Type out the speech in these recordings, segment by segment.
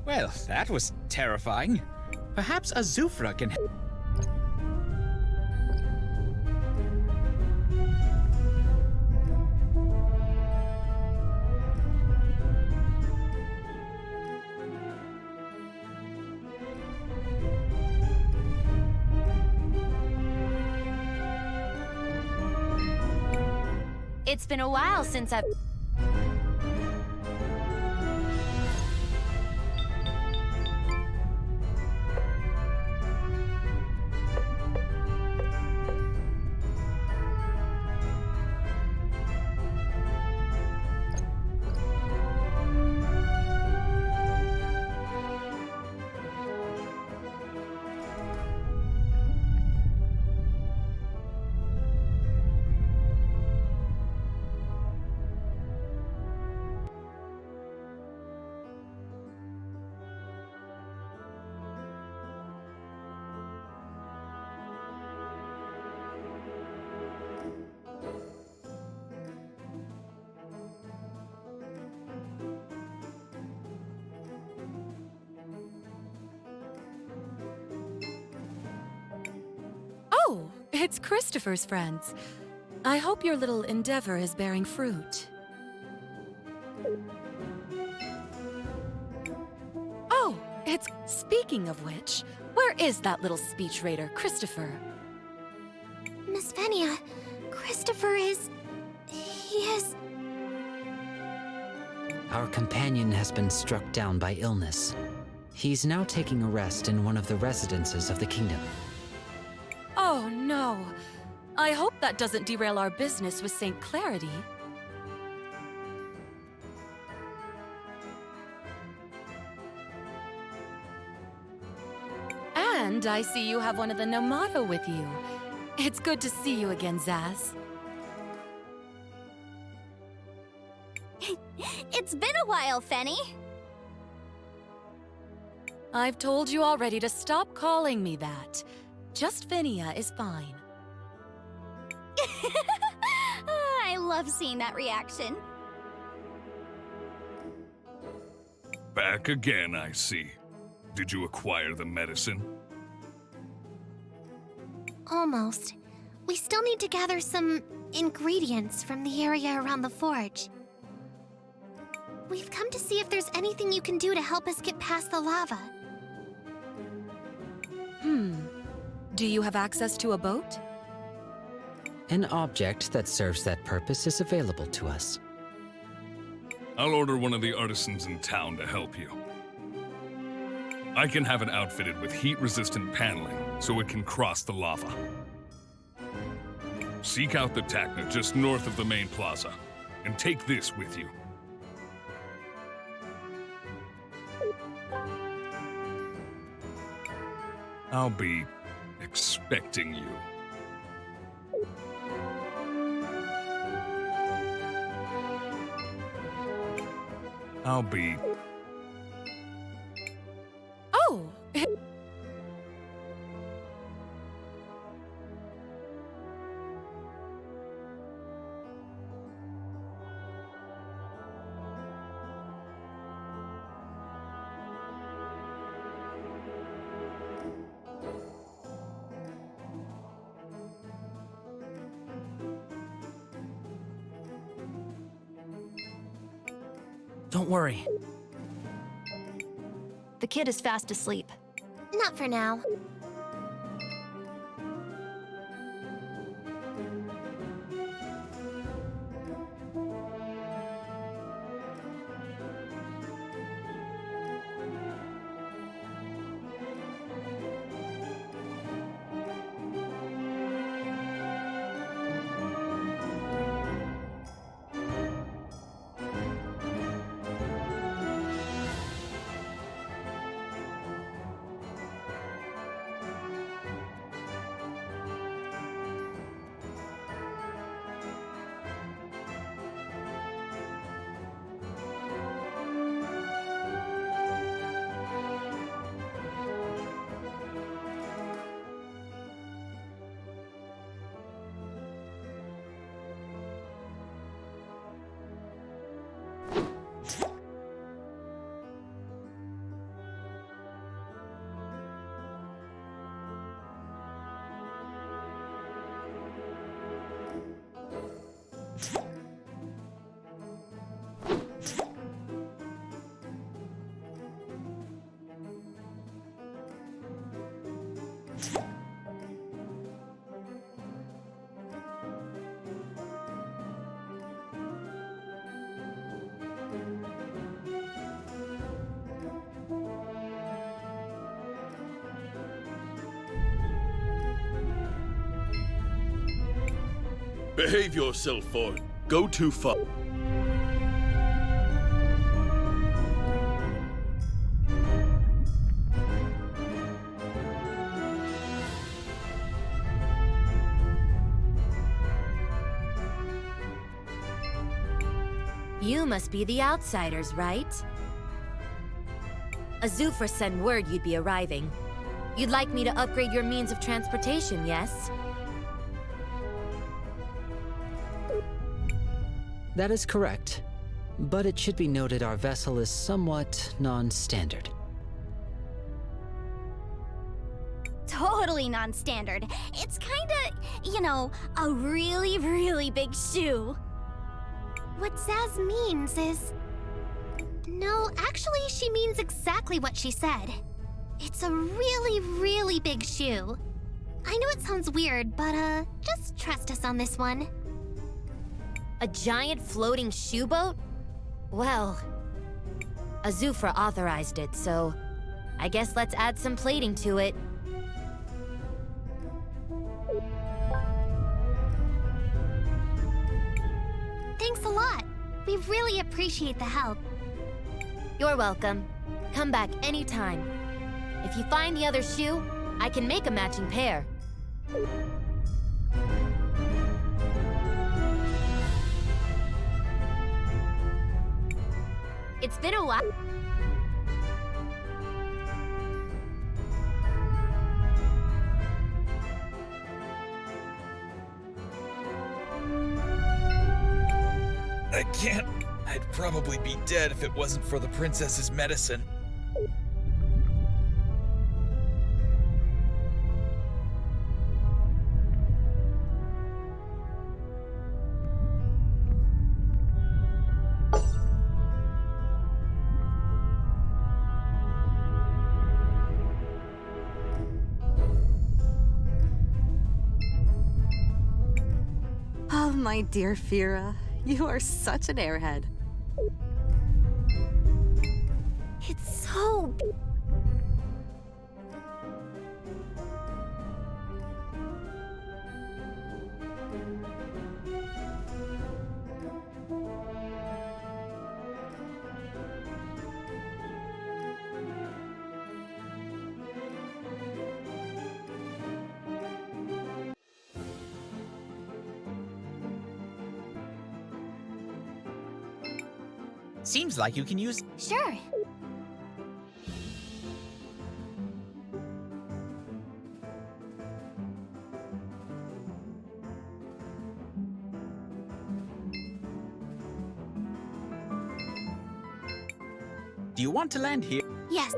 Well, that was terrifying. Perhaps Azufra can help. It's been a while since I've... Oh, it's Christopher's friends. I hope your little endeavor is bearing fruit. Oh, it's... Speaking of which, where is that little speech raider, Christopher? Miss Venia, Christopher is... he is... Our companion has been struck down by illness. He's now taking a rest in one of the residences of the kingdom. Oh, no. I hope that doesn't derail our business with St. Clarity. And I see you have one of the Nomato with you. It's good to see you again, Zaz. It's been a while, Fenny. I've told you already to stop calling me that. Just Venia is fine. I love seeing that reaction. Back again, I see. Did you acquire the medicine? Almost. We still need to gather some ingredients from the area around the forge. We've come to see if there's anything you can do to help us get past the lava. Do you have access to a boat? An object that serves that purpose is available to us. I'll order one of the artisans in town to help you. I can have it outfitted with heat-resistant paneling so it can cross the lava. Seek out the Tacna just north of the main plaza, and take this with you. I'll be expecting you. I'll be... Oh! Don't worry. The kid is fast asleep. Not for now. Behave yourself, or go too far. You must be the outsiders, right? Azufra sent word you'd be arriving. You'd like me to upgrade your means of transportation, yes? That is correct. But it should be noted our vessel is somewhat non-standard. Totally non-standard. It's kinda, you know, a really, really big shoe. What Zaz means is... No, actually, she means exactly what she said. It's a really, really big shoe. I know it sounds weird, but, just trust us on this one. A giant floating shoe boat? Well, Azufra authorized it, so I guess let's add some plating to it. Thanks a lot. We really appreciate the help. You're welcome. Come back anytime. If you find the other shoe, I can make a matching pair. It's been a while. I can't. I'd probably be dead if it wasn't for the princess's medicine. Oh, my dear Fira, you are such an airhead. It's so... Seems like you can use... Sure. Do you want to land here? Yes.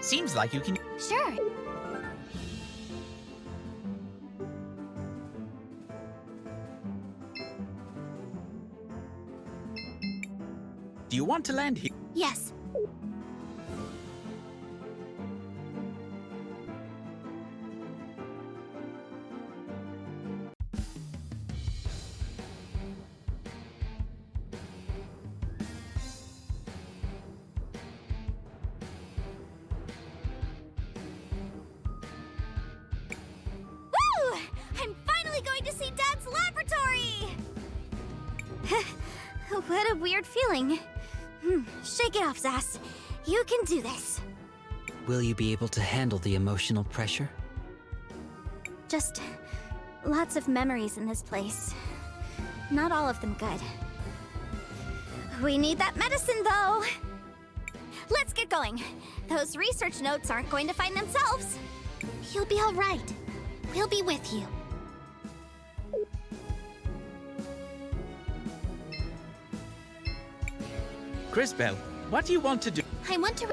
Seems like you can... Sure. Do you want to land here? Yes. Woo! I'm finally going to see Dad's laboratory! What a weird feeling. Shake it off, Zaz. You can do this. Will you be able to handle the emotional pressure? Just lots of memories in this place. Not all of them good. We need that medicine, though. Let's get going. Those research notes aren't going to find themselves. You'll be all right. We'll be with you. Cris, what do you want to do? I want to...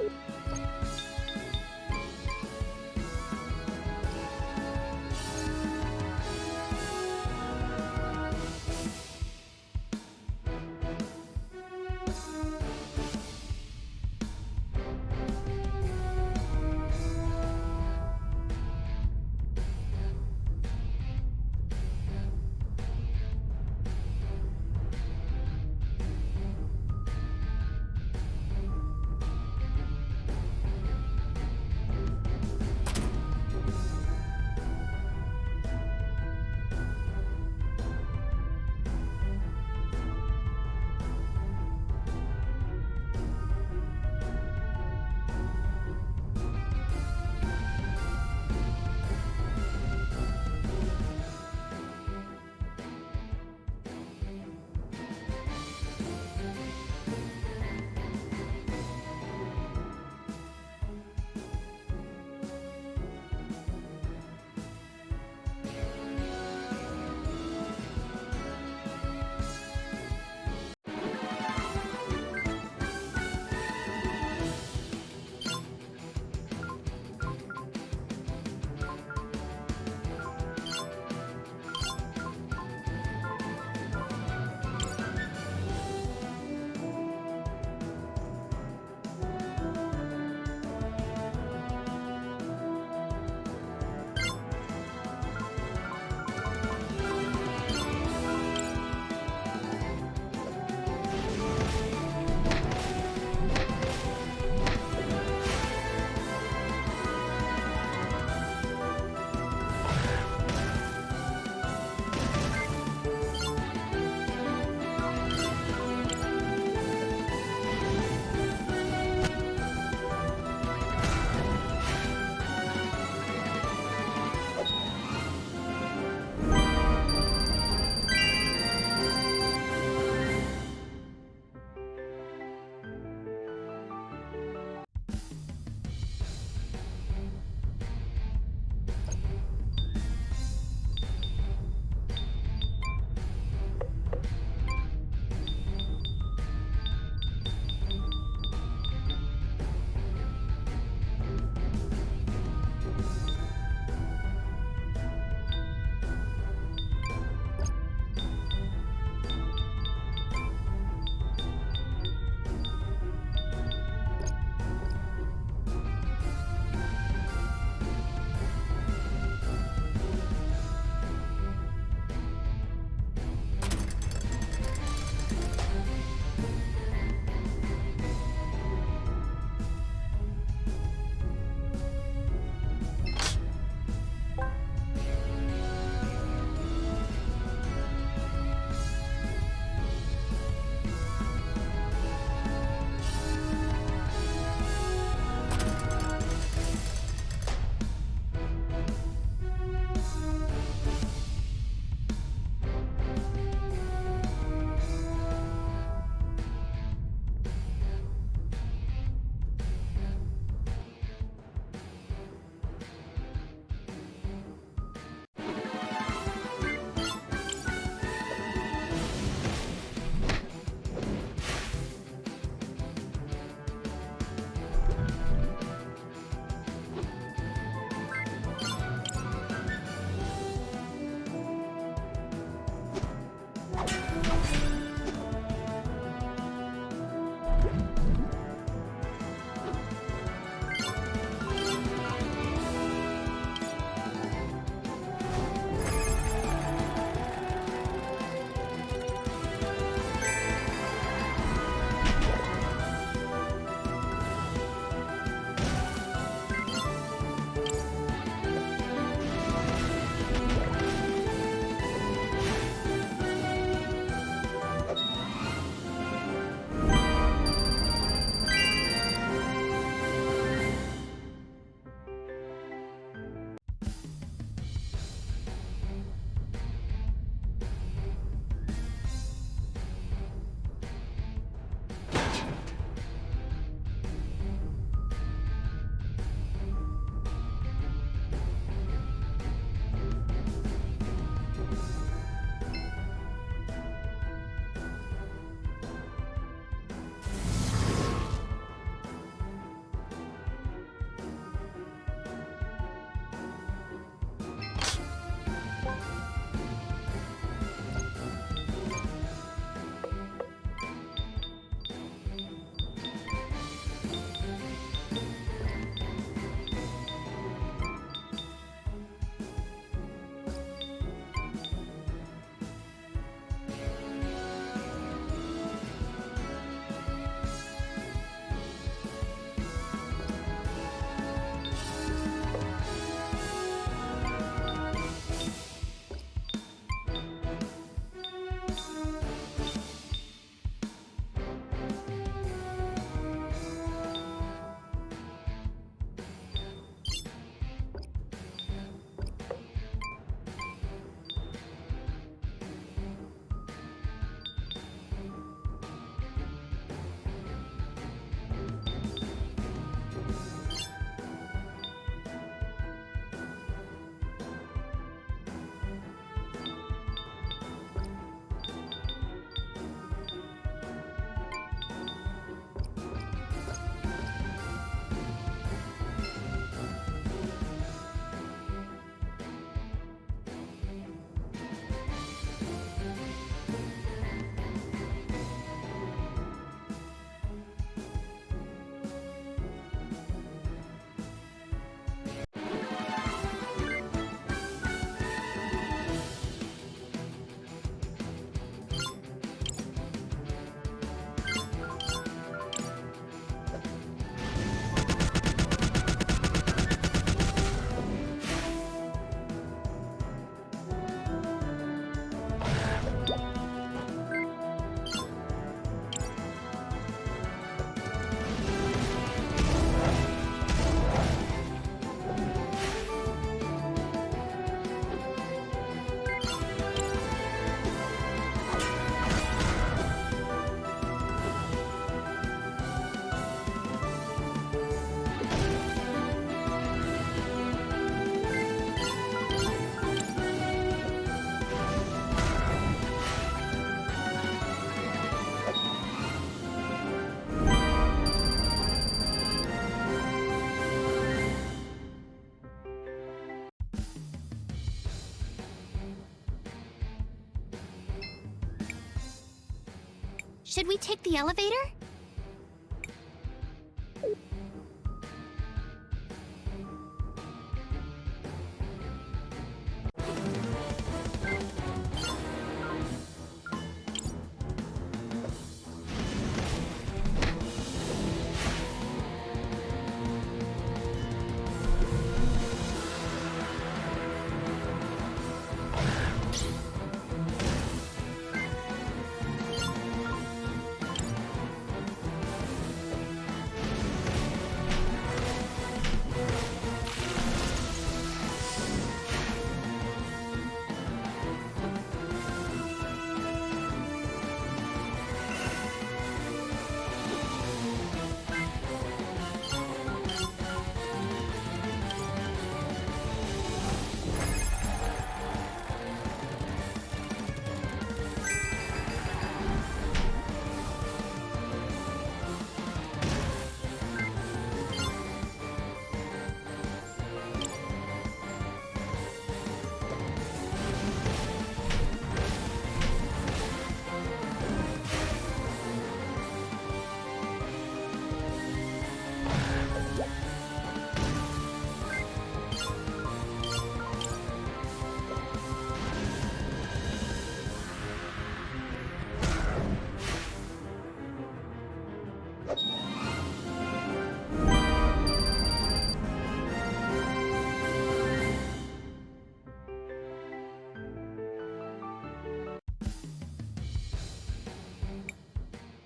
Should we take the elevator?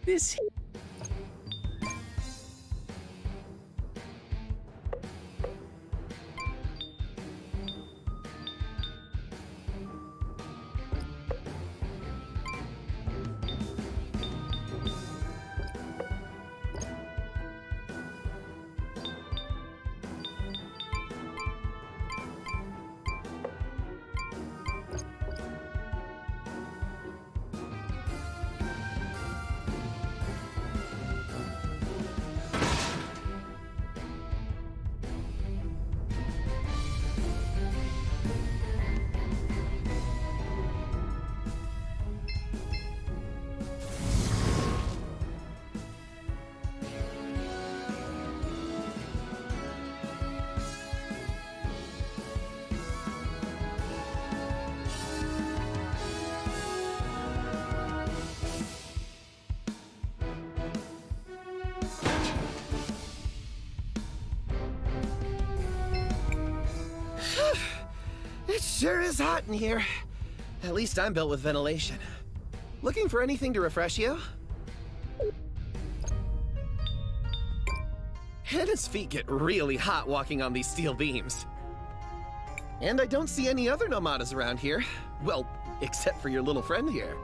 This It sure is hot in here. At least I'm built with ventilation. Looking for anything to refresh you? Hannah's feet get really hot walking on these steel beams. And I don't see any other nomadas around here. Well, except for your little friend here.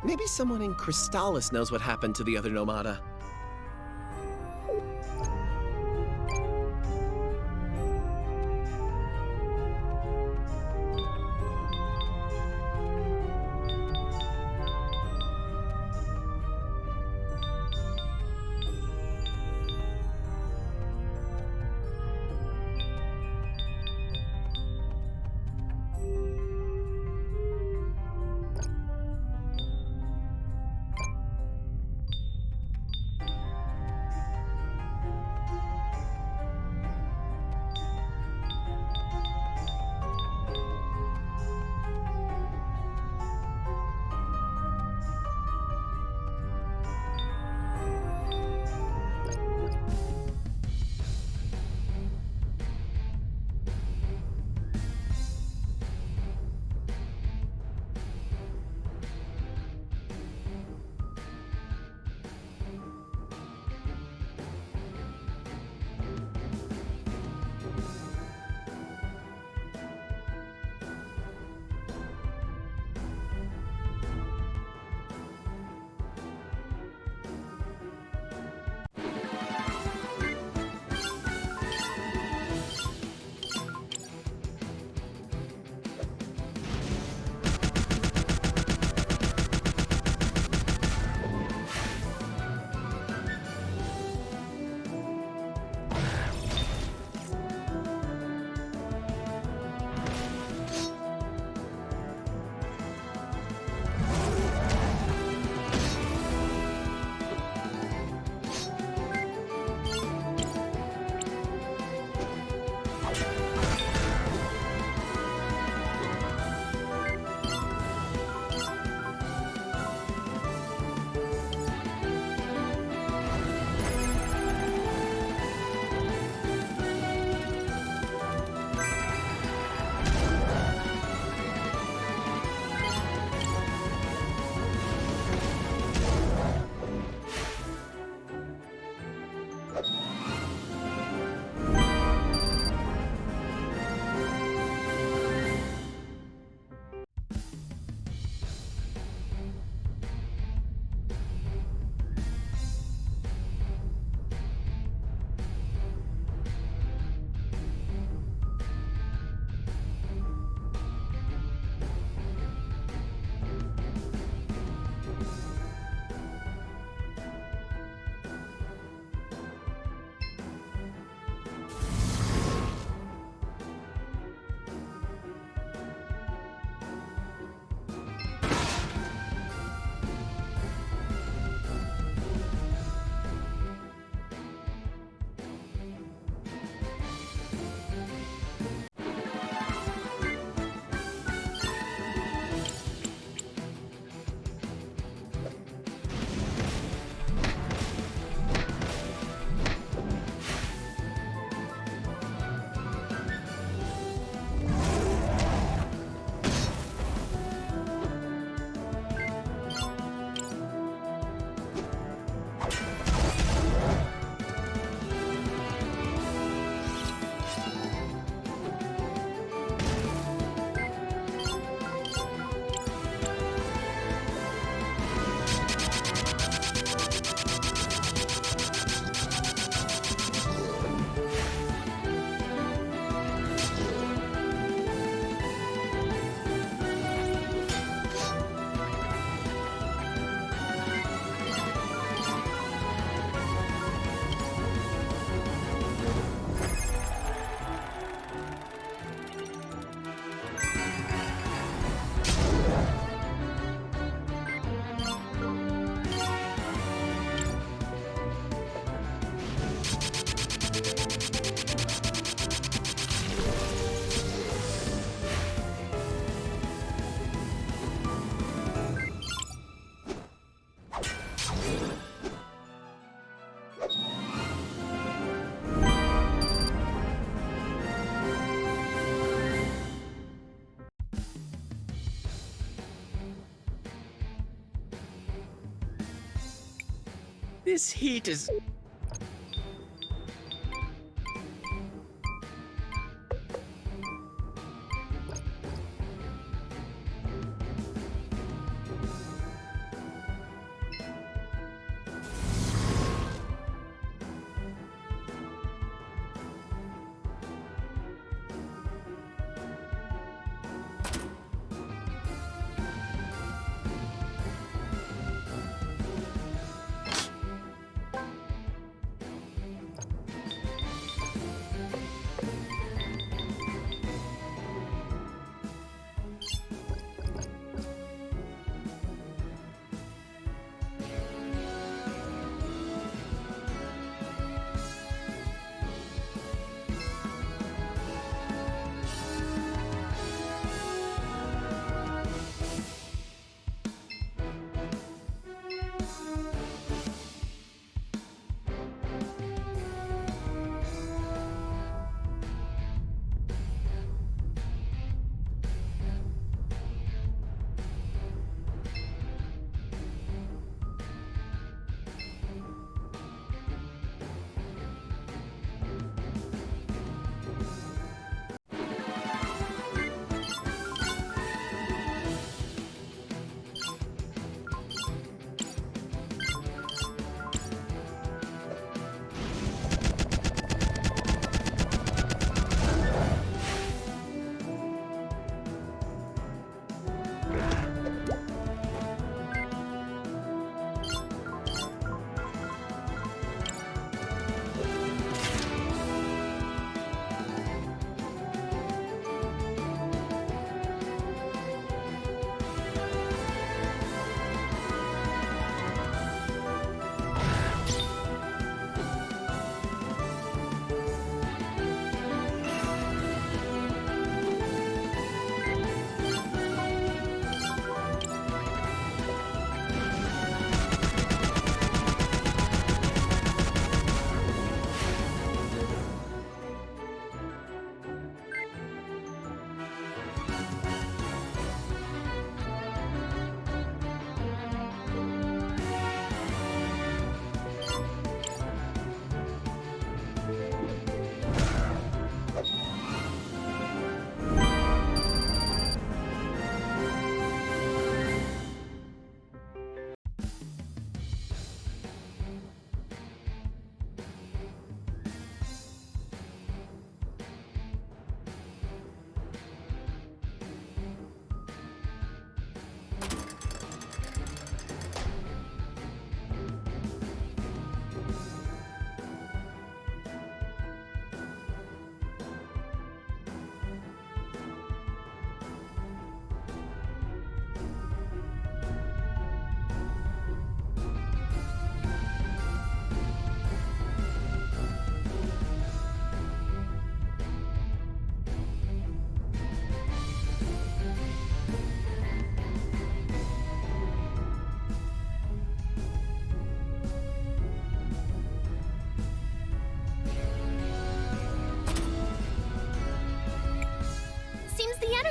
Maybe someone in Crystallis knows what happened to the other nomada. This heat is...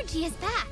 energy is back.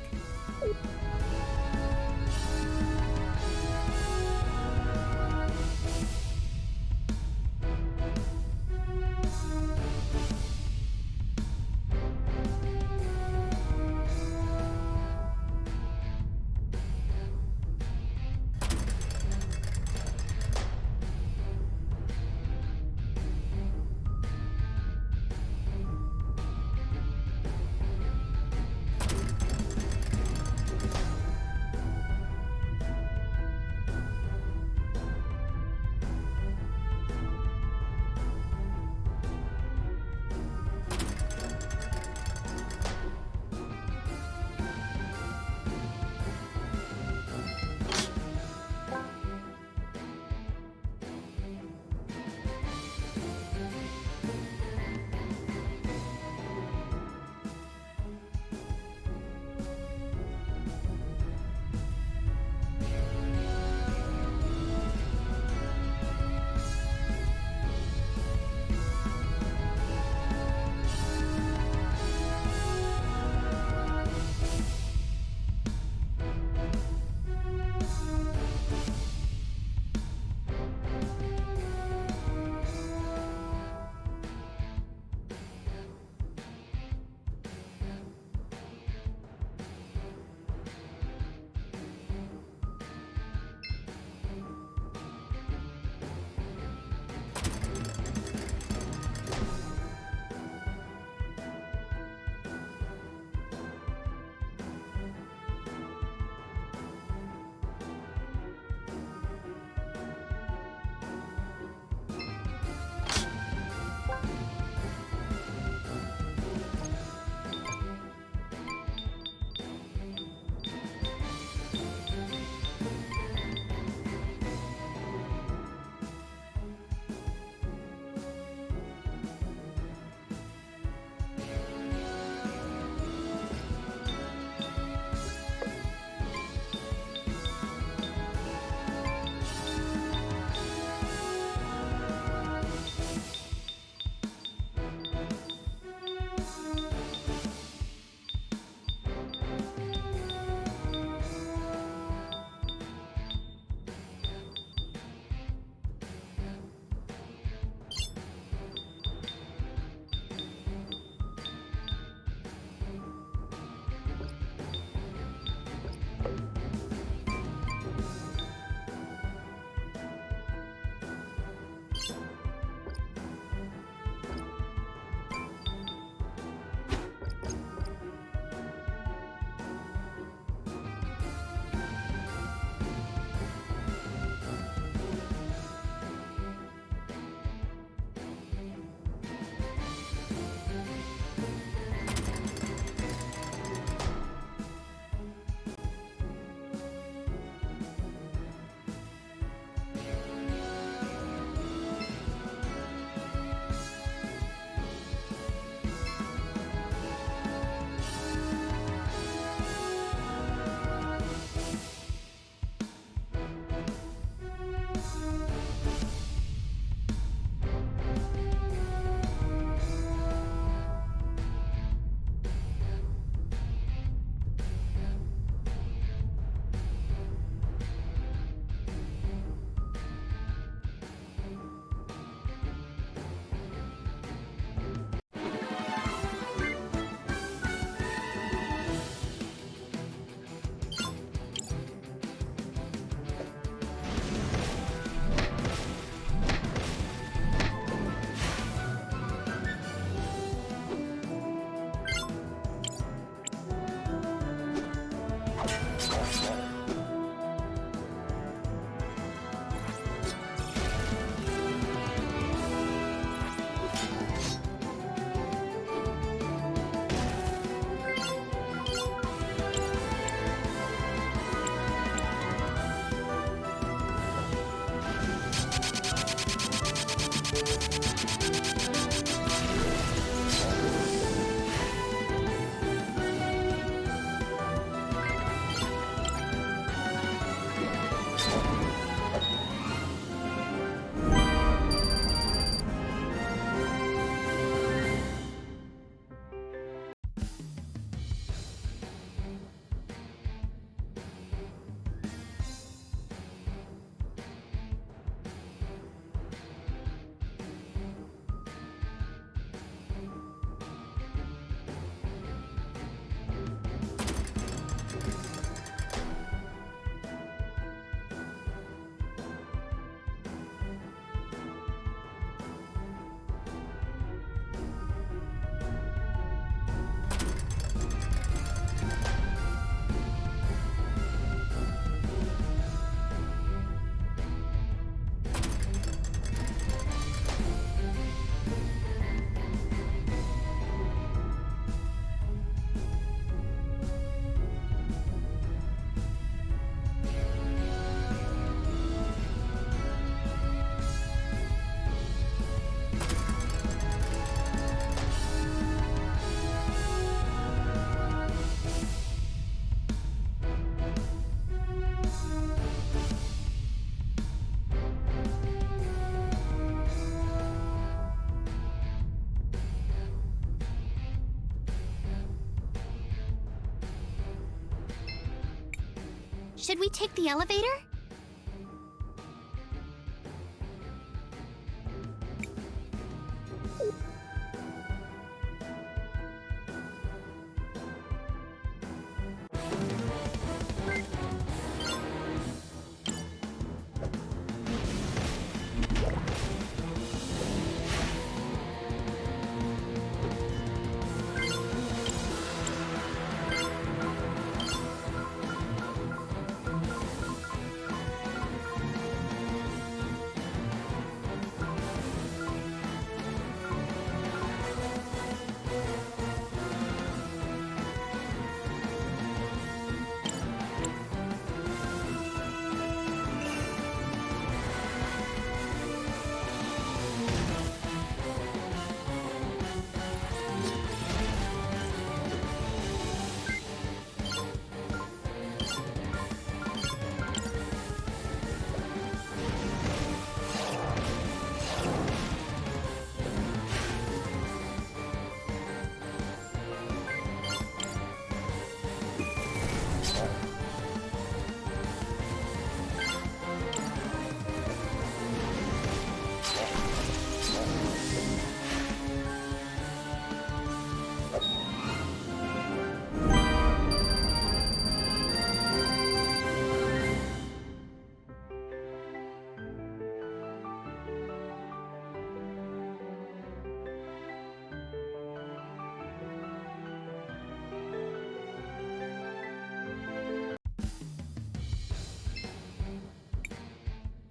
Should we take the elevator?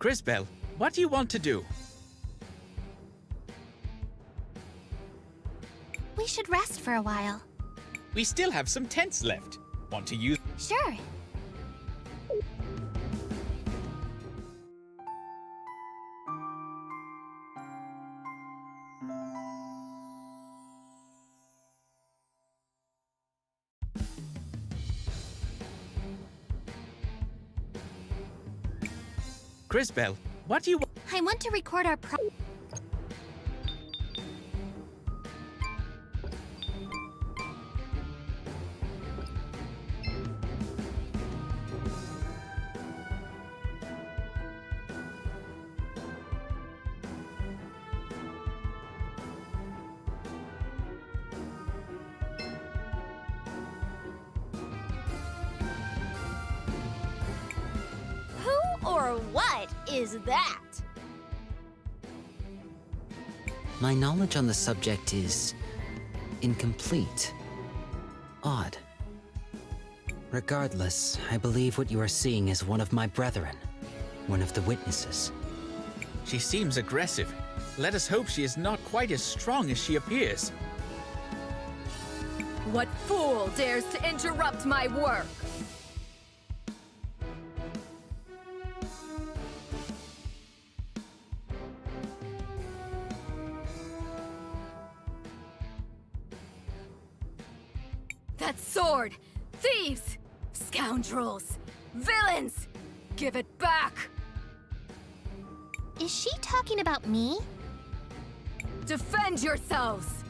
Crisbell, what do you want to do? We should rest for a while. We still have some tents left. Want to use? Sure. Crisbell, what do you want? I want to record our Or what is that? My knowledge on the subject is incomplete. Odd. Regardless, I believe what you are seeing is one of my brethren, one of the witnesses. She seems aggressive. Let us hope she is not quite as strong as she appears. What fool dares to interrupt my work? That sword! Thieves! Scoundrels! Villains! Give it back! Is she talking about me? Defend yourselves!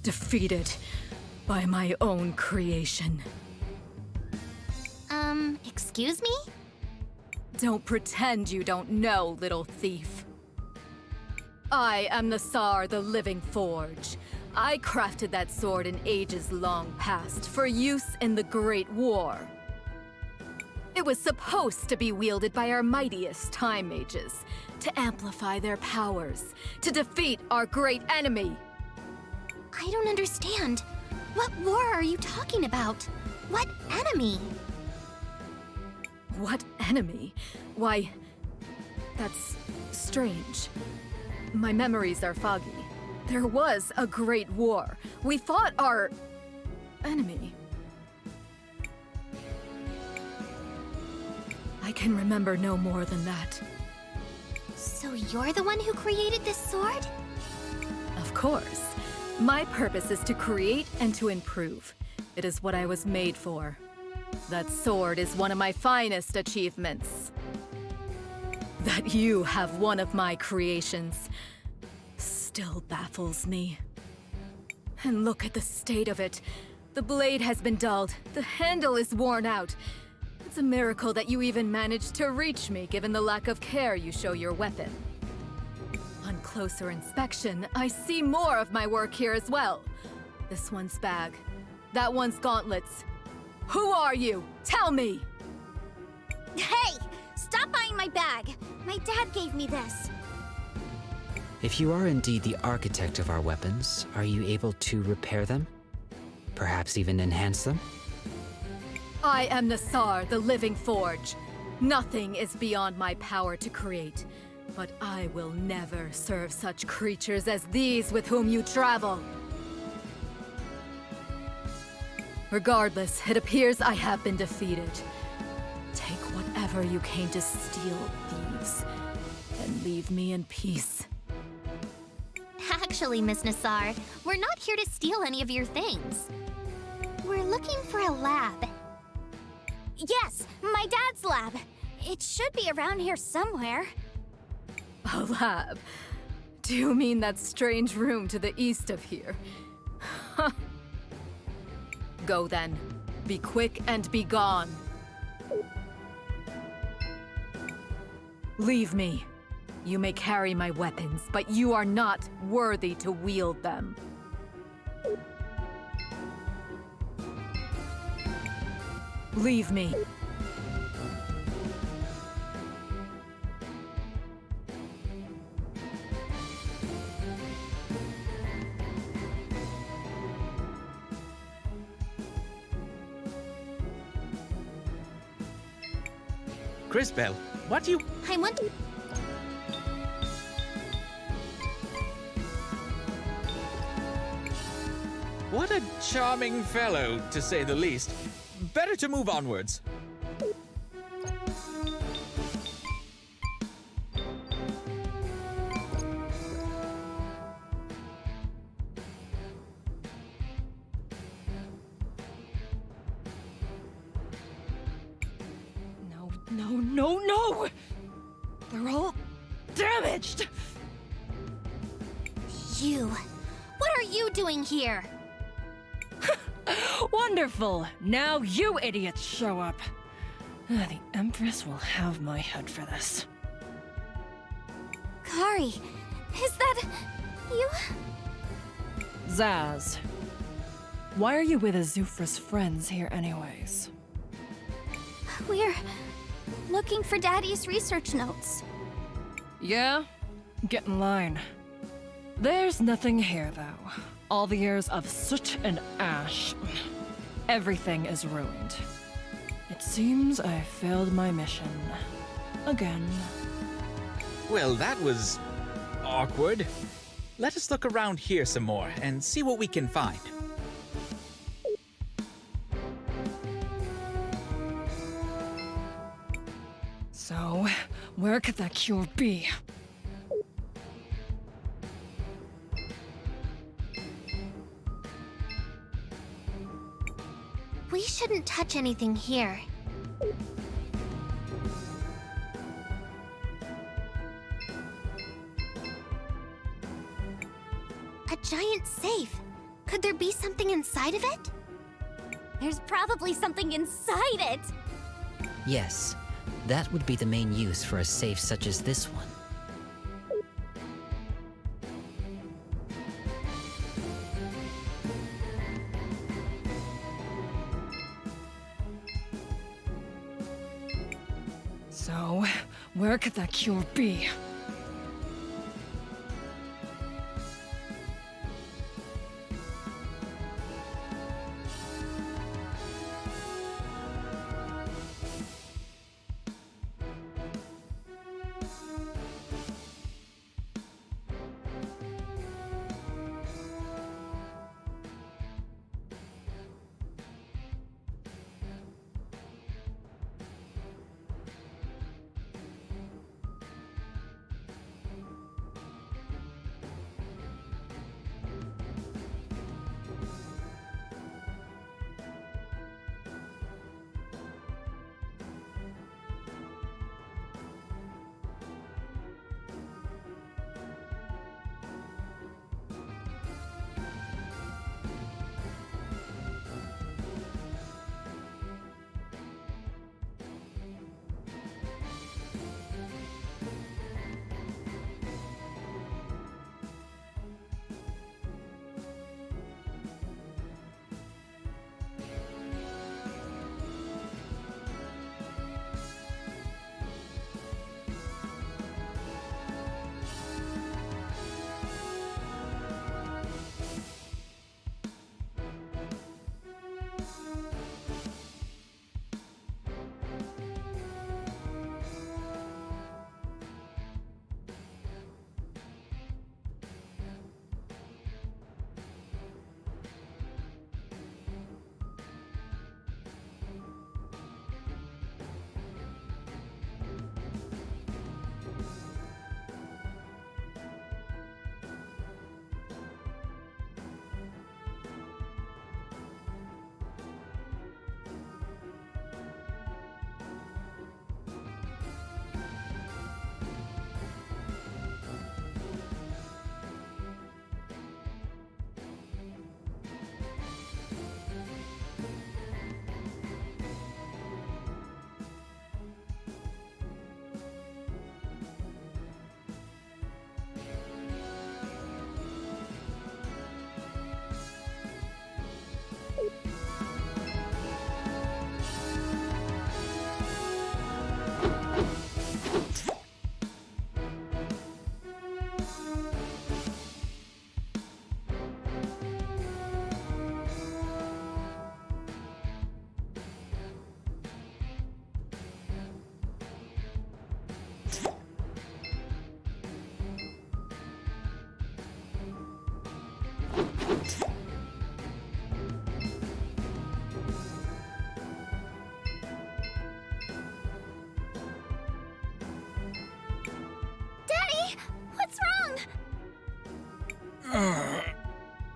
defeated by my own creation. Excuse me? Don't pretend you don't know, little thief. I am the Tsar, the Living Forge. I crafted that sword in ages long past for use in the Great War. It was supposed to be wielded by our mightiest time mages, to amplify their powers, to defeat our great enemy. I don't understand. What war are you talking about? What enemy? What enemy? Why, that's strange. My memories are foggy. There was a great war. We fought our enemy. I can remember no more than that. So you're the one who created this sword? Of course. My purpose is to create and to improve. It is what I was made for. That sword is one of my finest achievements. That you have one of my creations still baffles me. And look at the state of it. The blade has been dulled. The handle is worn out. It's a miracle that you even managed to reach me, given the lack of care you show your weapon. On closer inspection, I see more of my work here as well. This one's bag. That one's gauntlets. Who are you? Tell me! Hey! Stop buying my bag! My dad gave me this. If you are indeed the architect of our weapons, are you able to repair them? Perhaps even enhance them? I am the Tsar, the Living Forge. Nothing is beyond my power to create. But I will never serve such creatures as these with whom you travel. Regardless, it appears I have been defeated. Take whatever you came to steal, thieves, and leave me in peace. Actually, Miss Nassar, we're not here to steal any of your things. We're looking for a lab. Yes, my dad's lab. It should be around here somewhere. A lab? Do you mean that strange room to the east of here? Go then. Be quick and be gone. Leave me. You may carry my weapons, but you are not worthy to wield them. Leave me. Cris Bell, what do you... I want to... What a charming fellow, to say the least. Better to move onwards. No! They're all damaged! You. What are you doing here? Wonderful! Now you idiots show up. The Empress will have my head for this. Kari, is that you? Zaz, why are you with Azufra's friends here anyways? We're looking for Daddy's research notes. Yeah? Get in line. There's nothing here, though. All the years of soot and ash. Everything is ruined. It seems I failed my mission. Again. Well, that was... awkward. Let us look around here some more and see what we can find. So, where could that cure be? We shouldn't touch anything here. A giant safe. Could there be something inside of it? There's probably something inside it! Yes, that would be the main use for a safe such as this one. So, where could that cure be?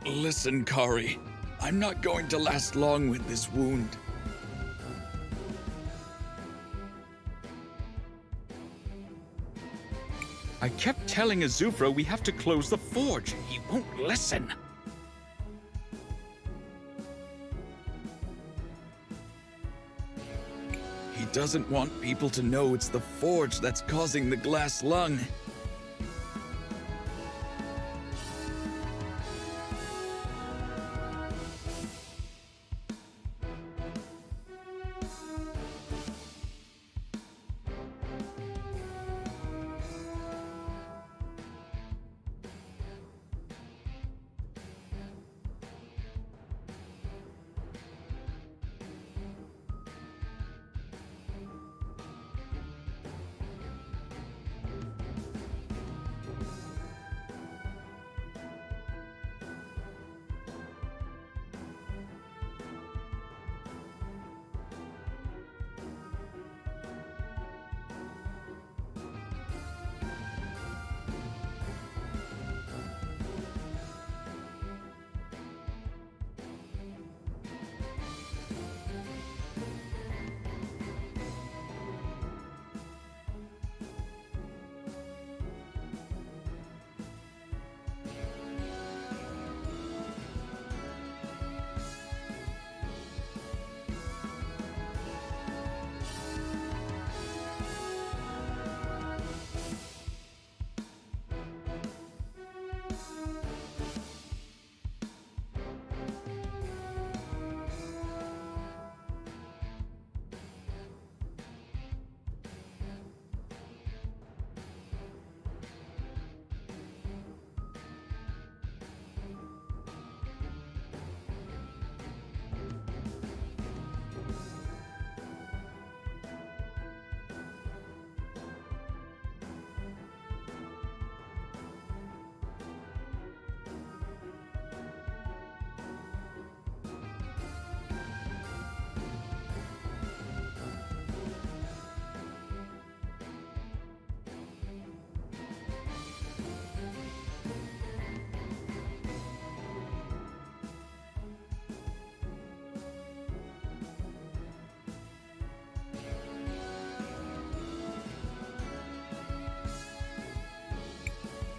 Listen, Kari. I'm not going to last long with this wound. I kept telling Azufra we have to close the forge. He won't listen. He doesn't want people to know it's the forge that's causing the glass lung.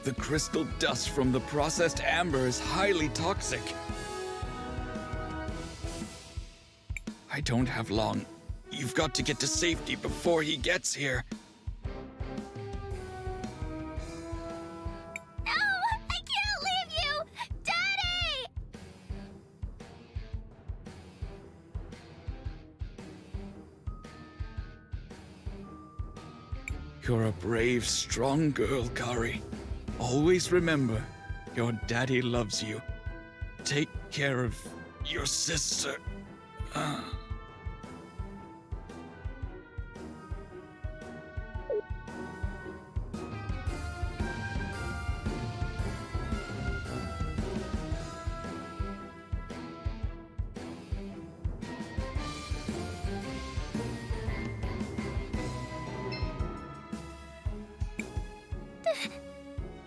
The crystal dust from the processed amber is highly toxic. I don't have long. You've got to get to safety before he gets here. No! I can't leave you! Daddy! You're a brave, strong girl, Kari. Always remember, your daddy loves you. Take care of your sister.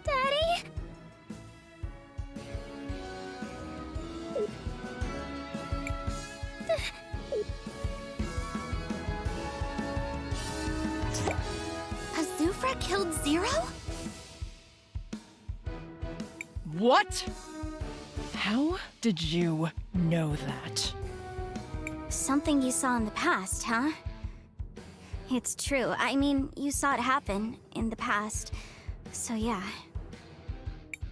Daddy? Azufra killed Zero? What? How did you know that? Something you saw in the past, huh? It's true. I mean, you saw it happen in the past. So yeah.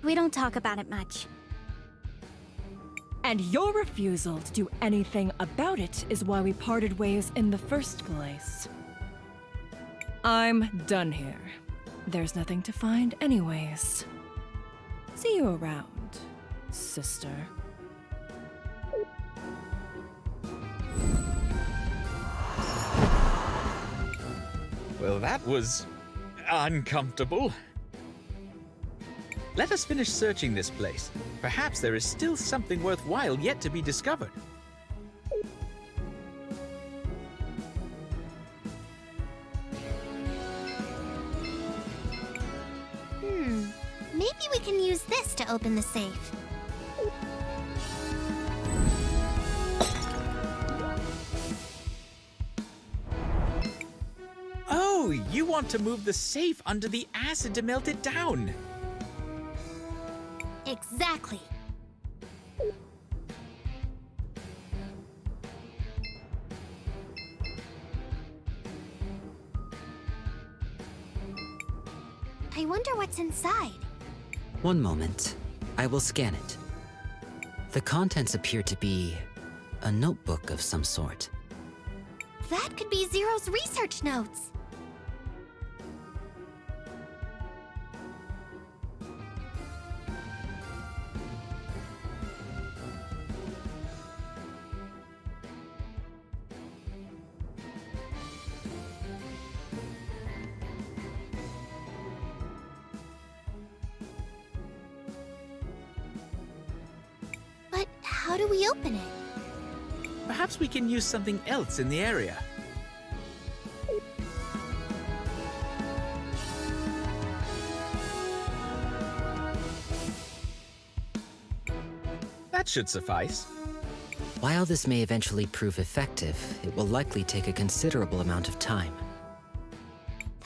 We don't talk about it much. And your refusal to do anything about it is why we parted ways in the first place. I'm done here. There's nothing to find anyways. See you around, sister. Well, that was uncomfortable. Let us finish searching this place. Perhaps there is still something worthwhile yet to be discovered. Maybe we can use this to open the safe. Oh, you want to move the safe under the acid to melt it down. Exactly. I wonder what's inside. One moment. I will scan it. The contents appear to be a notebook of some sort. That could be Zero's research notes. But how do we open it? Perhaps we can use something else in the area. That should suffice. While this may eventually prove effective, it will likely take a considerable amount of time.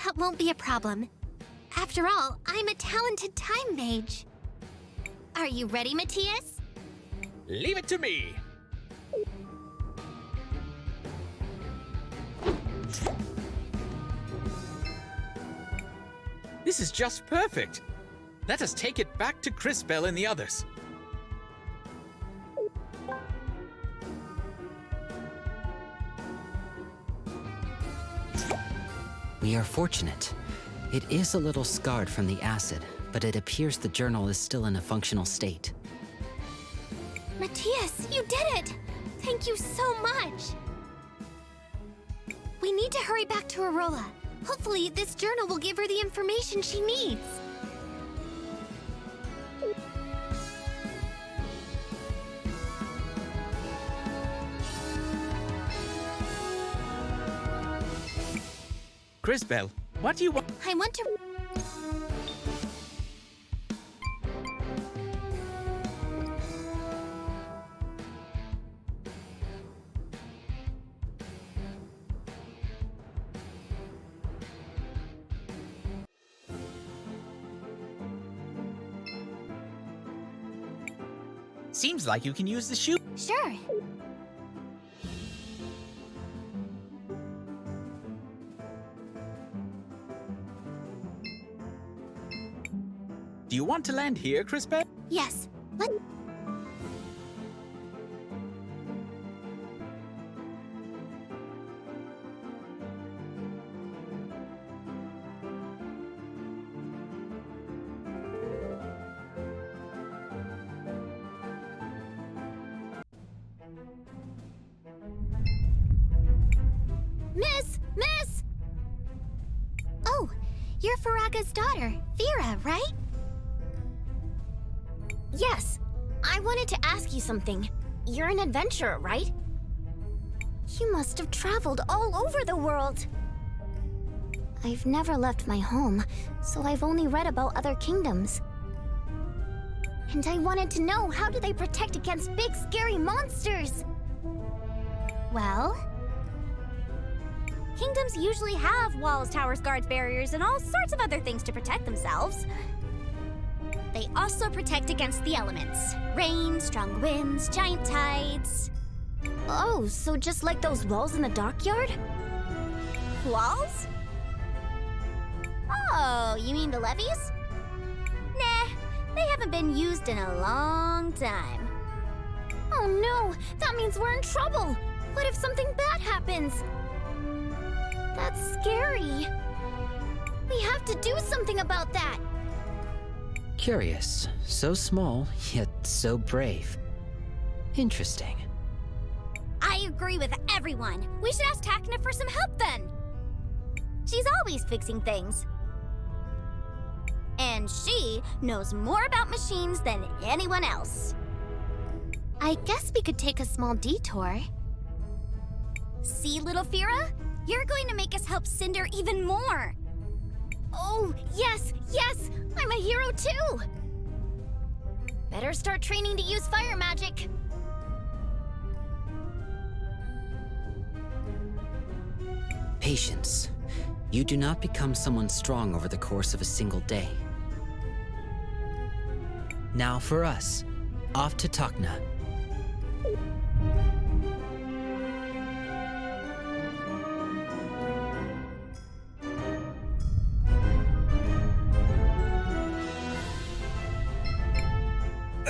That won't be a problem. After all, I'm a talented time mage. Are you ready, Matthias? Leave it to me. This is just perfect. Let us take it back to Cris and the others. We are fortunate. It is a little scarred from the acid, but it appears the journal is still in a functional state. Matthias, you did it! Thank you so much! We need to hurry back to Arola. Hopefully, this journal will give her the information she needs. Cris, what do you want? I want to... Seems like you can use the shoe. Sure. Do you want to land here, Crispin? Yes. Let. Miss! Oh, you're Faraga's daughter, Vera, right? Yes, I wanted to ask you something. You're an adventurer, right? You must have traveled all over the world. I've never left my home, so I've only read about other kingdoms. And I wanted to know, how do they protect against big, scary monsters? Well, Kingdoms usually have walls, towers, guards, barriers, and all sorts of other things to protect themselves. They also protect against the elements. Rain, strong winds, giant tides. Oh, so just like those walls in the dockyard? Walls? Oh, you mean the levees? Nah, they haven't been used in a long time. Oh no, that means we're in trouble. What if something bad happens? That's scary. We have to do something about that. Curious. So small, yet so brave. Interesting. I agree with everyone. We should ask Takna for some help then. She's always fixing things. And she knows more about machines than anyone else. I guess we could take a small detour. See, little Fira? You're going to make us help Cinder even more. Oh, yes, yes! I'm a hero too! Better start training to use fire magic. Patience. You do not become someone strong over the course of a single day. Now for us. Off to Takna.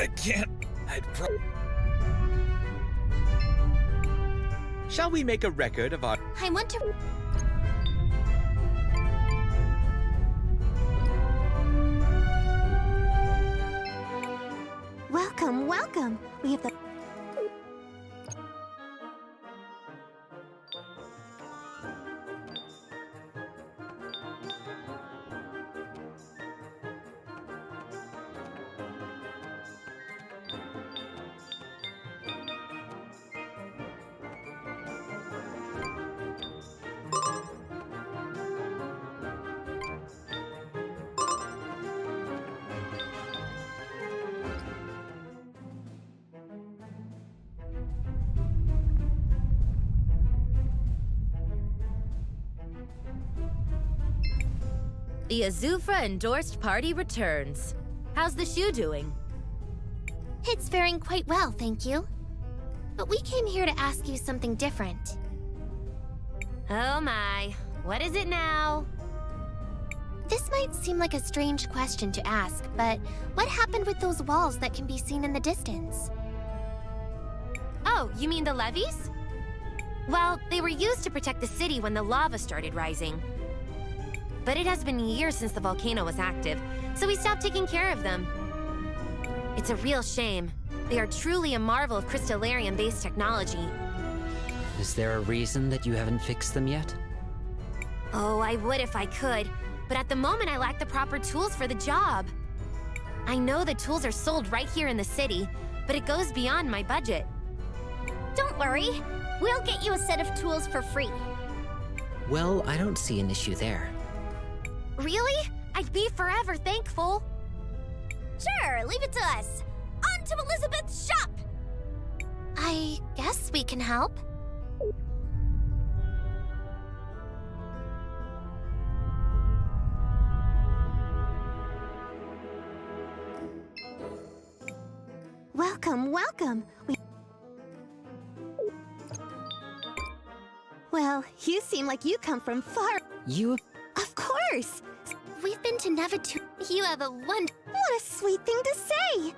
I can't. Shall we make a record of our... I want to. Welcome, welcome. We have the... The Azufra-endorsed party returns. How's the shoe doing? It's faring quite well, thank you. But we came here to ask you something different. Oh my, what is it now? This might seem like a strange question to ask, but what happened with those walls that can be seen in the distance? Oh, you mean the levees? Well, they were used to protect the city when the lava started rising. But it has been years since the volcano was active, so we stopped taking care of them. It's a real shame. They are truly a marvel of crystallarium-based technology. Is there a reason that you haven't fixed them yet? Oh, I would if I could, but at the moment I lack the proper tools for the job. I know the tools are sold right here in the city, but it goes beyond my budget. Don't worry. We'll get you a set of tools for free. Well, I don't see an issue there. Really? I'd be forever thankful. Sure, leave it to us. On to Elizabeth's shop! I guess we can help. Welcome, welcome. Well, you seem like you come from far. You. Of course. We've been to Nevertune. You have a What a sweet thing to say.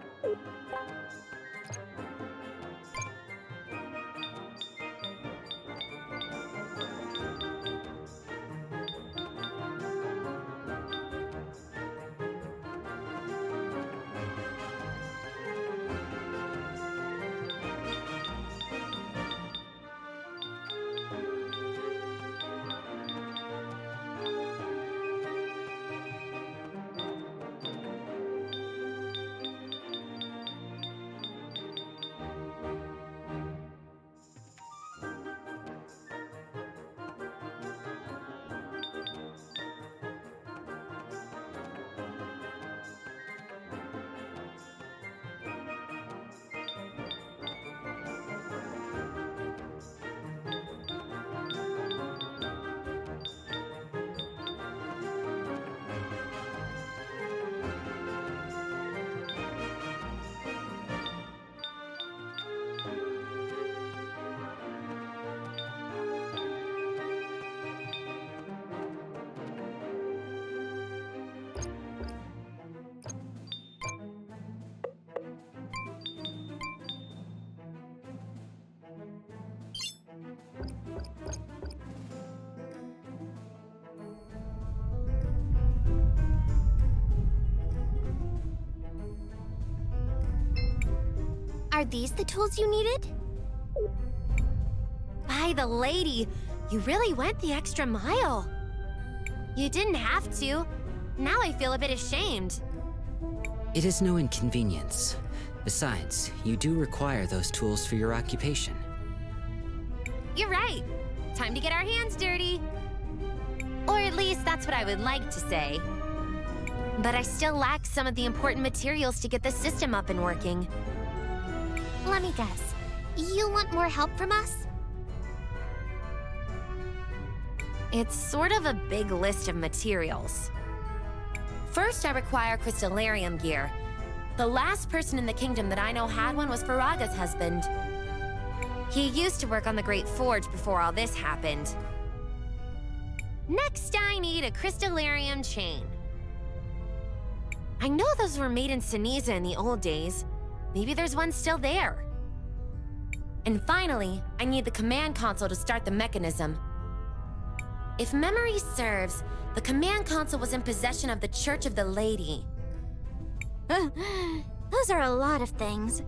Are these the tools you needed? By the lady, you really went the extra mile. You didn't have to. Now I feel a bit ashamed. It is no inconvenience. Besides, you do require those tools for your occupation. You're right. Time to get our hands dirty. Or at least that's what I would like to say. But I still lack some of the important materials to get the system up and working. Let me guess. You want more help from us? It's sort of a big list of materials. First, I require crystallarium gear. The last person in the kingdom that I know had one was Faraga's husband. He used to work on the Great Forge before all this happened. Next, I need a crystallarium chain. I know those were made in Seniza in the old days. Maybe there's one still there. And finally, I need the command console to start the mechanism. If memory serves, the command console was in possession of the Church of the Lady. Those are a lot of things.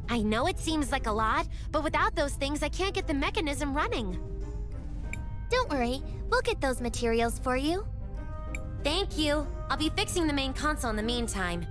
I know it seems like a lot, but without those things, I can't get the mechanism running. Don't worry, we'll get those materials for you. Thank you. I'll be fixing the main console in the meantime.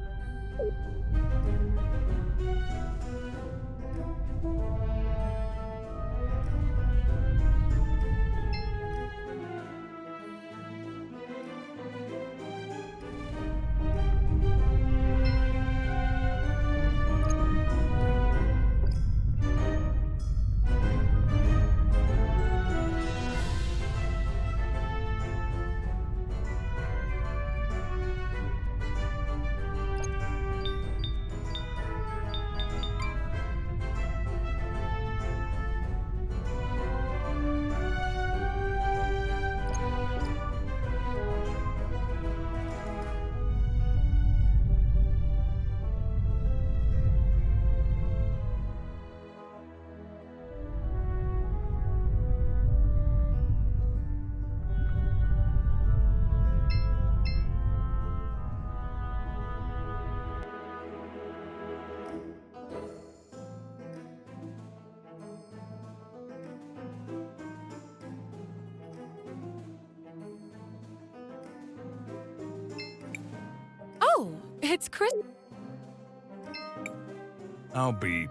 Oh, it's Cris. I'll be...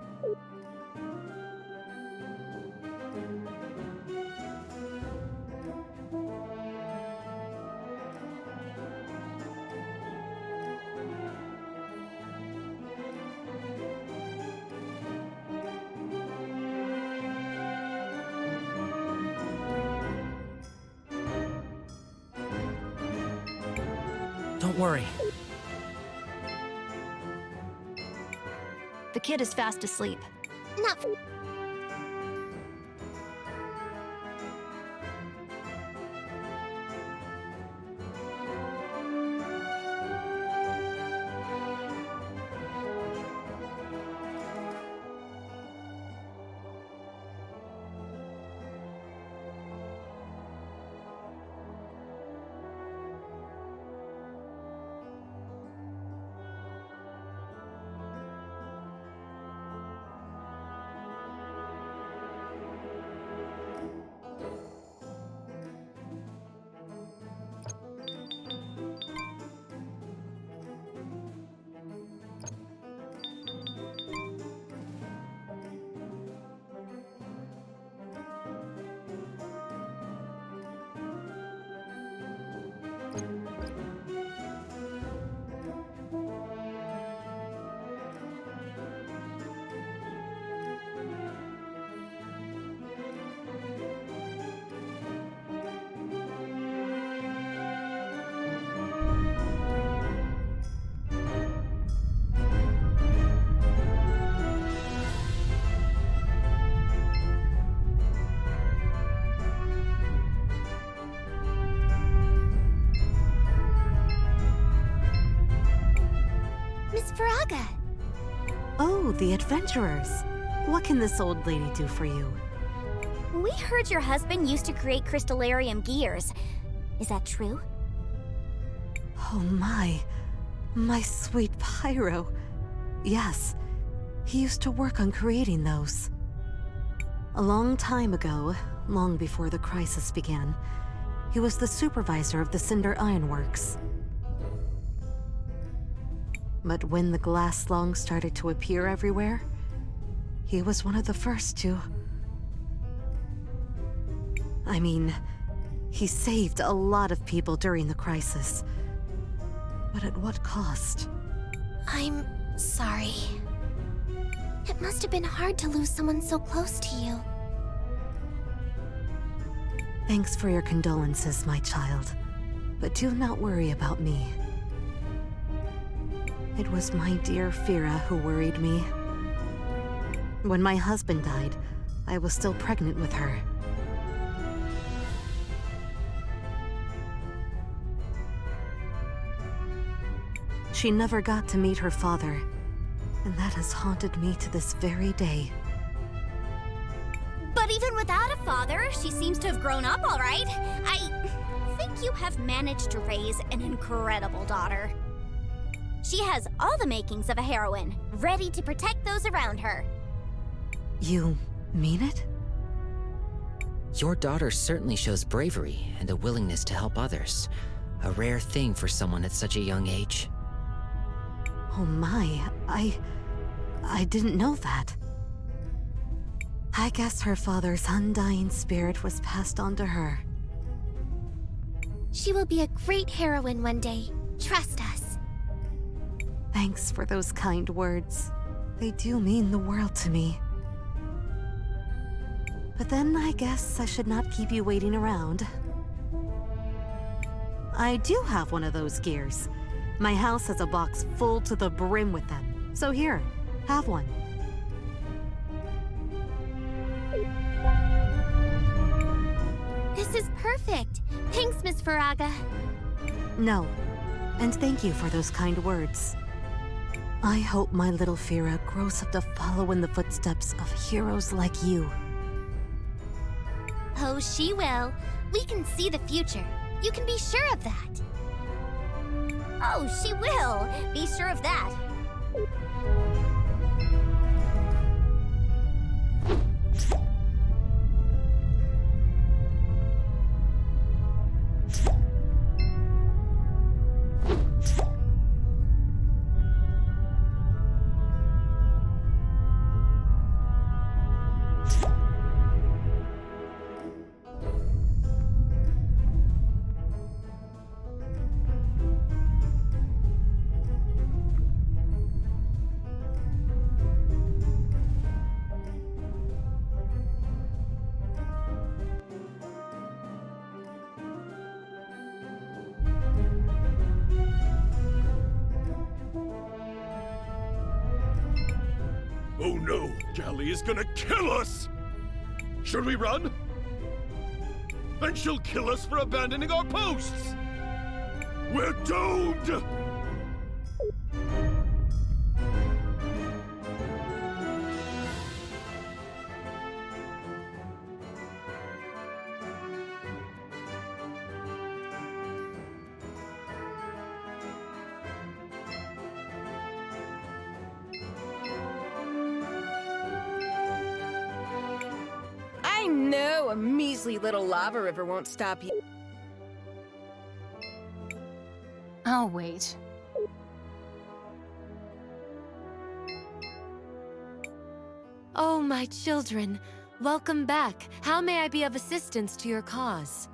Don't worry. The kid is fast asleep. Not. Miss Faraga! Oh, the adventurers. What can this old lady do for you? We heard your husband used to create crystallarium gears. Is that true? Oh my sweet Pyro. Yes, he used to work on creating those. A long time ago, long before the crisis began, he was the supervisor of the Cinder Ironworks. But when the glass slung started to appear everywhere, he was one of the first to... I mean, he saved a lot of people during the crisis. But at what cost? I'm sorry. It must have been hard to lose someone so close to you. Thanks for your condolences, my child. But do not worry about me. It was my dear Fira who worried me. When my husband died, I was still pregnant with her. She never got to meet her father, and that has haunted me to this very day. But even without a father, she seems to have grown up all right. I think you have managed to raise an incredible daughter. She has all the makings of a heroine, ready to protect those around her. You mean it? Your daughter certainly shows bravery and a willingness to help others. A rare thing for someone at such a young age. Oh my, I didn't know that. I guess her father's undying spirit was passed on to her. She will be a great heroine one day. Trust us. Thanks for those kind words. They do mean the world to me. But then I guess I should not keep you waiting around. I do have one of those gears. My house has a box full to the brim with them. So here, have one. This is perfect. Thanks, Miss Faraga. No, and thank you for those kind words. I hope my little Fira grows up to follow in the footsteps of heroes like you. Oh, she will. We can see the future. You can be sure of that. Oh, she will. Be sure of that. Oh no, Gally is gonna kill us! Should we run? Then she'll kill us for abandoning our posts! We're doomed! I know a measly little lava river won't stop you. I'll wait. Oh, my children. Welcome back. How may I be of assistance to your cause?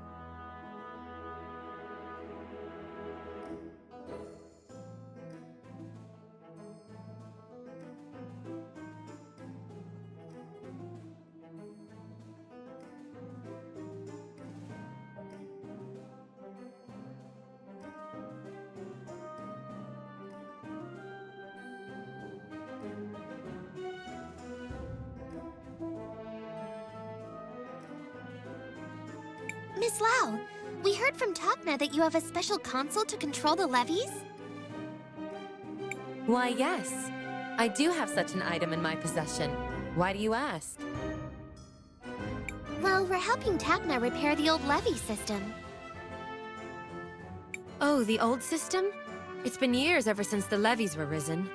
Miss Lau, we heard from Takna that you have a special console to control the levies? Why, yes. I do have such an item in my possession. Why do you ask? Well, we're helping Takna repair the old levy system. Oh, the old system? It's been years ever since the levies were risen.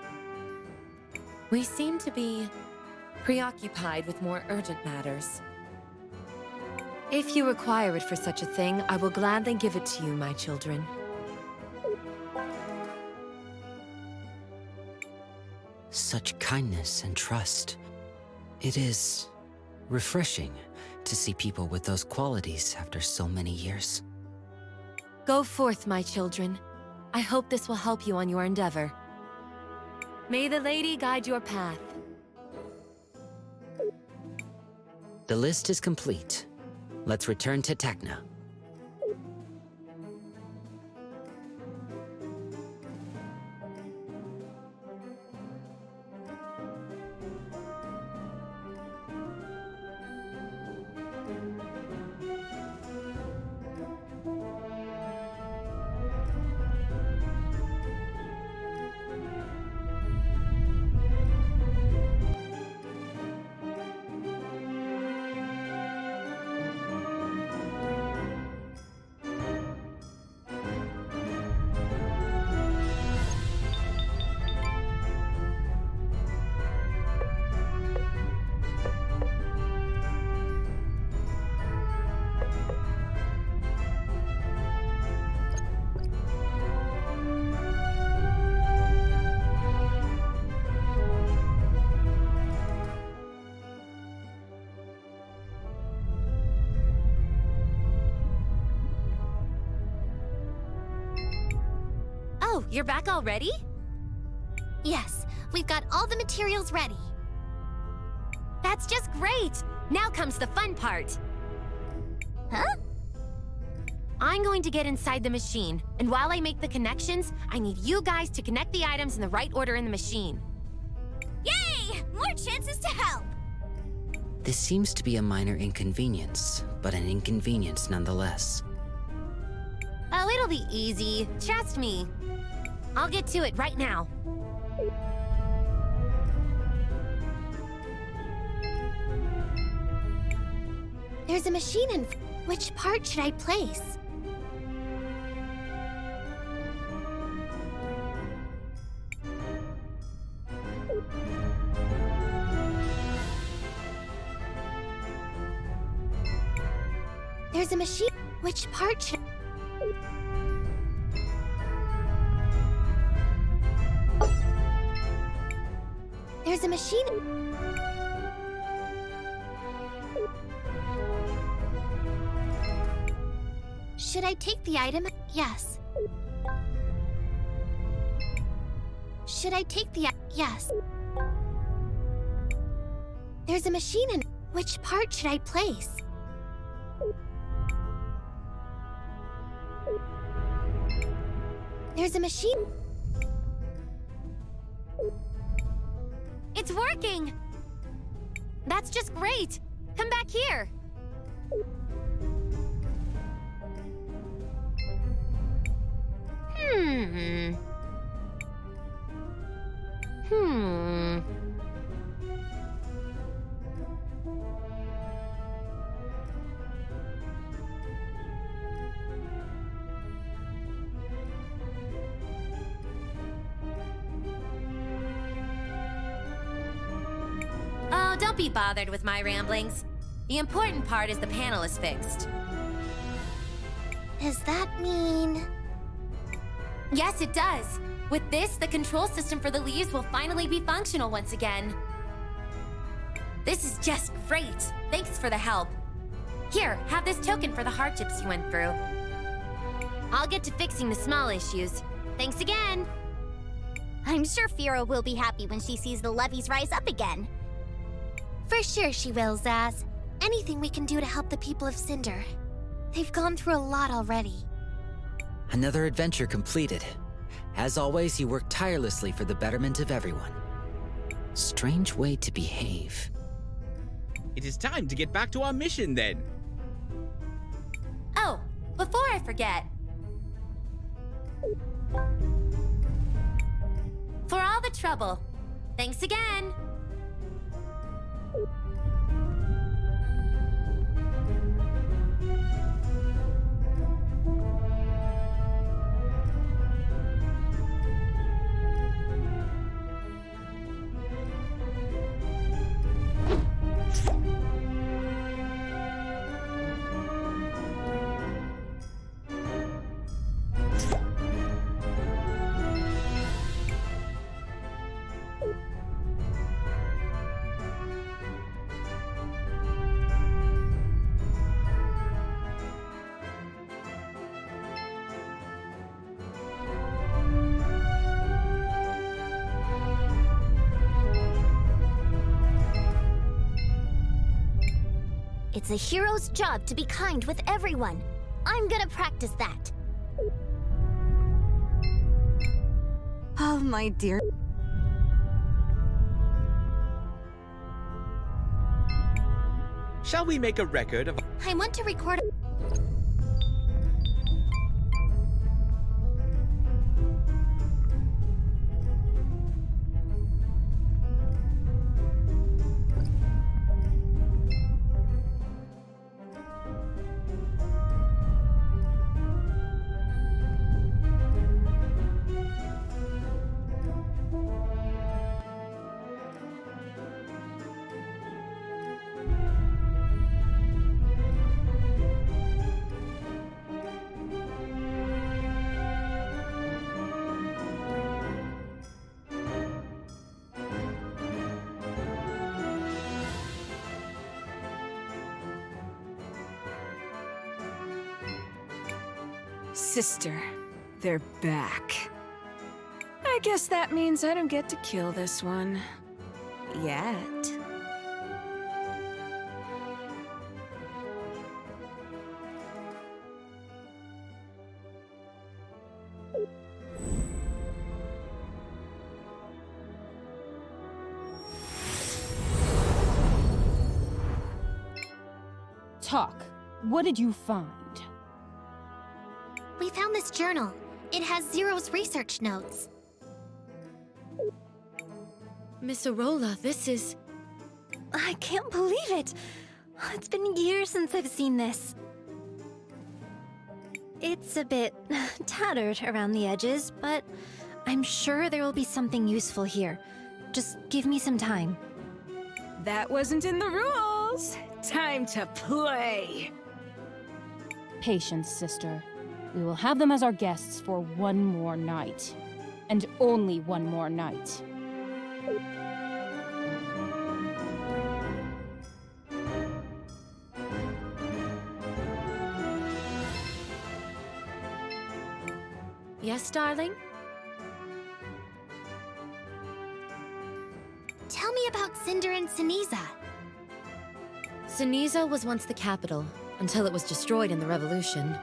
We seem to be preoccupied with more urgent matters. If you require it for such a thing, I will gladly give it to you, my children. Such kindness and trust. It is refreshing to see people with those qualities after so many years. Go forth, my children. I hope this will help you on your endeavor. May the lady guide your path. The list is complete. Let's return to Tekna. Oh, you're back already? Yes, we've got all the materials ready. That's just great! Now comes the fun part. Huh? I'm going to get inside the machine, and while I make the connections, I need you guys to connect the items in the right order in the machine. Yay! More chances to help! This seems to be a minor inconvenience, but an inconvenience nonetheless. Oh, it'll be easy. Trust me. I'll get to it right now. There's a machine in... Which part should I place? There's a machine... Which part should... There's a machine... Should I take the item? Yes. Should I take the... Yes. There's a machine in... Which part should I place? There's a machine... It's working! That's just great! Come back here! Hmm. Oh, don't be bothered with my ramblings. The important part is the panel is fixed. Does that mean... Yes, it does. With this, the control system for the leaves will finally be functional once again. This is just great. Thanks for the help. Here, have this token for the hardships you went through. I'll get to fixing the small issues. Thanks again. I'm sure Fira will be happy when she sees the levees rise up again. For sure she will, Zaz. Anything we can do to help the people of Cinder. They've gone through a lot already. Another adventure completed. As always, you work tirelessly for the betterment of everyone. Strange way to behave. It is time to get back to our mission then. Oh, before I forget. For all the trouble, thanks again. It's a hero's job to be kind with everyone. I'm gonna practice that. Oh, my dear. Shall we make a record of... I want to record... Sister, they're back. I guess that means I don't get to kill this one. Yet. Talk. What did you find? We found this journal. It has Zero's research notes. Miss Arola, this is... I can't believe it. It's been years since I've seen this. It's a bit tattered around the edges, but I'm sure there will be something useful here. Just give me some time. That wasn't in the rules. Time to play. Patience, sister. We will have them as our guests for one more night. And only one more night. Yes, darling? Tell me about Cinder and Siniza. Siniza was once the capital, until it was destroyed in the Revolution.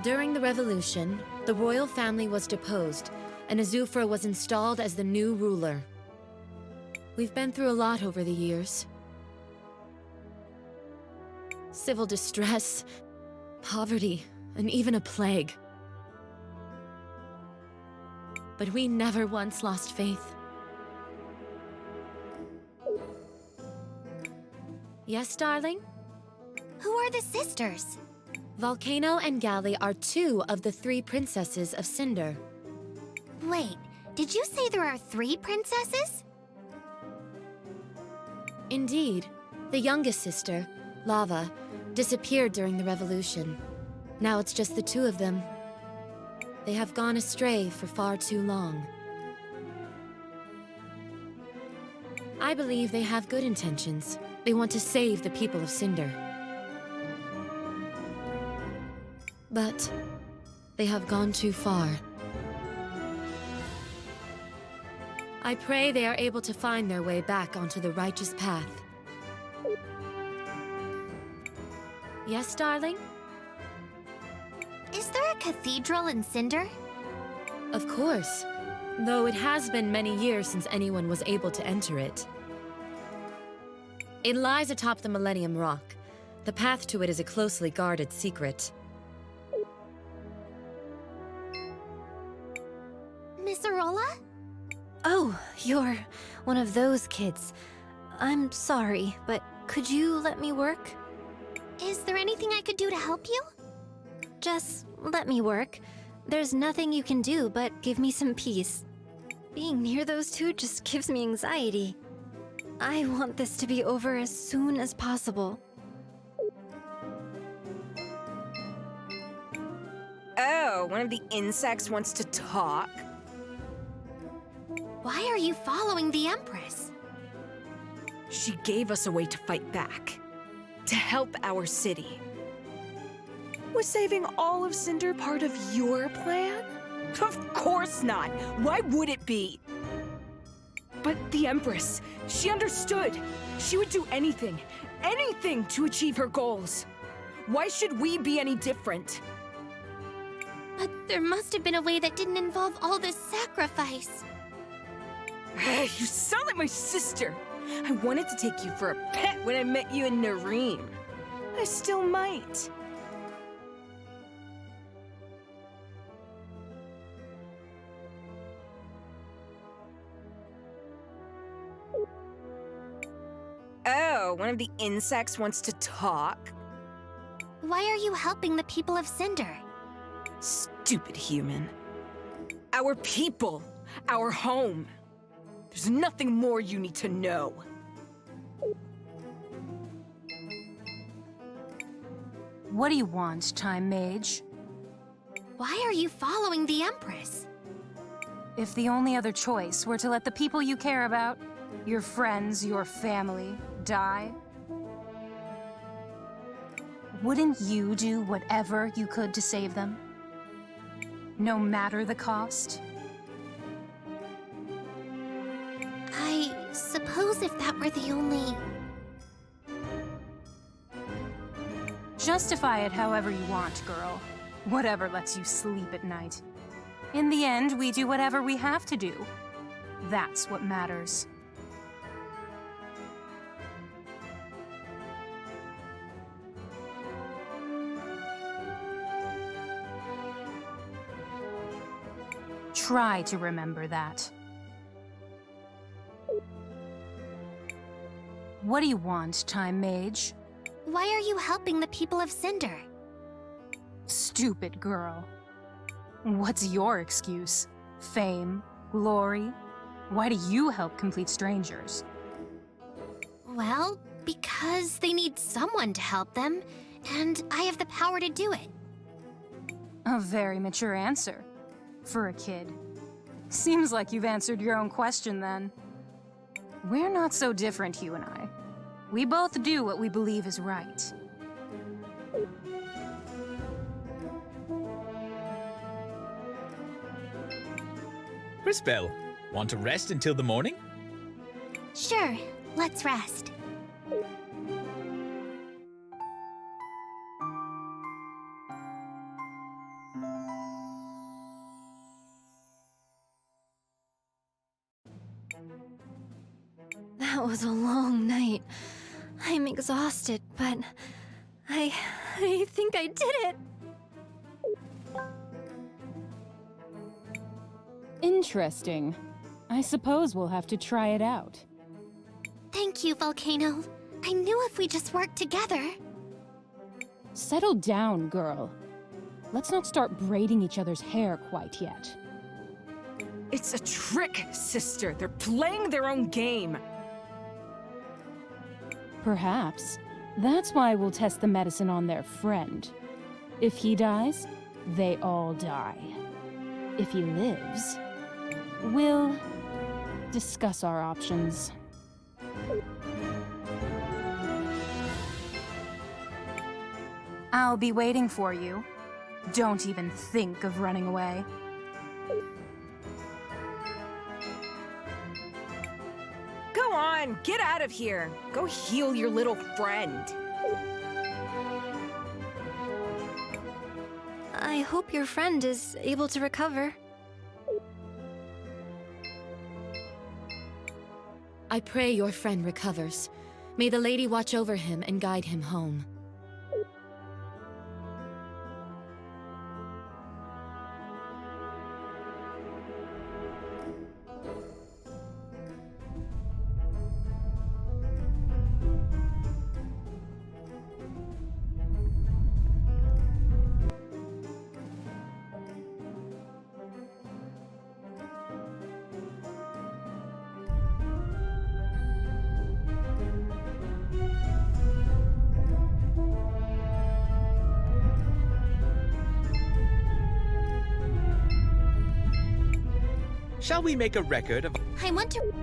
During the Revolution, the royal family was deposed, and Azufra was installed as the new ruler. We've been through a lot over the years. Civil distress, poverty, and even a plague. But we never once lost faith. Yes, darling? Who are the sisters? Volcano and Galley are 2 of the 3 princesses of Cinder. Wait, did you say there are 3 princesses? Indeed. The youngest sister, Lava, disappeared during the revolution. Now it's just the 2 of them. They have gone astray for far too long. I believe they have good intentions. They want to save the people of Cinder. But they have gone too far. I pray they are able to find their way back onto the righteous path. Yes, darling? Is there a cathedral in Cinder? Of course, though it has been many years since anyone was able to enter it. It lies atop the Millennium Rock. The path to it is a closely guarded secret. Miss Arola? Oh, you're one of those kids. I'm sorry, but could you let me work? Is there anything I could do to help you? Just let me work. There's nothing you can do but give me some peace. Being near those 2 just gives me anxiety. I want this to be over as soon as possible. Oh, one of the insects wants to talk? Why are you following the Empress? She gave us a way to fight back. To help our city. Was saving all of Cinder part of your plan? Of course not! Why would it be? But the Empress, she understood. She would do anything to achieve her goals. Why should we be any different? But there must have been a way that didn't involve all this sacrifice. You sound like my sister. I wanted to take you for a pet when I met you in Nareem. I still might. Oh, one of the insects wants to talk? Why are you helping the people of Cinder? Stupid human. Our people, our home. There's nothing more you need to know. What do you want, Time Mage? Why are you following the Empress? If the only other choice were to let the people you care about, your friends, your family, die, wouldn't you do whatever you could to save them? No matter the cost? I suppose if that were the only... Justify it however you want, girl. Whatever lets you sleep at night. In the end, we do whatever we have to do. That's what matters. Try to remember that. What do you want, Time Mage? Why are you helping the people of Cinder? Stupid girl. What's your excuse? Fame? Glory? Why do you help complete strangers? Well, because they need someone to help them, and I have the power to do it. A very mature answer. For a kid. Seems like you've answered your own question then. We're not so different, you and I. We both do what we believe is right. Crisbell, want to rest until the morning? Sure, let's rest. That was a long night. I'm exhausted, but I think I did it. Interesting. I suppose we'll have to try it out. Thank you, Volcano. I knew if we just worked together. Settle down, girl. Let's not start braiding each other's hair quite yet. It's a trick, sister. They're playing their own game. Perhaps. That's why we'll test the medicine on their friend. If he dies, they all die. If he lives, we'll discuss our options. I'll be waiting for you. Don't even think of running away. Go on, get out of here. Go heal your little friend. I hope your friend is able to recover. I pray your friend recovers. May the lady watch over him and guide him home. Shall we make a record of... I want to...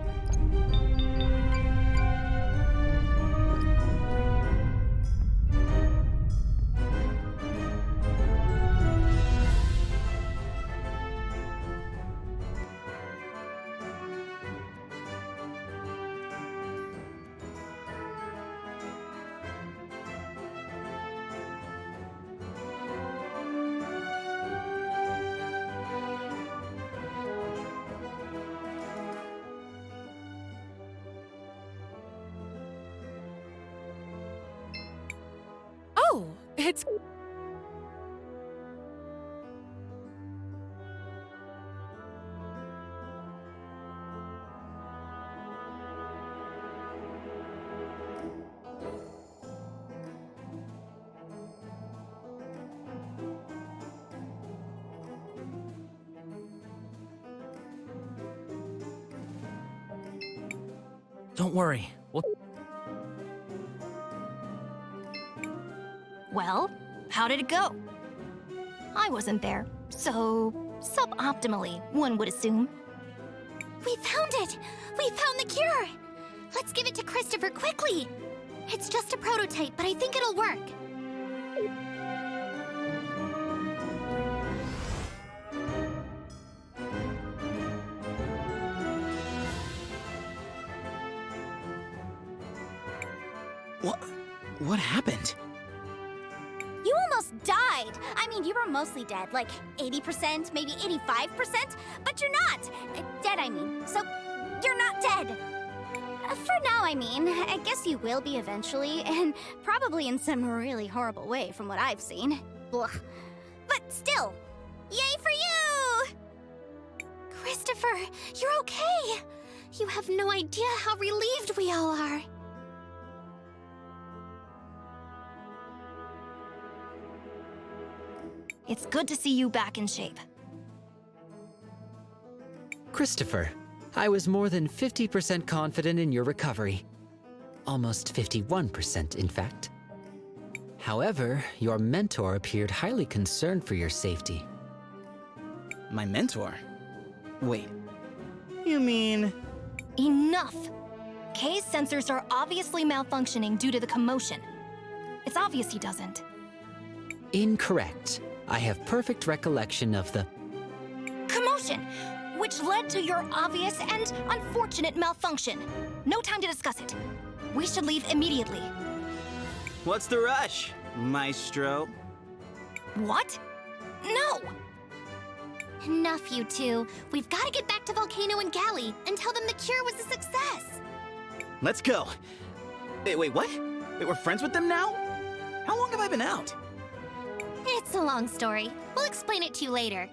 Oh, it's... Don't worry. Well, how did it go? I wasn't there, so suboptimally, one would assume. We found it! We found the cure! Let's give it to Christopher quickly! It's just a prototype, but I think it'll work. What happened? You almost died! I mean, you were mostly dead, like 80%, maybe 85%, but you're not! Dead, I mean. So, you're not dead! For now, I mean. I guess you will be eventually, and probably in some really horrible way from what I've seen. Blah. But still, yay for you! Christopher, you're okay! You have no idea how relieved we all are. It's good to see you back in shape. Christopher, I was more than 50% confident in your recovery. Almost 51%, in fact. However, your mentor appeared highly concerned for your safety. My mentor? Wait. You mean... Enough! Kay's sensors are obviously malfunctioning due to the commotion. It's obvious he doesn't. Incorrect. I have perfect recollection of the... Commotion! Which led to your obvious and unfortunate malfunction. No time to discuss it. We should leave immediately. What's the rush, Maestro? What? No! Enough, you two. We've got to get back to Volcano and Galley and tell them the cure was a success. let's go. Wait, what? Wait, we're friends with them now? How long have I been out? It's a long story. We'll explain it to you later.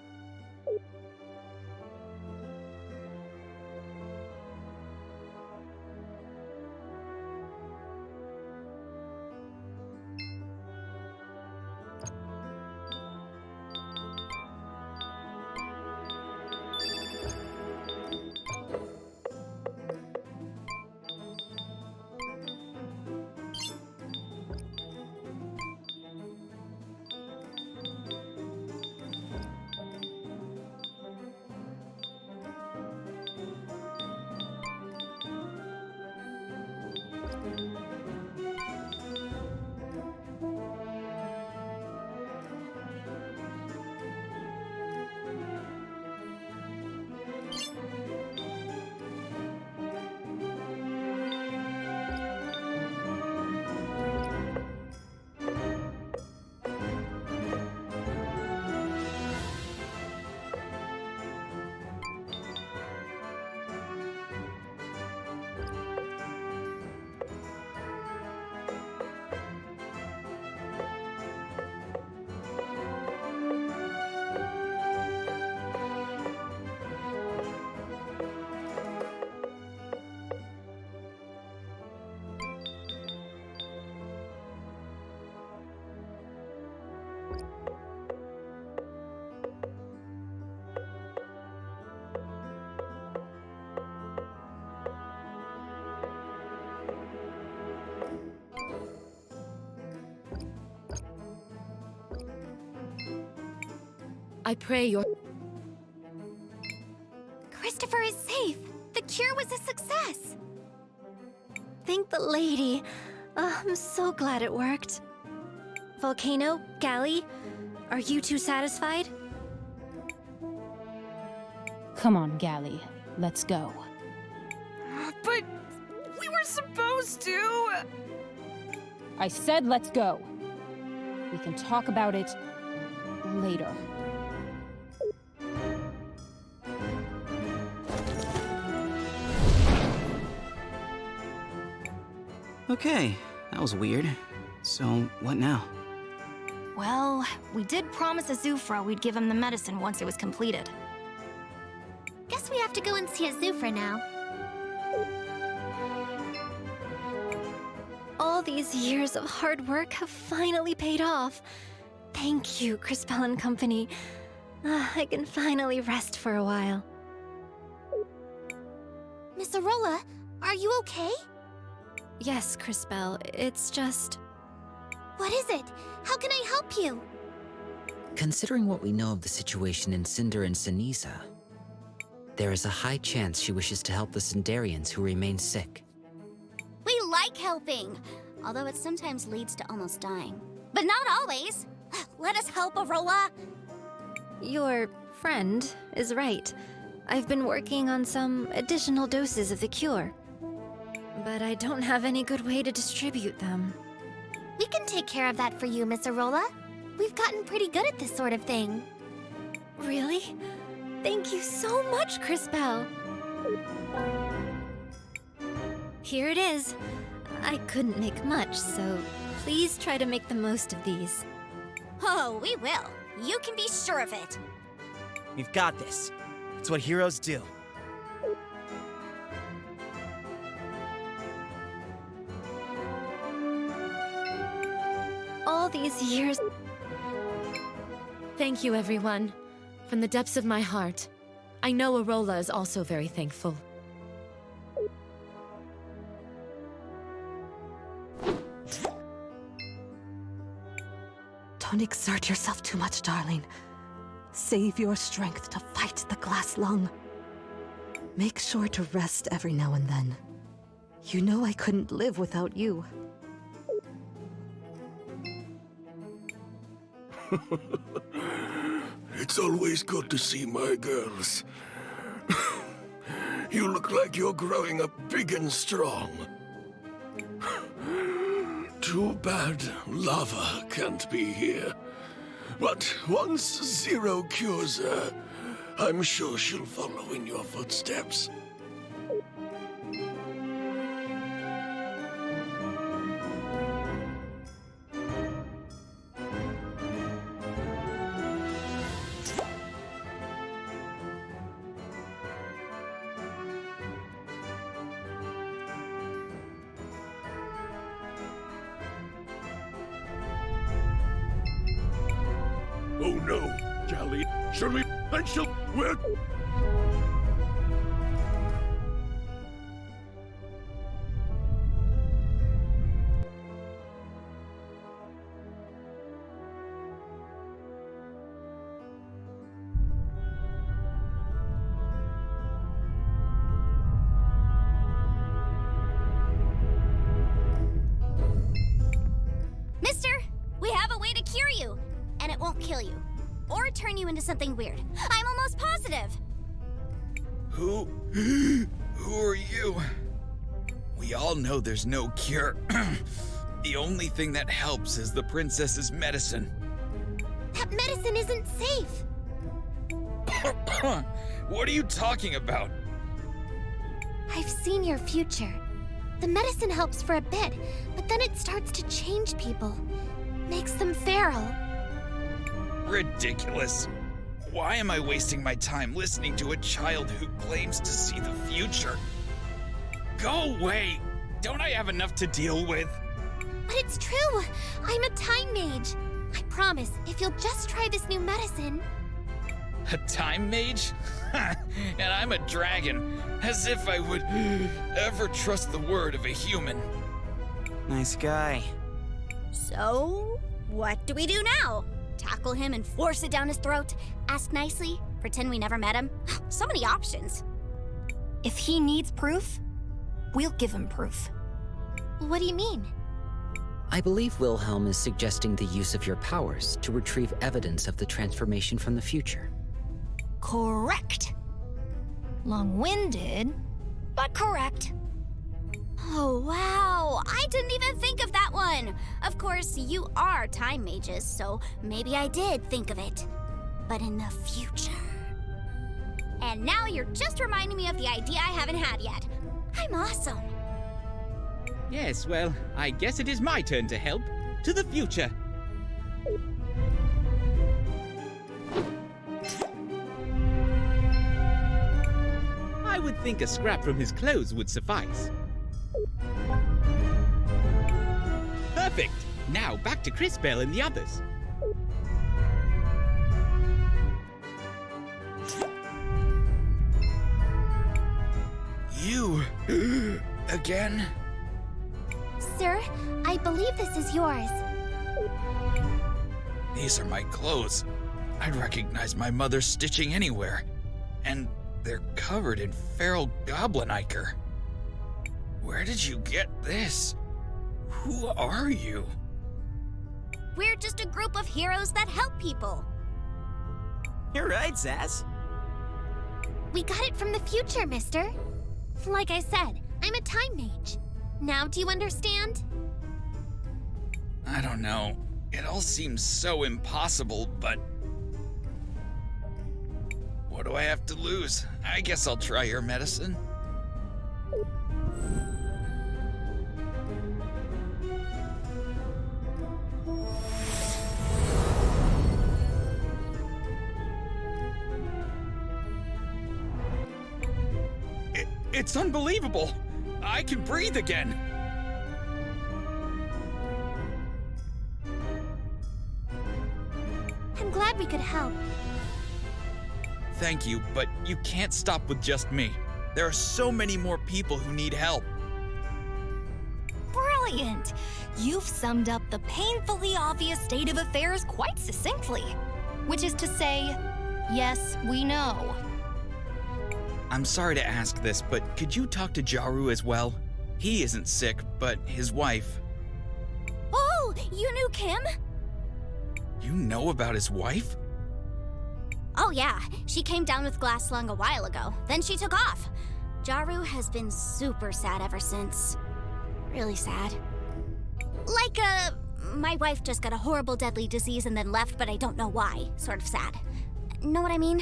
I pray your... Christopher is safe. The cure was a success. Thank the lady. I'm so glad it worked. Volcano, Gally, are you two satisfied? Come on, Gally. Let's go. But we were supposed to. I said let's go. We can talk about it later. Okay, that was weird. So, what now? Well, we did promise Azufra we'd give him the medicine once it was completed. Guess we have to go and see Azufra now. All these years of hard work have finally paid off. Thank you, Crispell and Company. I can finally rest for a while. Miss Arola, are you okay? Yes, Crispell, it's just... What is it? How can I help you? Considering what we know of the situation in Cinder and Sinisa, there is a high chance she wishes to help the Cinderians who remain sick. We like helping, although it sometimes leads to almost dying. But not always. Let us help, Arola. Your friend is right. I've been working on some additional doses of the cure. But I don't have any good way to distribute them. We can take care of that for you, Miss Arola. We've gotten pretty good at this sort of thing. Really? Thank you so much, Crispell. Here it is. I couldn't make much, so please try to make the most of these. Oh, we will. You can be sure of it. We've got this. It's what heroes do. All these years... Thank you, everyone. From the depths of my heart. I know Arola is also very thankful. Don't exert yourself too much, darling. Save your strength to fight the glass lung. Make sure to rest every now and then. You know I couldn't live without you. It's always good to see my girls. You look like you're growing up big and strong. Too bad Lava can't be here. But once Zero cures her, I'm sure she'll follow in your footsteps. Oh no, Callie. Should we? Then she'll. We're. Mister, we have a way to cure you, and it won't kill you. Or turn you into something weird. I'm almost positive. Who are you? We all know there's no cure. The only thing that helps is the princess's medicine. That medicine isn't safe. What are you talking about? I've seen your future. The medicine helps for a bit, but then it starts to change people. Makes them feral. Ridiculous. Why am I wasting my time listening to a child who claims to see the future? Go away! Don't I have enough to deal with? But it's true! I'm a time mage. I promise, if you'll just try this new medicine... A time mage? And I'm a dragon. As if I would ever trust the word of a human. Nice guy. So, what do we do now? Tackle him and force it down his throat? Ask nicely? Pretend we never met him? So many options. If he needs proof, we'll give him proof. What do you mean? I believe Wilhelm is suggesting the use of your powers to retrieve evidence of the transformation from the future. Correct. Long-winded, but correct. Oh, wow! I didn't even think of that one! Of course, you are time mages, so maybe I did think of it. But in the future... And now you're just reminding me of the idea I haven't had yet. I'm awesome. Yes, well, I guess it is my turn to help. To the future. I would think a scrap from his clothes would suffice. Perfect! Now back to Cris Bell and the others. You... again? Sir, I believe this is yours. These are my clothes. I'd recognize my mother's stitching anywhere. And they're covered in feral goblin ichor. Where did you get this? Who are you? We're just a group of heroes that help people. You're right, Zaz. We got it from the future, mister. Like I said, I'm a time mage. Now do you understand? I don't know. It all seems so impossible, but... what do I have to lose? I guess I'll try your medicine. It's unbelievable! I can breathe again! I'm glad we could help. Thank you, but you can't stop with just me. There are so many more people who need help. Brilliant! You've summed up the painfully obvious state of affairs quite succinctly. Which is to say, yes, we know. I'm sorry to ask this, but could you talk to Jaru as well? He isn't sick, but his wife. Oh, you knew Kim? You know about his wife? Oh yeah, she came down with glass lung a while ago. Then she took off. Jaru has been super sad ever since. Really sad. Like, my wife just got a horrible deadly disease and then left, but I don't know why. Sort of sad. Know what I mean?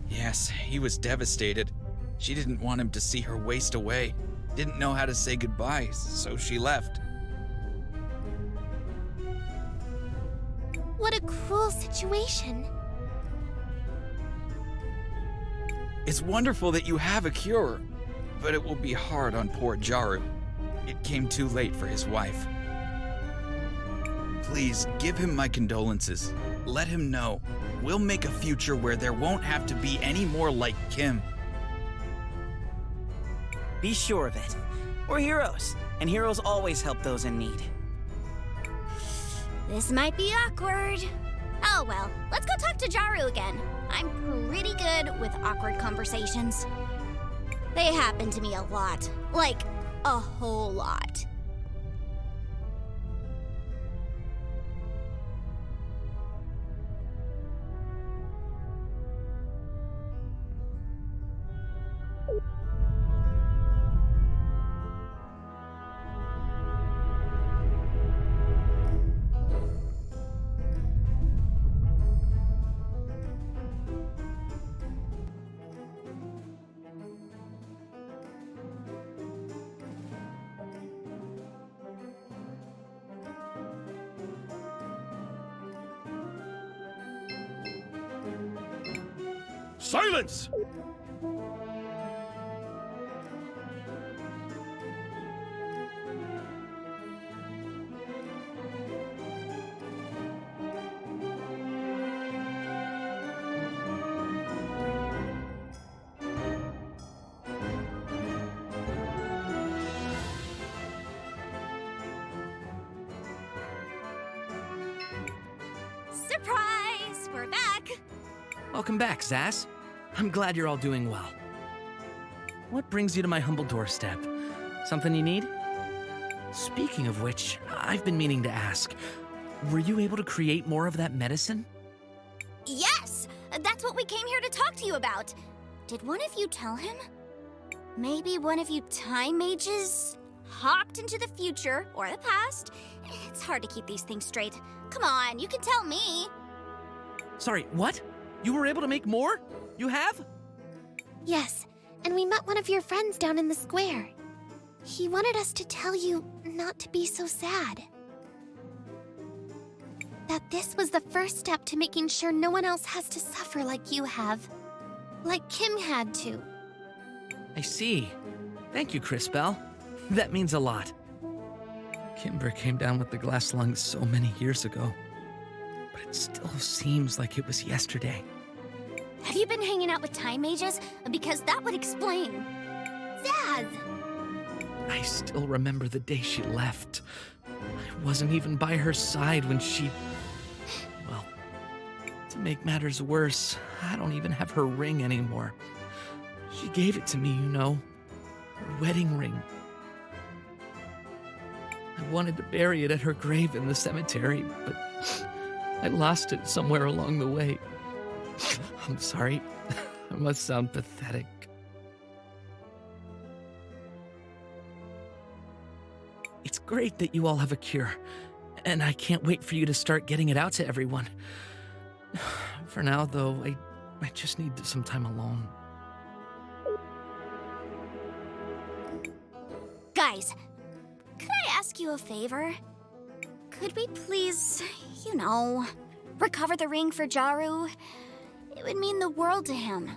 Yes, he was devastated. She didn't want him to see her waste away. Didn't know how to say goodbye, so she left. What a cruel situation. It's wonderful that you have a cure, but it will be hard on poor Jaru. It came too late for his wife. Please, give him my condolences. Let him know. We'll make a future where there won't have to be any more like Kim. Be sure of it. We're heroes, and heroes always help those in need. This might be awkward. Oh well, let's go talk to Jaru again. I'm pretty good with awkward conversations. They happen to me a lot. Like, a whole lot. Silence! Surprise! We're back! Welcome back, Zaz. I'm glad you're all doing well. What brings you to my humble doorstep? Something you need? Speaking of which, I've been meaning to ask. Were you able to create more of that medicine? Yes! That's what we came here to talk to you about. Did one of you tell him? Maybe one of you time mages hopped into the future or the past? It's hard to keep these things straight. Come on, you can tell me. Sorry, what? You were able to make more? You have? Yes, and we met one of your friends down in the square. He wanted us to tell you not to be so sad. That this was the first step to making sure no one else has to suffer like you have. Like Kim had to. I see. Thank you, Cris Bell. That means a lot. Kimber came down with the glass lungs so many years ago, but it still seems like it was yesterday. Have you been hanging out with time mages? Because that would explain. Zaz! I still remember the day she left. I wasn't even by her side when she... Well, to make matters worse, I don't even have her ring anymore. She gave it to me, you know. Her wedding ring. I wanted to bury it at her grave in the cemetery, but I lost it somewhere along the way. I'm sorry. I must sound pathetic. It's great that you all have a cure, and I can't wait for you to start getting it out to everyone. For now, though, I just need some time alone. Guys, could I ask you a favor? Could we please, you know, recover the ring for Jaru? It would mean the world to him.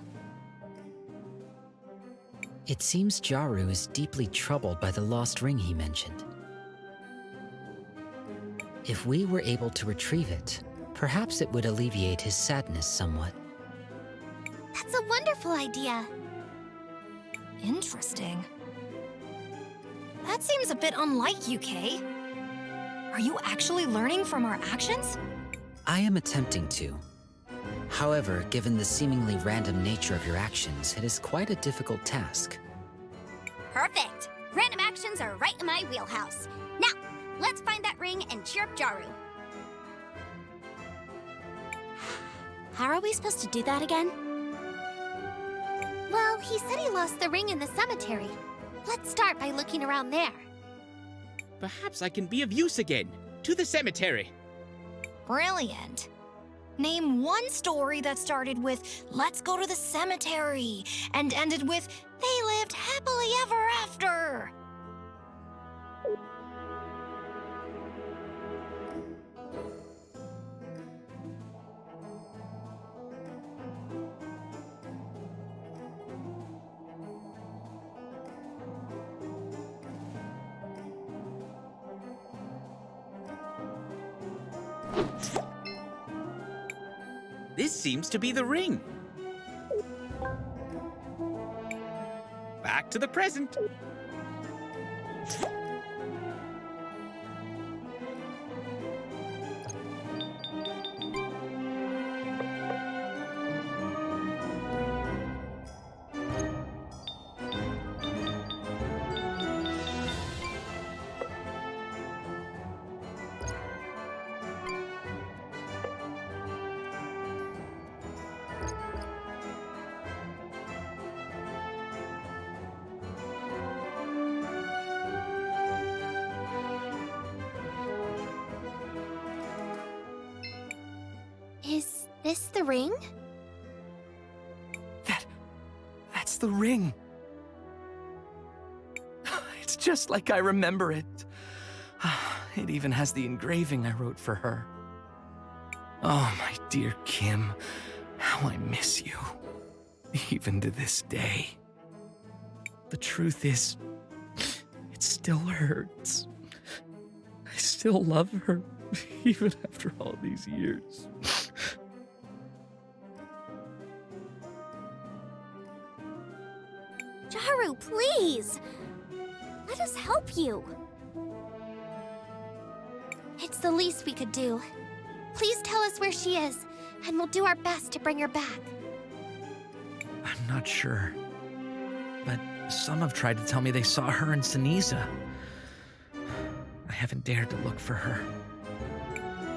It seems Jaru is deeply troubled by the lost ring he mentioned. If we were able to retrieve it, perhaps it would alleviate his sadness somewhat. That's a wonderful idea. Interesting. That seems a bit unlike you, Kay. Are you actually learning from our actions? I am attempting to. However, given the seemingly random nature of your actions, it is quite a difficult task. Perfect! Random actions are right in my wheelhouse. Now, let's find that ring and cheer up Jaru. How are we supposed to do that again? Well, he said he lost the ring in the cemetery. Let's start by looking around there. Perhaps I can be of use again. To the cemetery. Brilliant. Name one story that started with, "Let's go to the cemetery," and ended with, "They lived happily ever after." This seems to be the ring. Back to the present. Is this the ring? That's the ring. It's just like I remember it. It even has the engraving I wrote for her. Oh, my dear Kim, how I miss you. Even to this day. The truth is, it still hurts. I still love her, even after all these years. Jaru, please! Let us help you. It's the least we could do. Please tell us where she is, and we'll do our best to bring her back. I'm not sure, but some have tried to tell me they saw her in Seniza. I haven't dared to look for her.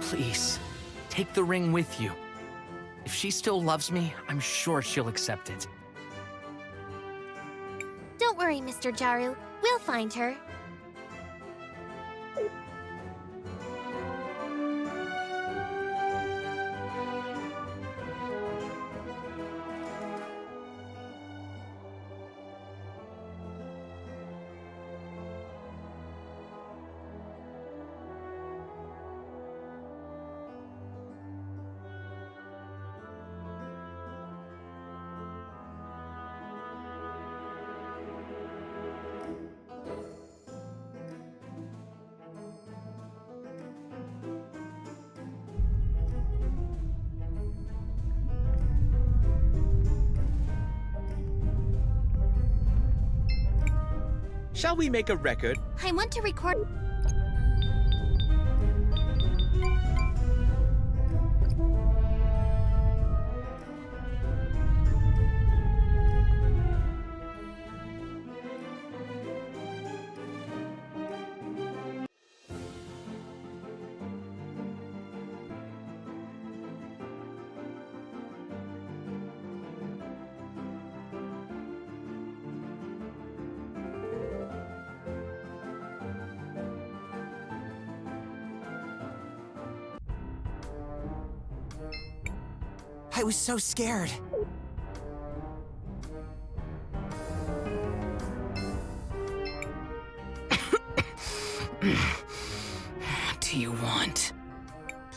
Please, take the ring with you. If she still loves me, I'm sure she'll accept it. Don't worry, Mr. Jaru. We'll find her. Shall we make a record? I want to record... I was so scared. What do you want?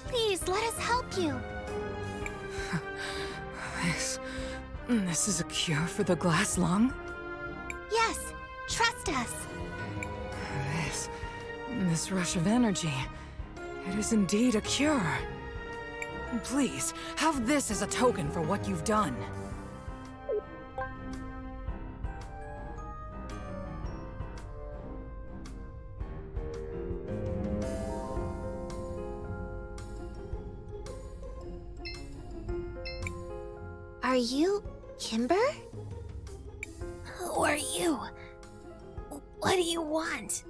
Please, let us help you. This is a cure for the glass lung? Yes, trust us. This rush of energy, it is indeed a cure. Please, have this as a token for what you've done. Are you Kimber? Who are you? What do you want?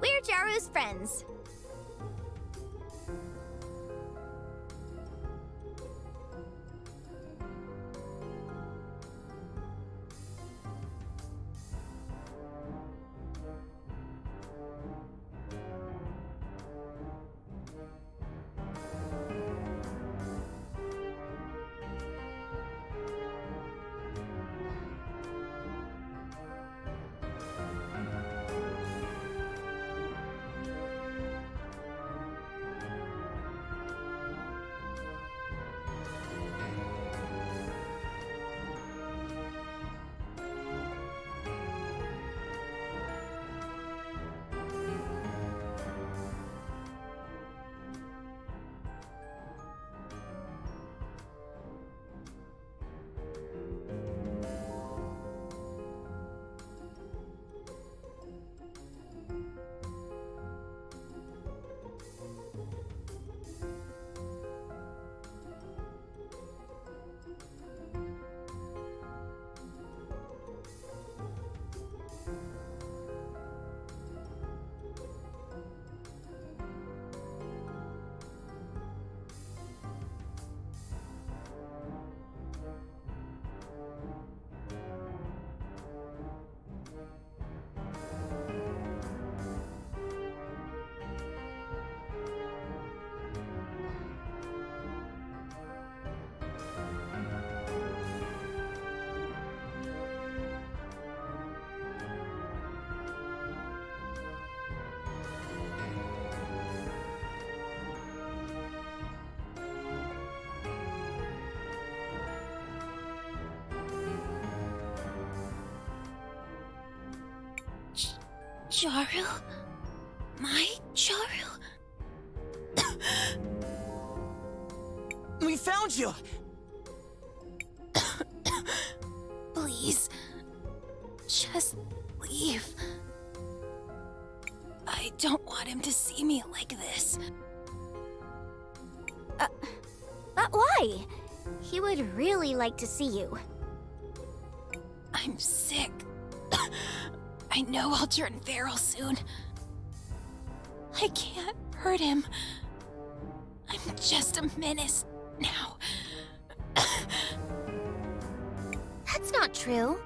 We're Jaru's friends. Charu? My Charu? We found you! Please, just leave. I don't want him to see me like this. But why? He would really like to see you. I'm sick. I know I'll turn feral soon. I can't hurt him. I'm just a menace now. That's not true.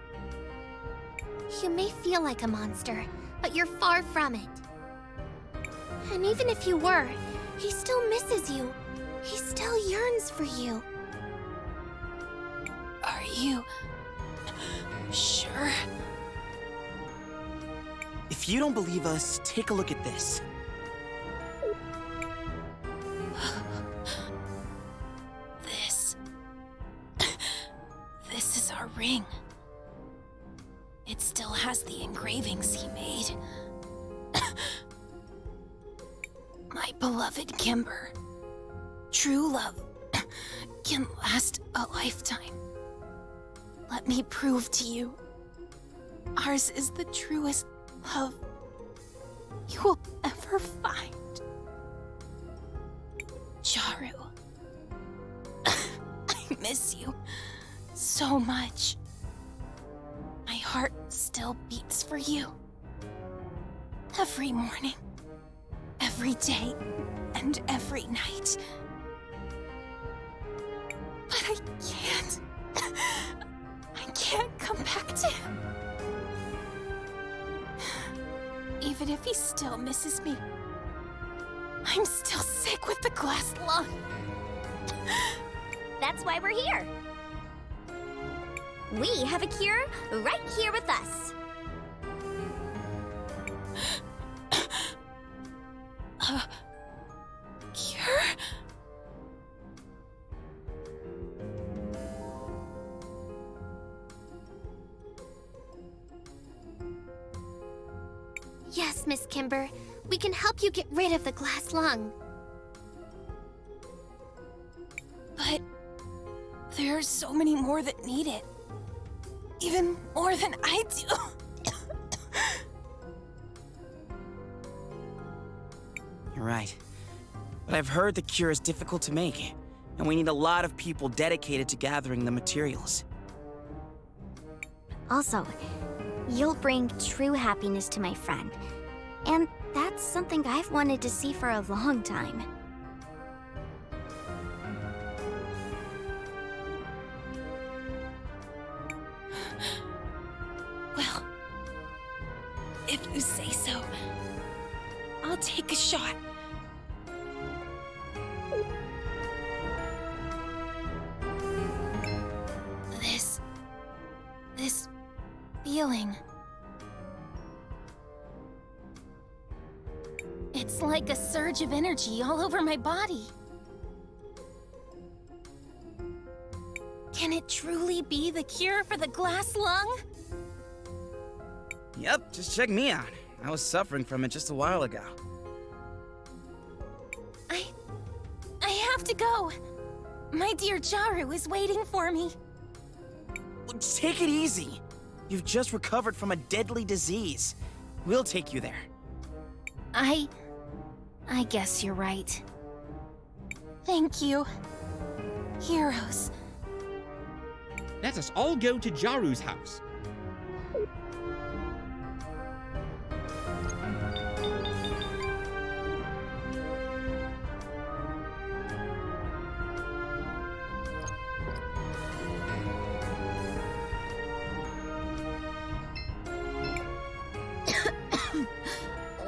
You may feel like a monster, but you're far from it. And even if you were, he still misses you. He still yearns for you. Are you sure? If you don't believe us, take a look at this. This is our ring. It still has the engravings he made. My beloved Kimber. True love can last a lifetime. Let me prove to you, ours is the truest love you will ever find. Charu, I miss you so much. My heart still beats for you. Every morning, every day, and every night. But I can't. I can't come back to him. Even if he still misses me, I'm still sick with the glass lung. That's why we're here. We have a cure right here with us. Cure? Yes, Miss Kimber. We can help you get rid of the glass lung. But there are so many more that need it. Even more than I do. You're right. But I've heard the cure is difficult to make, and we need a lot of people dedicated to gathering the materials. Also, you'll bring true happiness to my friend. And that's something I've wanted to see for a long time. Well, if you say so, I'll take a shot. This feeling. It's like a surge of energy all over my body. Can it truly be the cure for the glass lung? Yep, just check me out. I was suffering from it just a while ago. I have to go. My dear Charu is waiting for me. Take it easy. You've just recovered from a deadly disease. We'll take you there. I guess you're right. Thank you. Heroes. Let us all go to Jaru's house.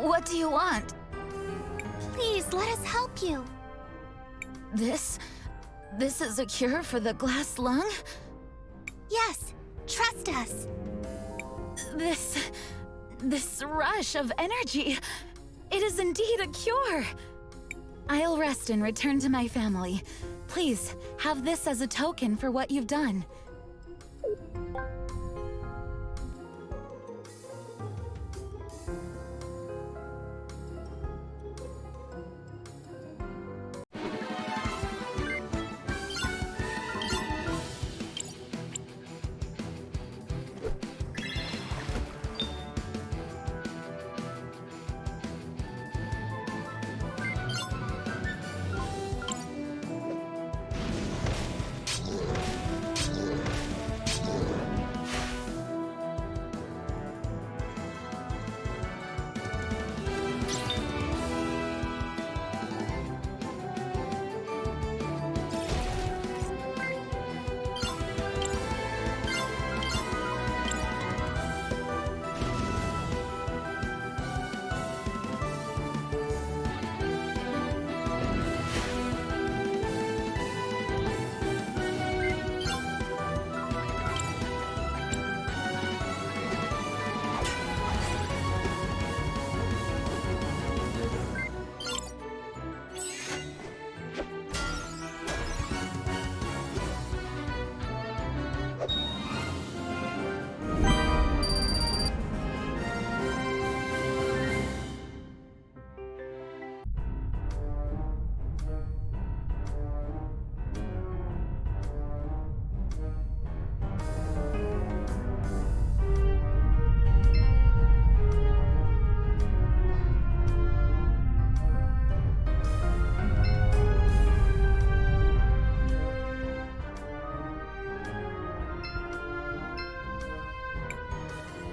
What do you want? Please, let us help you. This is a cure for the glass lung? Yes, trust us. This rush of energy, it is indeed a cure. I'll rest and return to my family. Please, have this as a token for what you've done.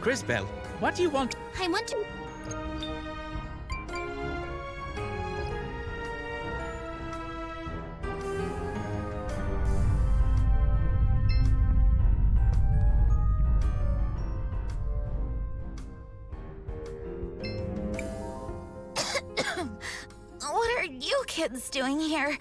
Crisbel, what do you want? I want to... What are you kids doing here?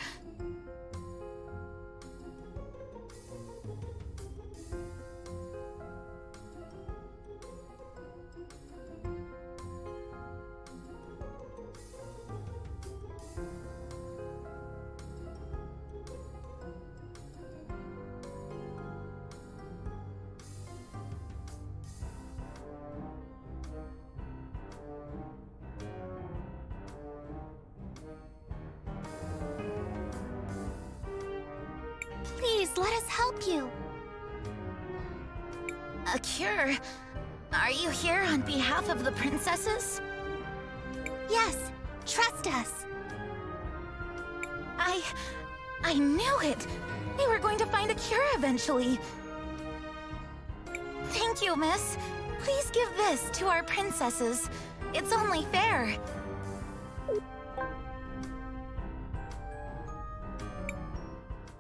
Please, let us help you. A cure? Are you here on behalf of the princesses? Yes, trust us. I knew it! They were going to find a cure eventually. Thank you, miss. Please give this to our princesses. It's only fair.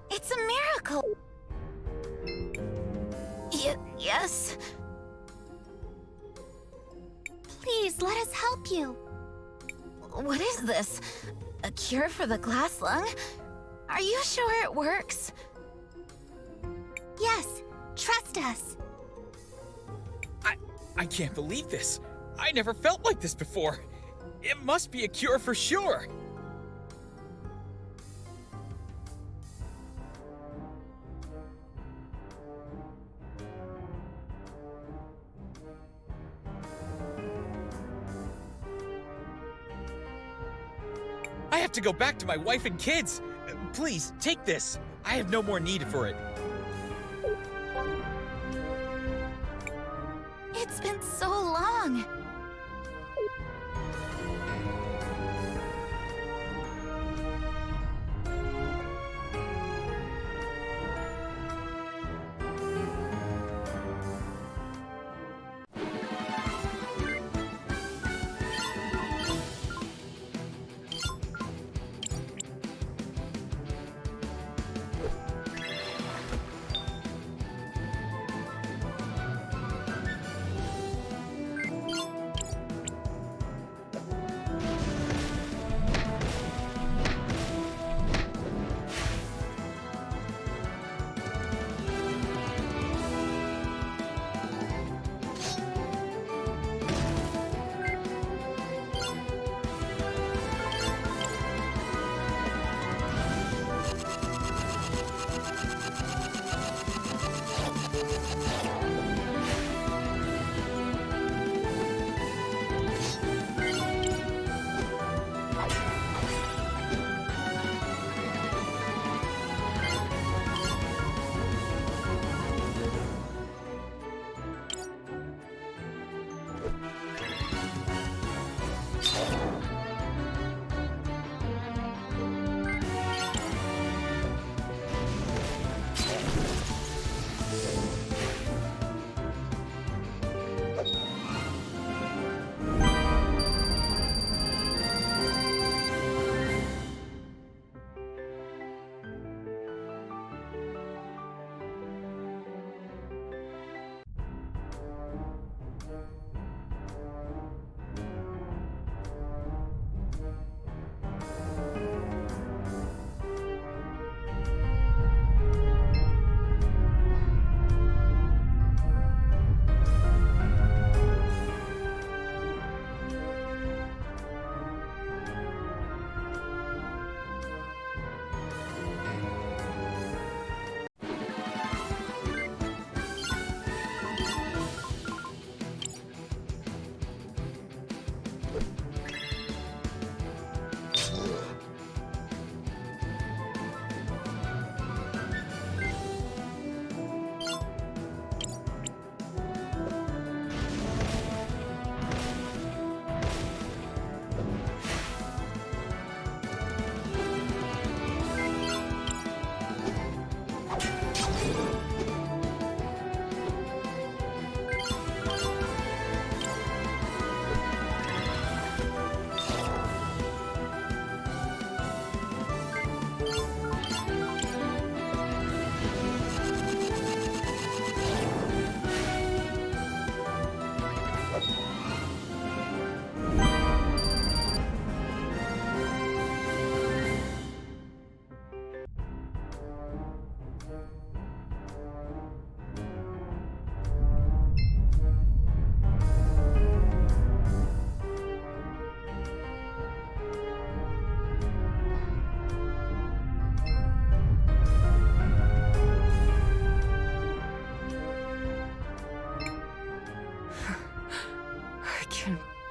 It's a miracle. Yes? Please, let us help you. What is this? A cure for the glass lung? Are you sure it works? Yes, trust us. I can't believe this. I never felt like this before. It must be a cure for sure. I have to go back to my wife and kids. Please, take this. I have no more need for it. It's been so long.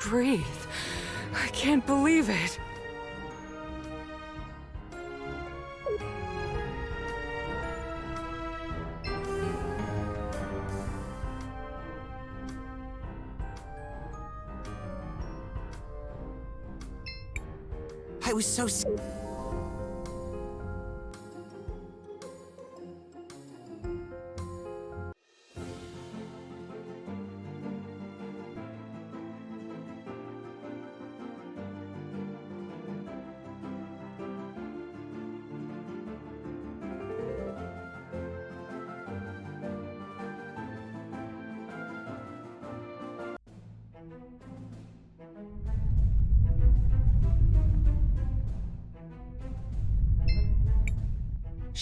breathe. I can't believe it. I was so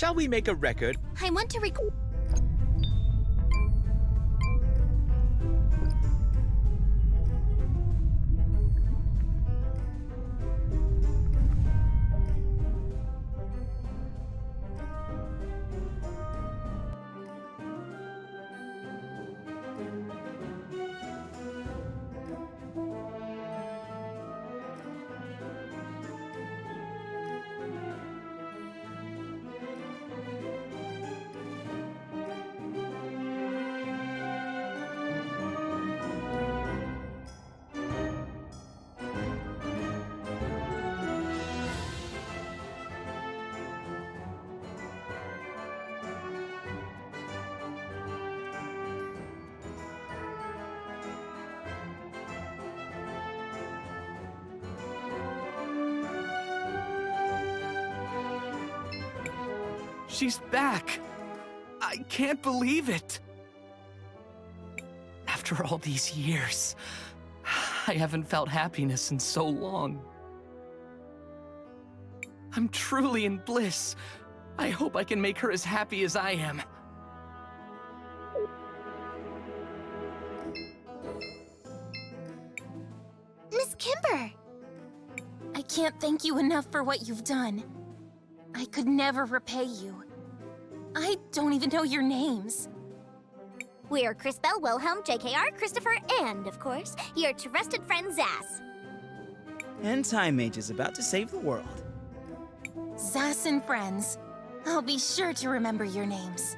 Shall we make a record? I want to record. She's back! I can't believe it! After all these years, I haven't felt happiness in so long. I'm truly in bliss. I hope I can make her as happy as I am. Miss Kimber! I can't thank you enough for what you've done. I could never repay you. I don't even know your names. We're Crispell, Wilhelm, JKR, Christopher, and, of course, your trusted friend Zaz. And Time Mage is about to save the world. Zaz and friends. I'll be sure to remember your names.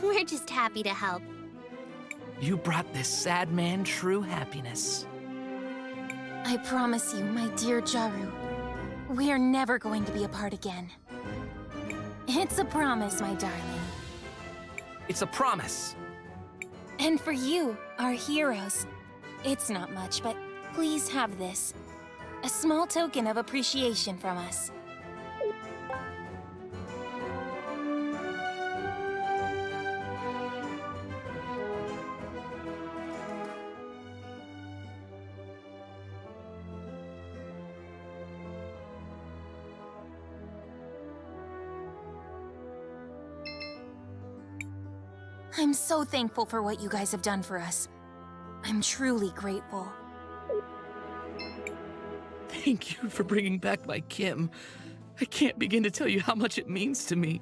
We're just happy to help. You brought this sad man true happiness. I promise you, my dear Jaru, we are never going to be apart again. It's a promise, my darling. It's a promise. And for you, our heroes, it's not much, but please have this. A small token of appreciation from us. I'm so thankful for what you guys have done for us. I'm truly grateful. Thank you for bringing back my Kim. I can't begin to tell you how much it means to me.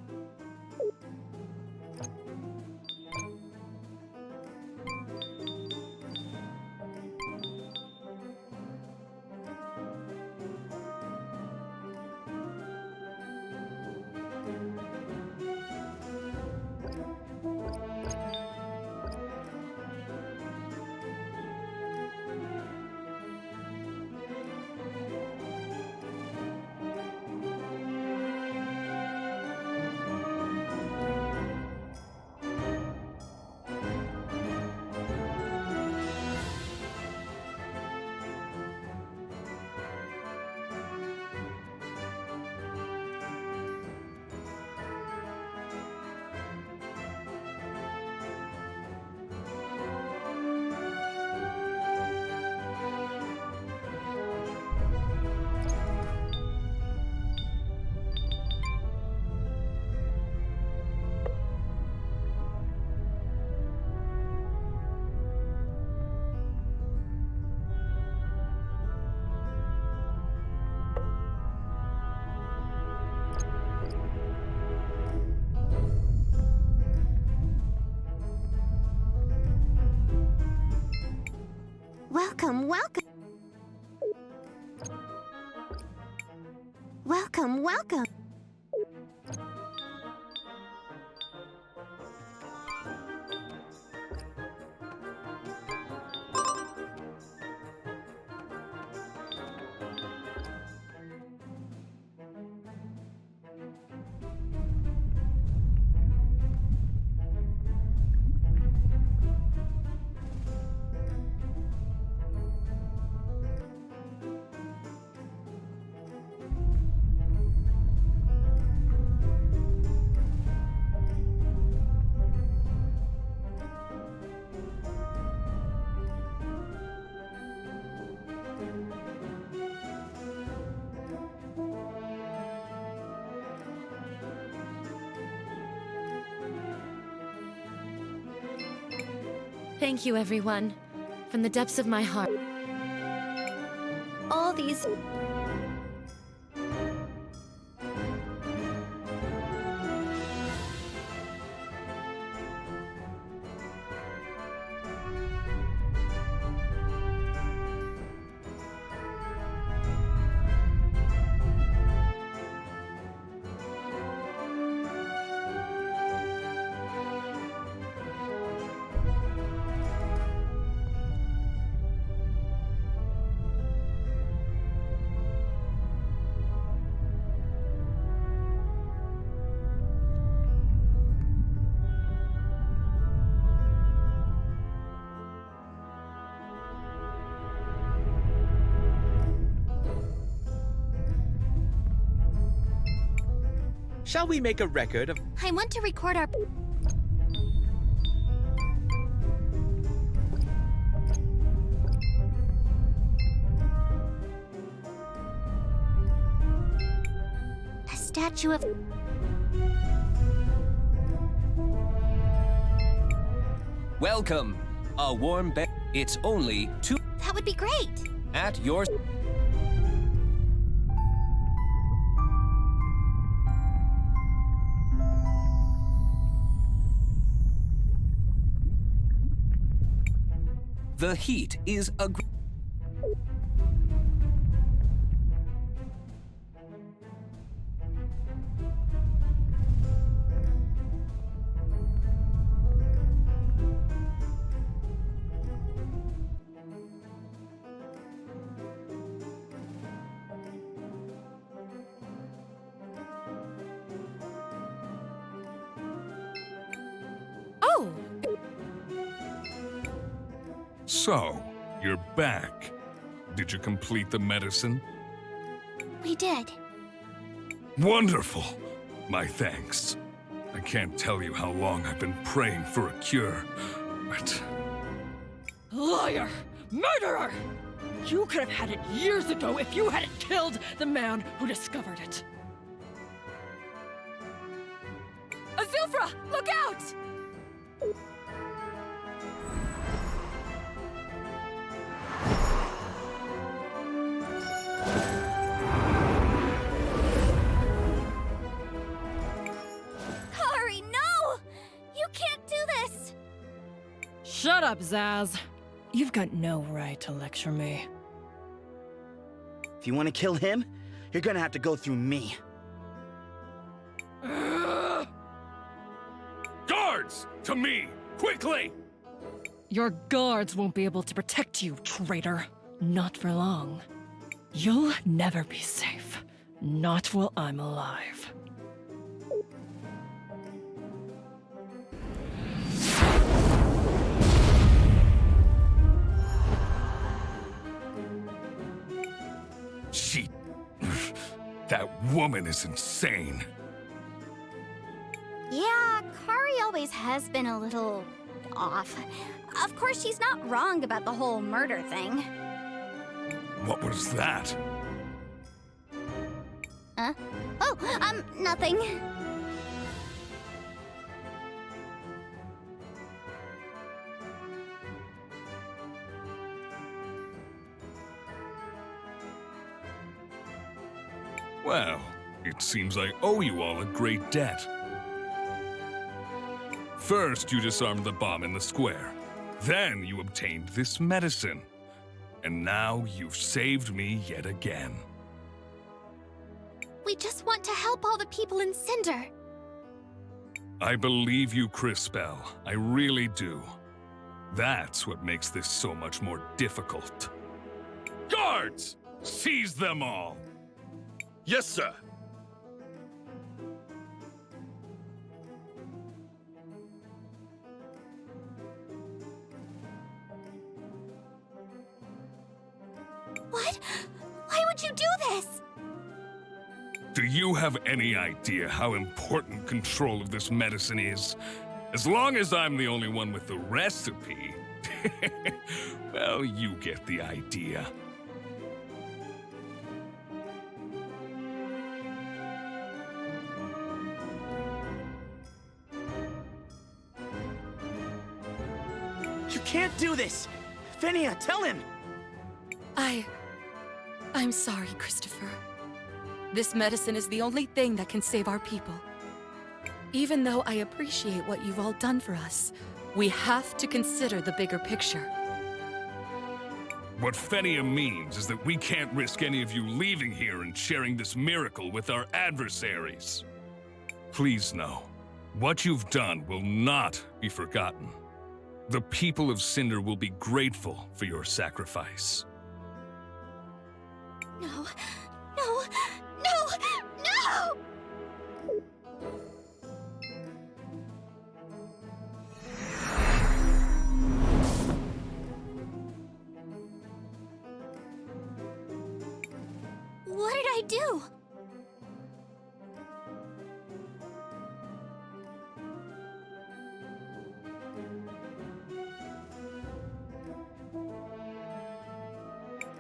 Welcome, welcome. Welcome, welcome. Thank you, everyone. From the depths of my heart. All these... Shall we make a record of... I want to record our... A statue of... Welcome. A warm bed. It's only 2... That would be great. At your... The heat is a... Oh! So, you're back. Did you complete the medicine? We did. Wonderful! My thanks. I can't tell you how long I've been praying for a cure, but... Liar! Murderer! You could have had it years ago if you hadn't killed the man who discovered it. Azufra, look out! Kari, no! You can't do this! Shut up, Zaz. You've got no right to lecture me. If you want to kill him, you're gonna have to go through me. Guards! To me! Quickly! Your guards won't be able to protect you, traitor. Not for long. You'll never be safe. Not while I'm alive. She... That woman is insane. Yeah, Kari always has been a little off. Of course, she's not wrong about the whole murder thing. What was that? Huh? Oh, nothing. Well, it seems I owe you all a great debt. First, you disarmed the bomb in the square. Then you obtained this medicine. And now you've saved me yet again. We just want to help all the people in Cinder. I believe you, Crispell. I really do. That's what makes this so much more difficult. Guards! Seize them all! Yes, sir. What? Why would you do this? Do you have any idea how important control of this medicine is? As long as I'm the only one with the recipe, well, you get the idea. You can't do this! Fenia, tell him! I'm sorry, Christopher. This medicine is the only thing that can save our people. Even though I appreciate what you've all done for us, we have to consider the bigger picture. What Fenia means is that we can't risk any of you leaving here and sharing this miracle with our adversaries. Please know, what you've done will not be forgotten. The people of Cinder will be grateful for your sacrifice. No, no, no, no! What did I do?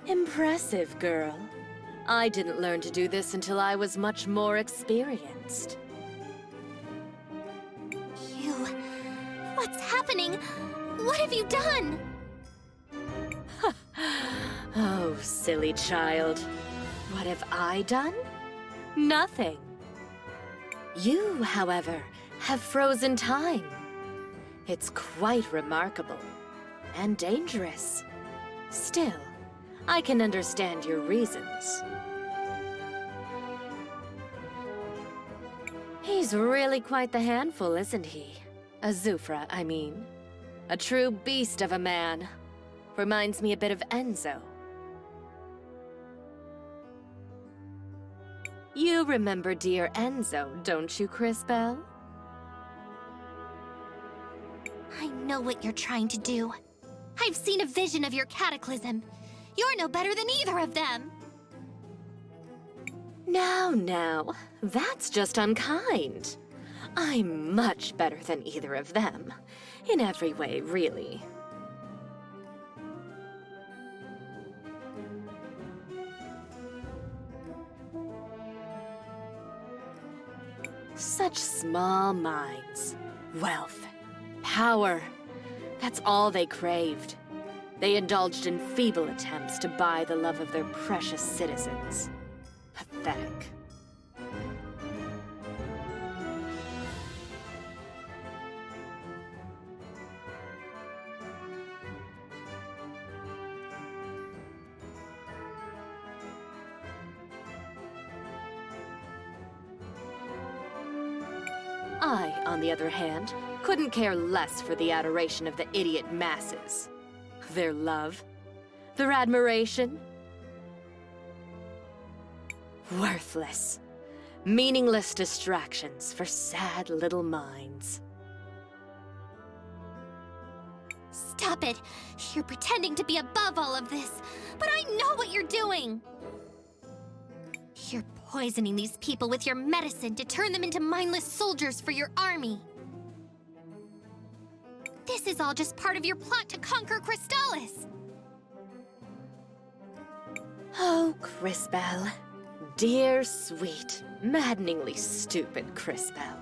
Impressive, girl. I didn't learn to do this until I was much more experienced. You... What's happening? What have you done? Oh, silly child. What have I done? Nothing. You, however, have frozen time. It's quite remarkable and dangerous. Still, I can understand your reasons. He's really quite the handful, isn't he? Azufra, I mean. A true beast of a man. Reminds me a bit of Enzo. You remember dear Enzo, don't you, Crispell? I know what you're trying to do. I've seen a vision of your cataclysm. You're no better than either of them. Now, that's just unkind. I'm much better than either of them. In every way, really. Such small minds. Wealth. Power. That's all they craved. They indulged in feeble attempts to buy the love of their precious citizens. Pathetic. I, on the other hand, couldn't care less for the adoration of the idiot masses. Their love, their admiration. Worthless, meaningless distractions for sad little minds. Stop it! You're pretending to be above all of this, but I know what you're doing! You're poisoning these people with your medicine to turn them into mindless soldiers for your army. This is all just part of your plot to conquer Crystallis! Oh, Crispell. Dear, sweet, maddeningly stupid Crispell.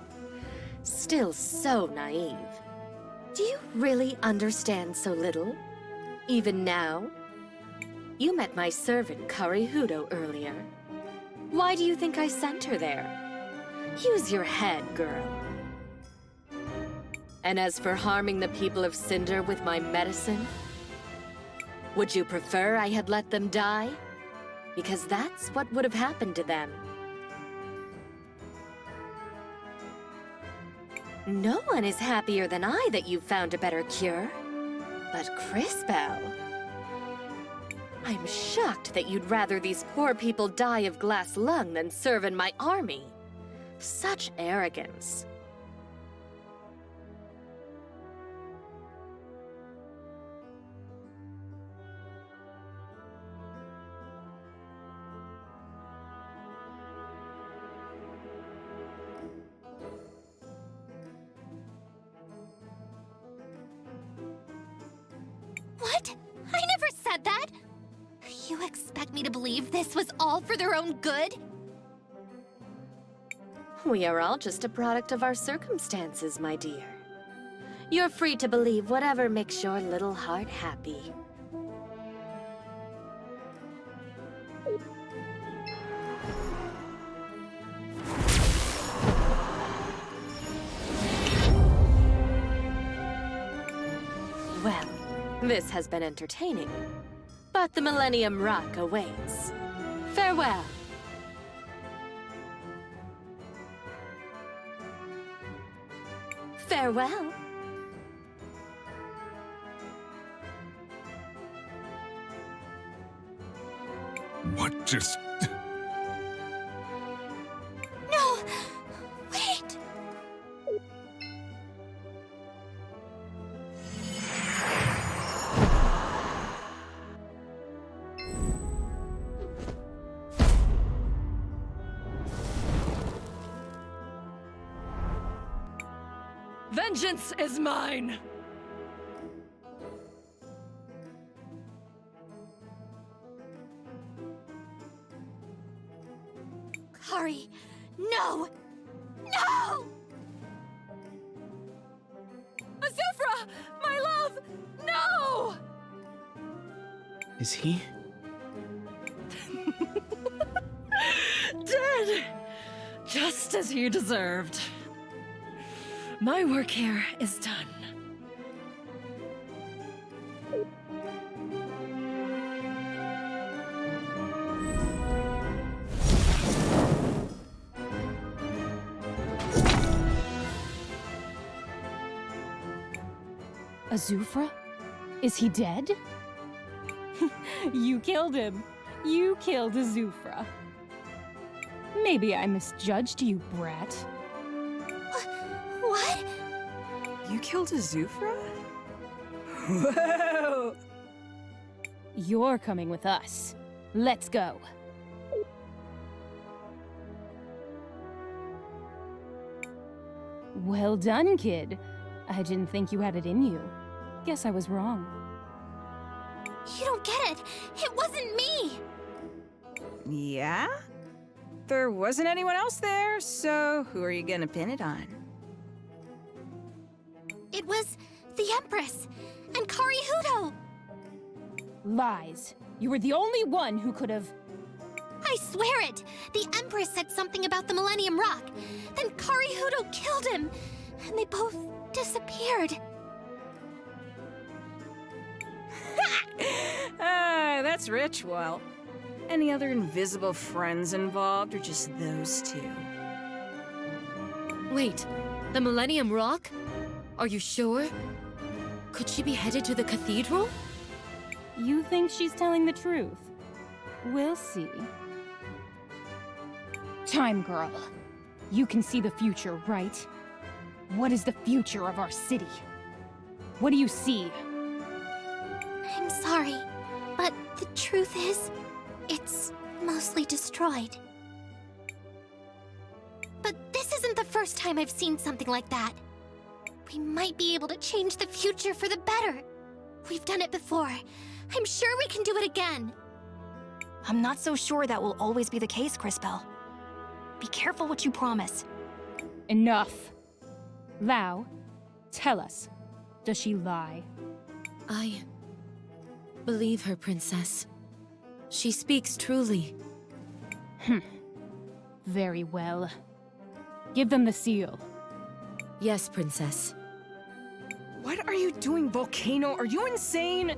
Still so naive. Do you really understand so little? Even now? You met my servant, Karihudo, earlier. Why do you think I sent her there? Use your head, girl. And as for harming the people of Cinder with my medicine, Would you prefer I had let them die? Because that's what would have happened to them. No one is happier than I that you've found a better cure. But Crisbell... I'm shocked that you'd rather these poor people die of glass lung than serve in my army. Such arrogance. What? I never said that! You expect me to believe this was all for their own good? We are all just a product of our circumstances, my dear. You're free to believe whatever makes your little heart happy. Well, this has been entertaining, but the Millennium Rock awaits. Farewell. Farewell. What just... No! Wait! Vengeance is mine! Kari, no! No! Azufra! My love! No! Is he? Dead! Just as he deserved. My work here is done. Azufra? Is he dead? You killed him. You killed Azufra. Maybe I misjudged you, brat. What? You killed Azufra? Whoa! You're coming with us. Let's go. Well done, kid. I didn't think you had it in you. Guess I was wrong. You don't get it! It wasn't me! Yeah? There wasn't anyone else there, so who are you gonna pin it on? It was the Empress and Kari Hudo! Lies. You were the only one who could have... I swear it! The Empress said something about the Millennium Rock. Then Kari Hudo killed him, and they both disappeared. That's rich. Well, any other invisible friends involved, or just those two? Wait, the Millennium Rock? Are you sure? Could she be headed to the cathedral? You think she's telling the truth? We'll see. Time Girl. You can see the future, right? What is the future of our city? What do you see? I'm sorry, but the truth is, it's mostly destroyed. But this isn't the first time I've seen something like that. We might be able to change the future for the better. We've done it before. I'm sure we can do it again. I'm not so sure that will always be the case, Crisbell. Be careful what you promise. Enough. Lao, tell us, does she lie? I believe her, Princess. She speaks truly. Very well. Give them the seal. Yes, Princess. What are you doing, Volcano? Are you insane?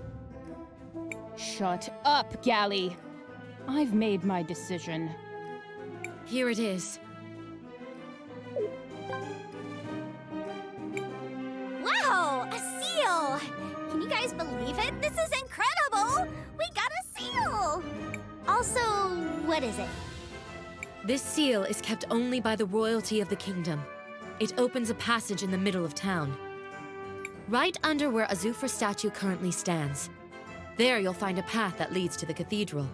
Shut up, Gally. I've made my decision. Here it is. Wow, a seal! Can you guys believe it? This is incredible! We got a seal! Also, what is it? This seal is kept only by the royalty of the kingdom. It opens a passage in the middle of town, right under where Azufra's statue currently stands. There you'll find a path that leads to the cathedral.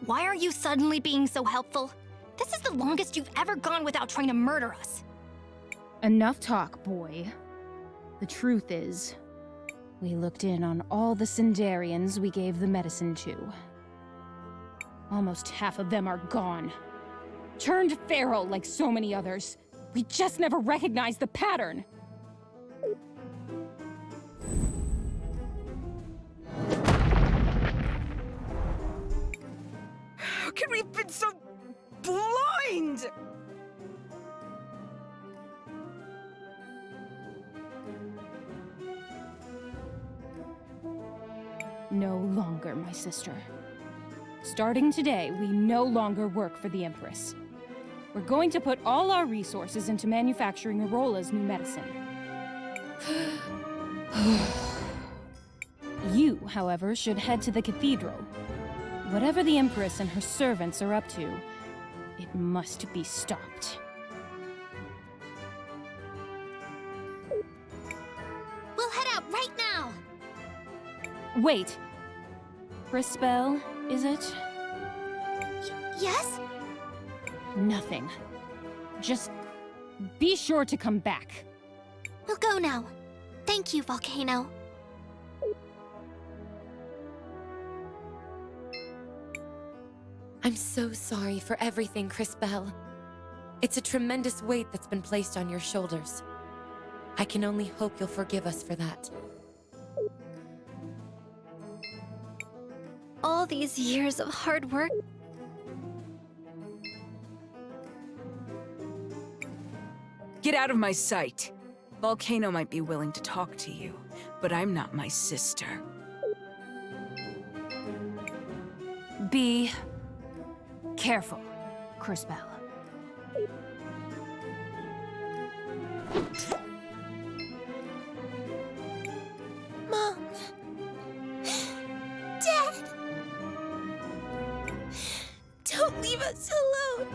Why are you suddenly being so helpful? This is the longest you've ever gone without trying to murder us. Enough talk, boy. The truth is, we looked in on all the Sindarians we gave the medicine to. Almost half of them are gone. Turned feral like so many others. We just never recognized the pattern. How can we have been so blind? No longer, my sister. Starting today, we no longer work for the Empress. We're going to put all our resources into manufacturing Arola's new medicine. You, however, should head to the cathedral. Whatever the Empress and her servants are up to, it must be stopped. We'll head out right now! Wait. Crispell, is it? Yes? Nothing. Just be sure to come back. We'll go now. Thank you, Volcano. I'm so sorry for everything, Crispell. It's a tremendous weight that's been placed on your shoulders. I can only hope you'll forgive us for that. All these years of hard work. Get out of my sight. Volcano might be willing to talk to you, but I'm not my sister. Be careful, Crispell. Mom. Dad. Don't leave us alone.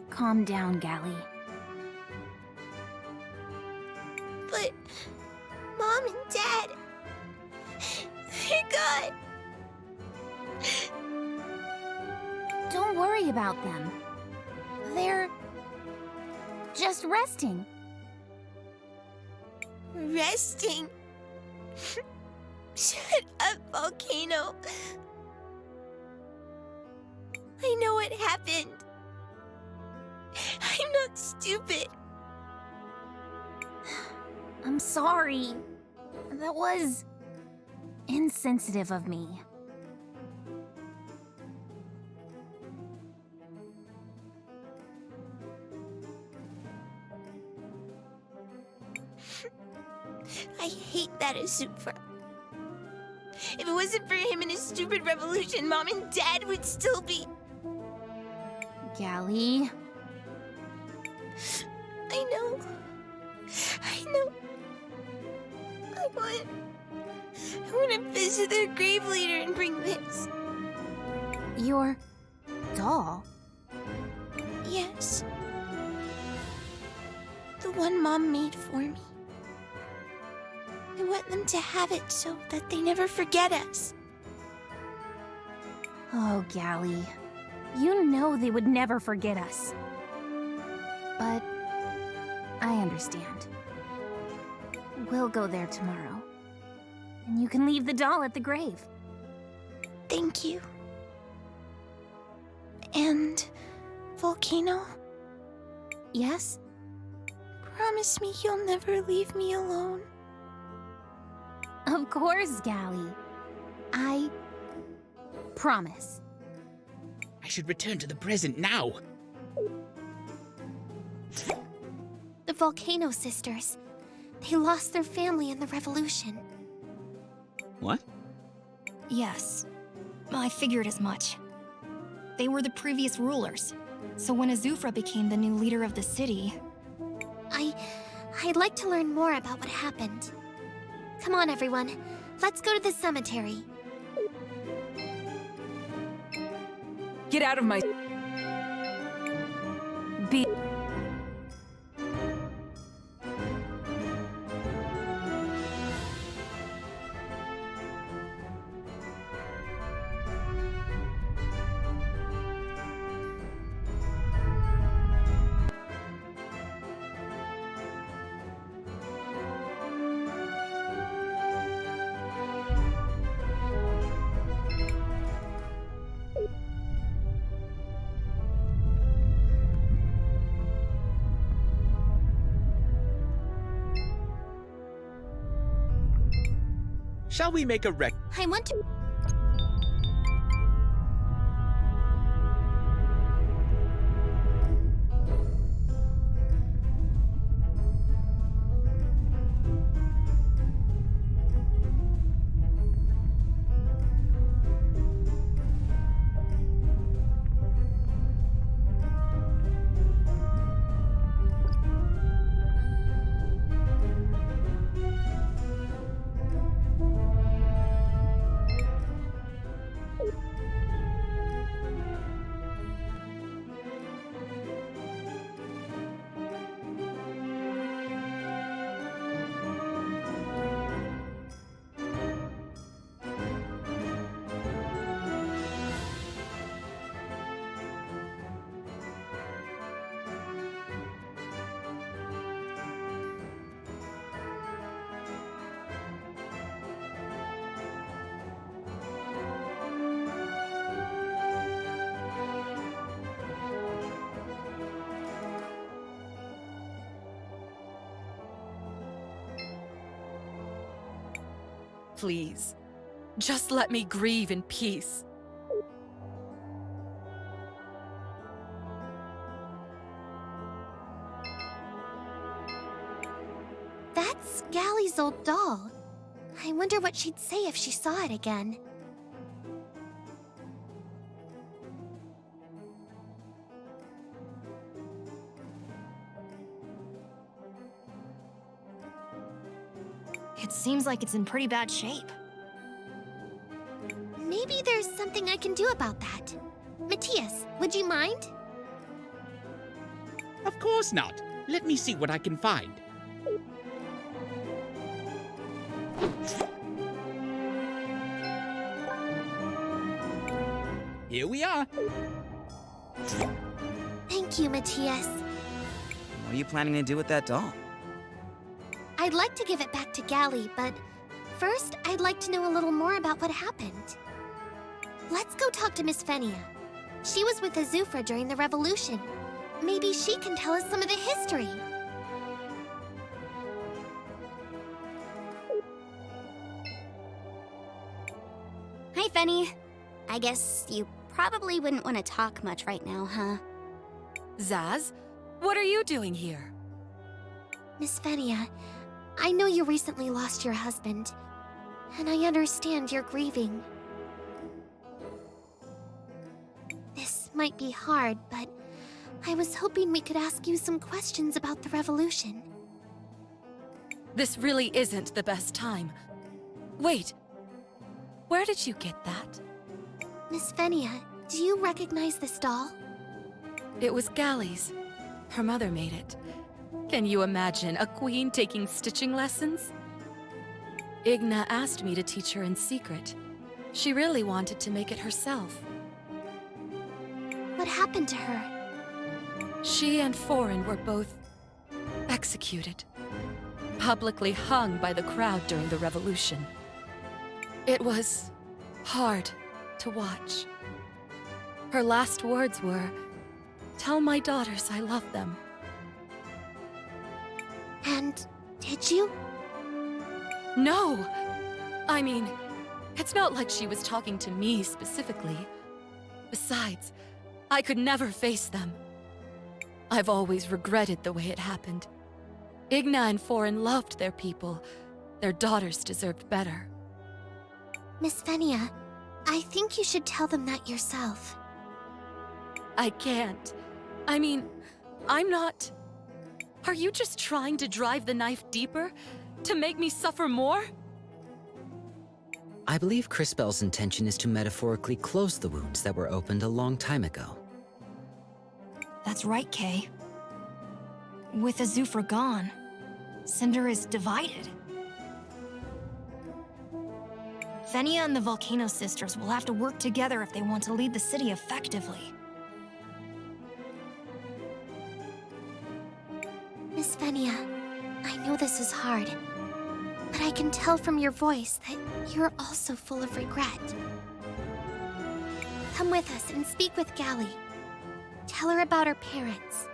Calm down, Gally. But Mom and Dad, they're gone. Don't worry about them. They're just resting. Resting. Shut up, Volcano. I know what happened. I'm not stupid. I'm sorry. That was insensitive of me. I hate that Azufra. If it wasn't for him and his stupid revolution, Mom and Dad would still be... Gally. I know. I want to visit their grave later and bring this. Your doll? Yes. The one Mom made for me. I want them to have it so that they never forget us. Oh, Gally. You know they would never forget us. But I understand. We'll go there tomorrow. And you can leave the doll at the grave. Thank you. And Volcano, Yes? promise me you'll never leave me alone. Of course, Gally. I promise. I should return to the present now. The Volcano Sisters. They lost their family in the revolution. What? Yes, I figured as much. They were the previous rulers, so when Azufra became the new leader of the city... I'd like to learn more about what happened. Come on, everyone. Let's go to the cemetery. Get out of my... Be... Shall we make a I want to... Please, just let me grieve in peace. That's Gally's old doll. I wonder what she'd say if she saw it again. It seems like it's in pretty bad shape. Maybe there's something I can do about that. Matthias, would you mind? Of course not. Let me see what I can find. Here we are. Thank you, Matthias. What are you planning to do with that doll? I'd like to give it back to Gally, but first I'd like to know a little more about what happened. Let's go talk to Miss Fenia. She was with Azufra during the revolution. Maybe she can tell us some of the history. Hi, Fenny. I guess you probably wouldn't want to talk much right now, huh? Zaz, what are you doing here? Miss Fenia, I know you recently lost your husband, and I understand you're grieving. This might be hard, but I was hoping we could ask you some questions about the revolution. This really isn't the best time. Wait, where did you get that? Miss Fenia, do you recognize this doll? It was Gally's. Her mother made it. Can you imagine a queen taking stitching lessons? Igna asked me to teach her in secret. She really wanted to make it herself. What happened to her? She and Foreign were both executed. Publicly hung by the crowd during the revolution. It was hard to watch. Her last words were, "Tell my daughters I love them." And did you? No! I mean, it's not like she was talking to me specifically. Besides, I could never face them. I've always regretted the way it happened. Igna and Foreign loved their people. Their daughters deserved better. Miss Venia, I think you should tell them that yourself. I can't. I mean, I'm not... Are you just trying to drive the knife deeper? To make me suffer more? I believe Crisbell's intention is to metaphorically close the wounds that were opened a long time ago. That's right, Kay. With Azufra gone, Cinder is divided. Venia and the Volcano Sisters will have to work together if they want to lead the city effectively. Miss Venia, I know this is hard, but I can tell from your voice that you're also full of regret. Come with us and speak with Galli. Tell her about her parents.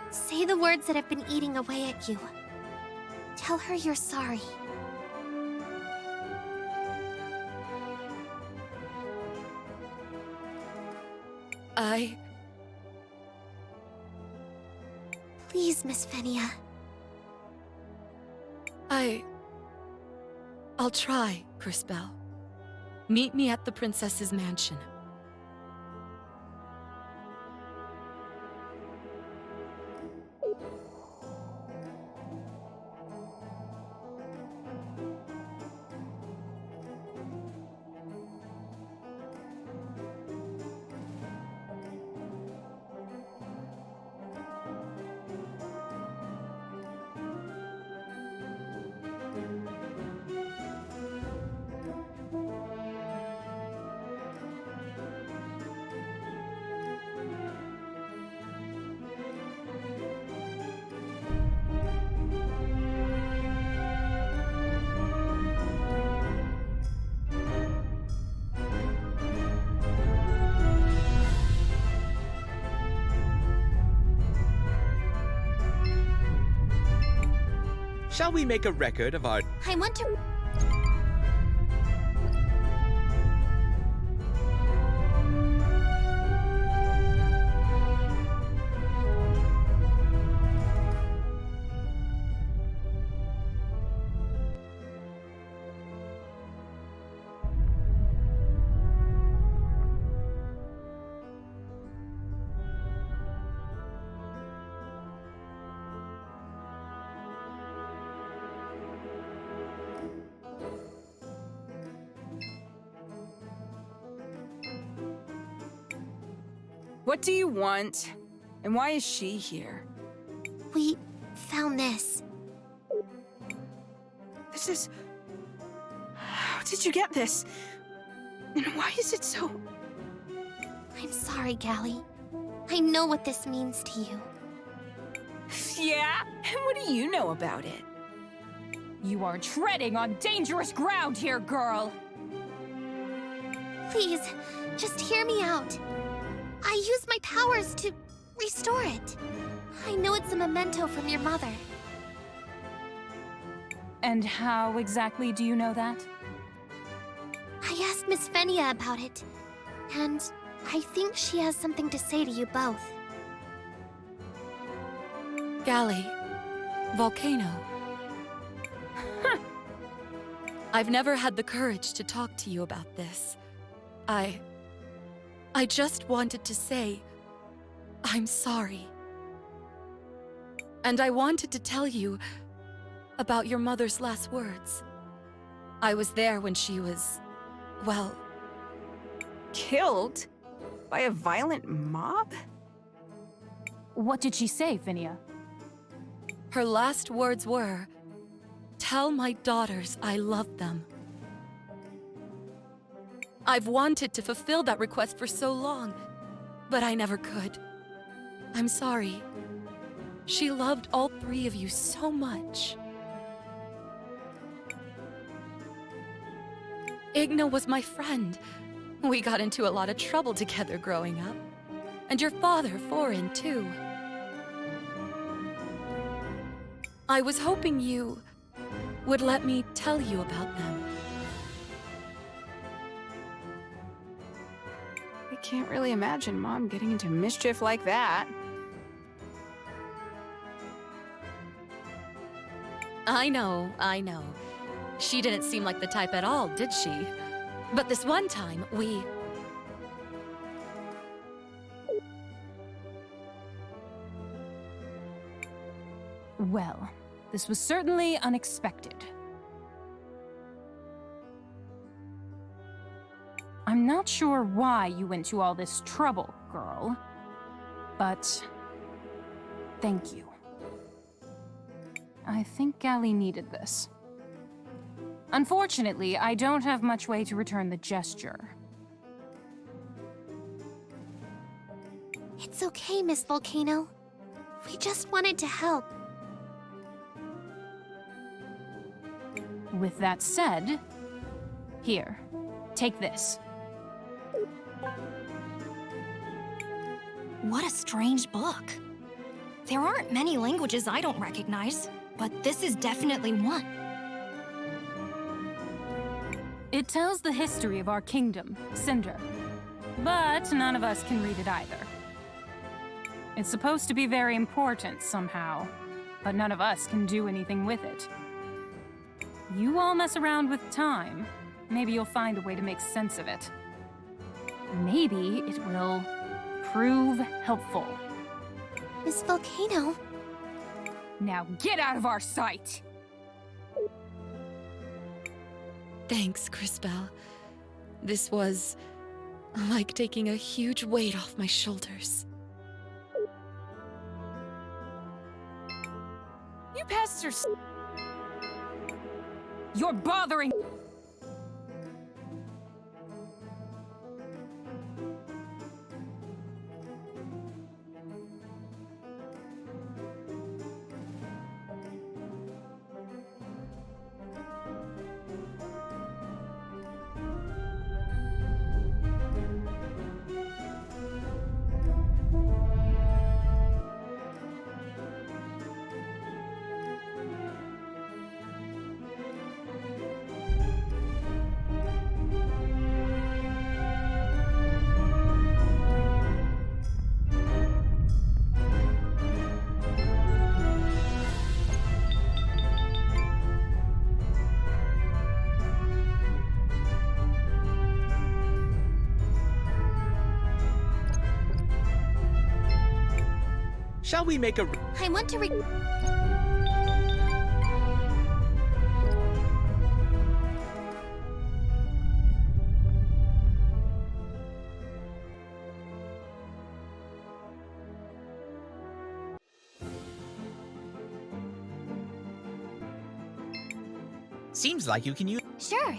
Say the words that have been eating away at you. Tell her you're sorry. Please, Miss Venia. I'll try, Crisbell. Meet me at the princess's mansion. Shall we make a record of our... I want to... What do you want? And why is she here? We found this. This is... How did you get this? And why is it so... I'm sorry, Galli. I know what this means to you. Yeah? And what do you know about it? You are treading on dangerous ground here, girl! Please, just hear me out. I used my powers to restore it. I know it's a memento from your mother. And how exactly do you know that? I asked Miss Venia about it, and I think she has something to say to you both. Galli, Volcano. I've never had the courage to talk to you about this. I just wanted to say, I'm sorry. And I wanted to tell you about your mother's last words. I was there when she was, well... Killed? By a violent mob? What did she say, Venia? Her last words were, tell my daughters I love them. I've wanted to fulfill that request for so long, but I never could. I'm sorry. She loved all three of you so much. Igna was my friend. We got into a lot of trouble together growing up. And your father, Foreign, too. I was hoping you would let me tell you about them. Can't really imagine Mom getting into mischief like that. I know. She didn't seem like the type at all, did she? But this one time, we... Well, this was certainly unexpected. I'm not sure why you went to all this trouble, girl. But... thank you. I think Gally needed this. Unfortunately, I don't have much way to return the gesture. It's okay, Miss Volcano. We just wanted to help. With that said, here, take this. What a strange book. There aren't many languages I don't recognize, but this is definitely one. It tells the history of our kingdom, Cinder. But none of us can read it either. It's supposed to be very important somehow, but none of us can do anything with it. You all mess around with time. Maybe you'll find a way to make sense of it. Maybe it will prove helpful. Miss Volcano? Now get out of our sight! Thanks, Crisbell. This was like taking a huge weight off my shoulders. You pests are... You're bothering... Shall we make a... I want to Seems like you can use... Sure.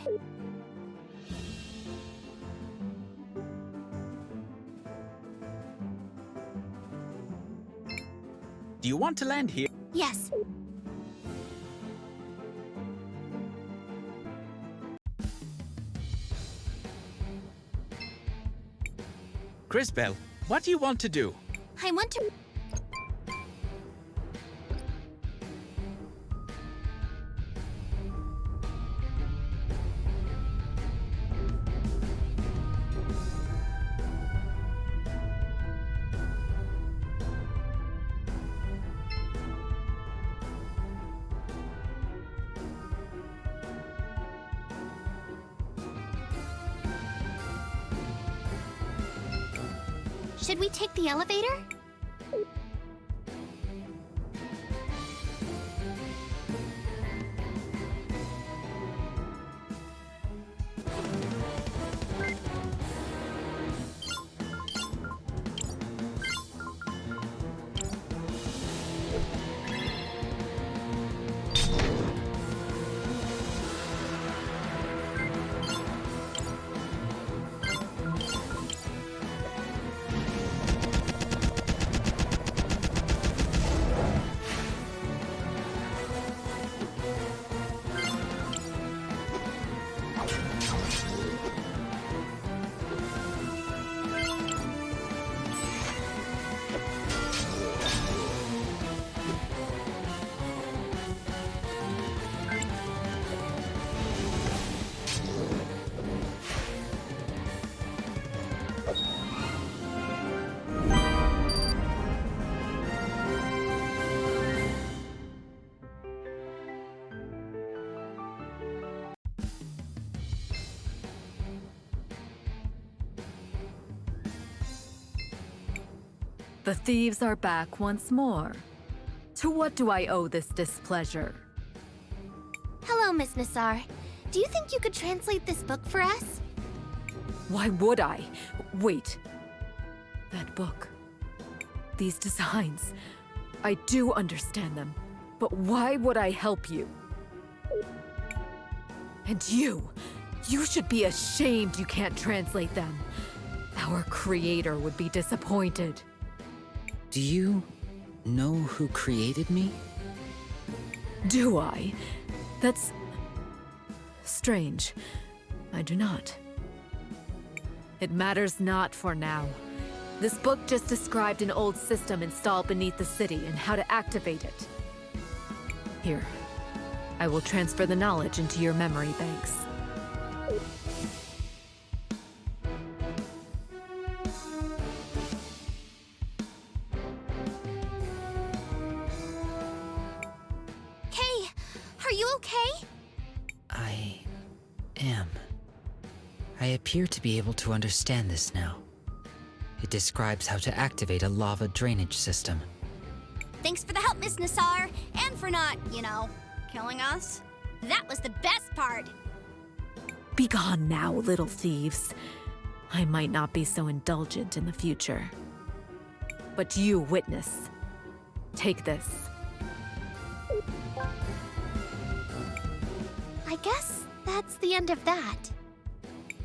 Do you want to land here? Yes. Crisbell, what do you want to do? I want to... Should we take the elevator? The thieves are back once more. To what do I owe this displeasure? Hello, Miss Nassar. Do you think you could translate this book for us? Why would I? Wait. That book. These designs. I do understand them. But why would I help you? And you should be ashamed you can't translate them. Our creator would be disappointed. Do you know who created me? Do I? That's strange. I do not. It matters not for now. This book just described an old system installed beneath the city and how to activate it. Here, I will transfer the knowledge into your memory banks. Kay, are you okay? I am. I appear to be able to understand this now. It describes how to activate a lava drainage system. Thanks for the help, Miss Nassar, and for not, killing us. That was the best part. Be gone now, little thieves. I might not be so indulgent in the future. But you, witness. Take this. I guess that's the end of that.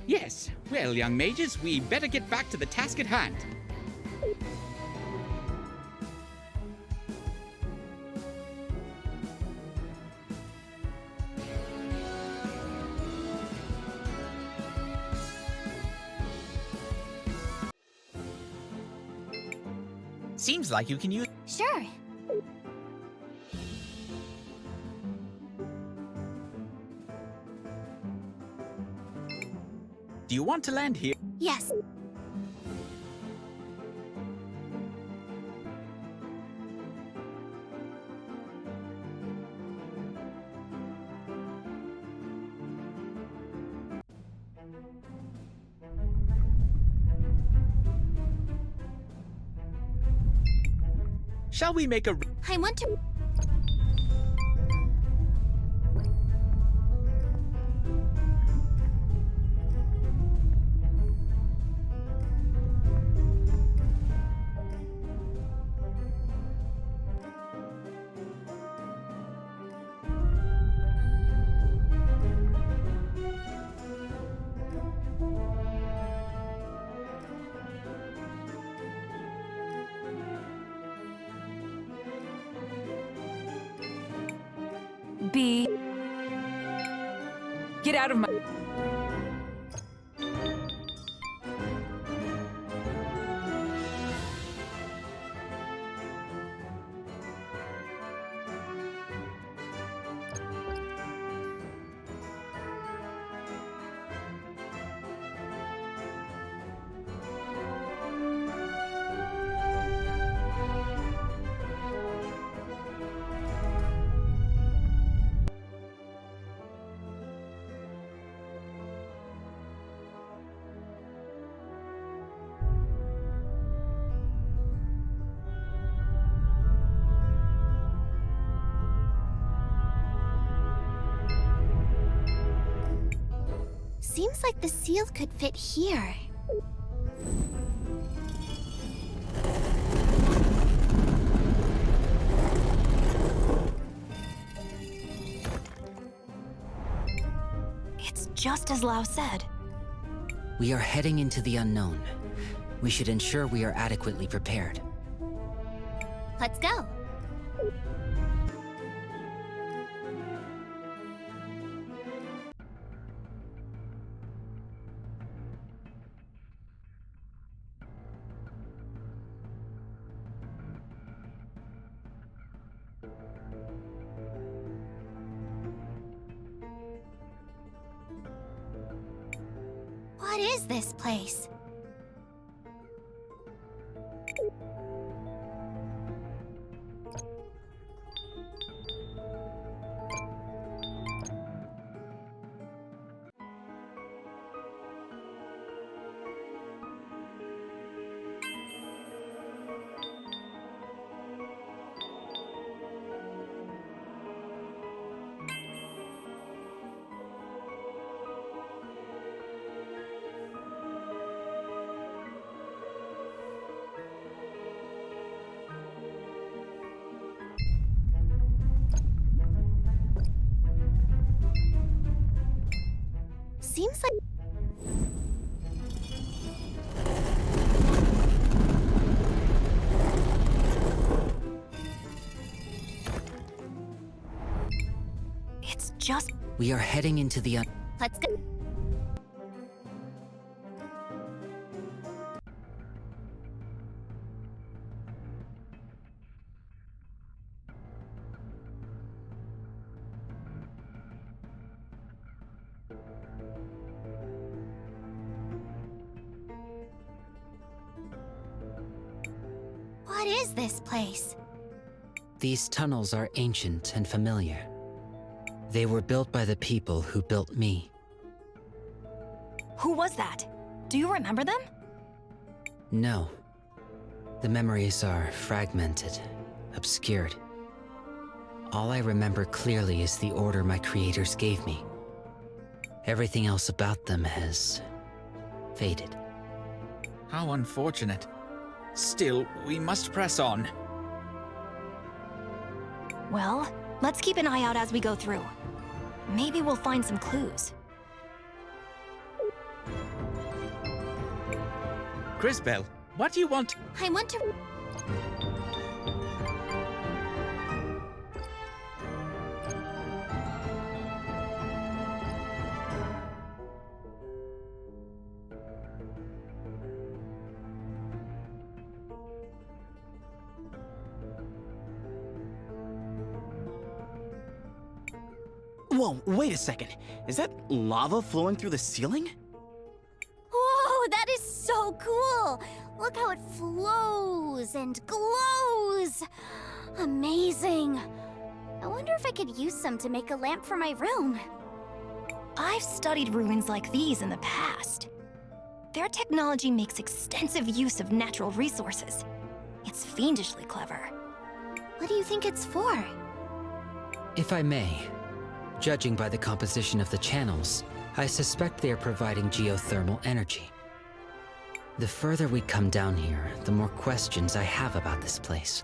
Yes. Well, young mages, we better get back to the task at hand. Seems like you can use... Sure. Do you want to land here? Yes. Shall we make a... I want to... B. Get out of my... Seems like the seal could fit here. It's just as Lau said. We are heading into the unknown. We should ensure we are adequately prepared. Let's go. What is this place? seems like... It's just... We are heading into the Let's go. What is this place? These tunnels are ancient and familiar. They were built by the people who built me. Who was that? Do you remember them? No. The memories are fragmented, obscured. All I remember clearly is the order my creators gave me. Everything else about them has faded. How unfortunate. Still, we must press on. Well, let's keep an eye out as we go through. Maybe we'll find some clues. Crisbell, what do you want? I want to... Whoa, wait a second. Is that lava flowing through the ceiling? Whoa, that is so cool! Look how it flows and glows! Amazing! I wonder if I could use some to make a lamp for my room. I've studied ruins like these in the past. Their technology makes extensive use of natural resources. It's fiendishly clever. What do you think it's for? If I may, judging by the composition of the channels, I suspect they are providing geothermal energy. The further we come down here, the more questions I have about this place.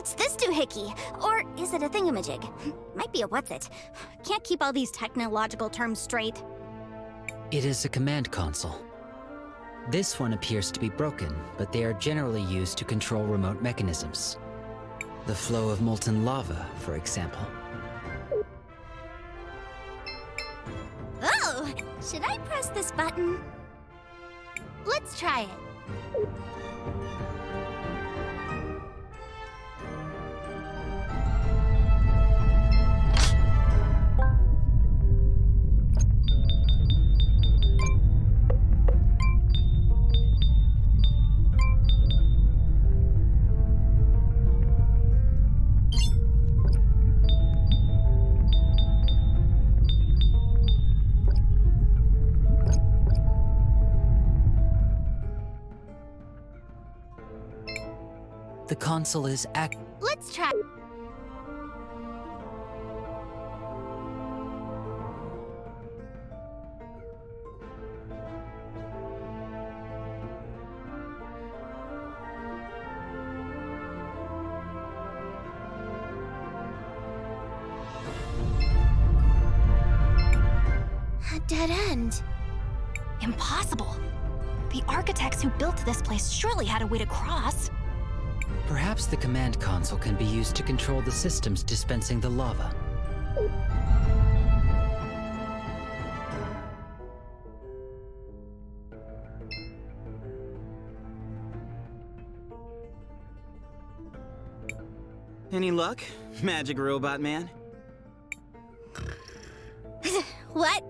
What's this doohickey? Or is it a thingamajig? Might be a what's it. Can't keep all these technological terms straight. It is a command console. This one appears to be broken, but they are generally used to control remote mechanisms. The flow of molten lava, for example. Oh! Should I press this button? Let's try it. The console is Let's try. A dead end. Impossible. The architects who built this place surely had a way to cross. Perhaps the command console can be used to control the systems dispensing the lava. Any luck, magic robot man? What?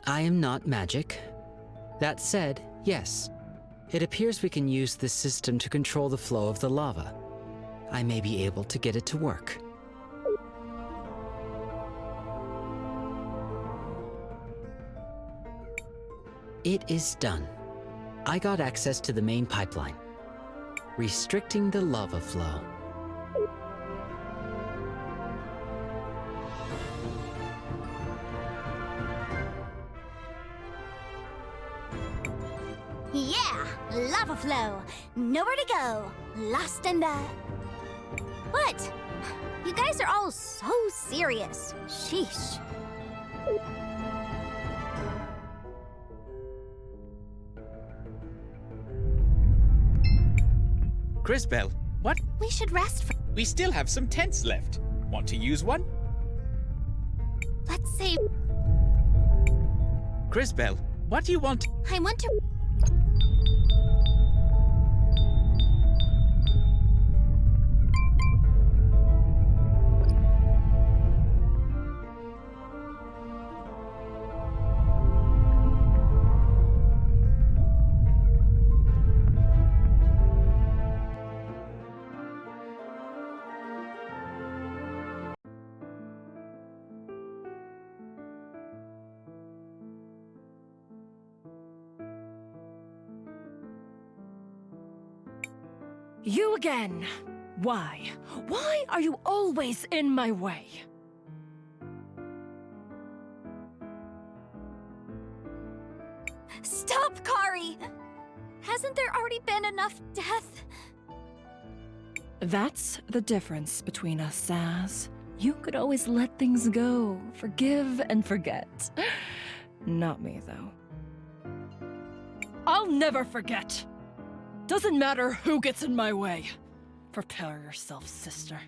I am not magic. That said, yes. It appears we can use this system to control the flow of the lava. I may be able to get it to work. It is done. I got access to the main pipeline, restricting the lava flow. Yeah, lava flow. Nowhere to go. Lost in the... What? You guys are all so serious. Sheesh. Crisbell, what? We should rest for. We still have some tents left. Want to use one? Let's save. Crisbell, what do you want? I want to. You again! Why? Why are you always in my way? Stop, Kari! Hasn't there already been enough death? That's the difference between us, Saz. You could always let things go, forgive and forget. Not me, though. I'll never forget! Doesn't matter who gets in my way. Prepare yourself, sister.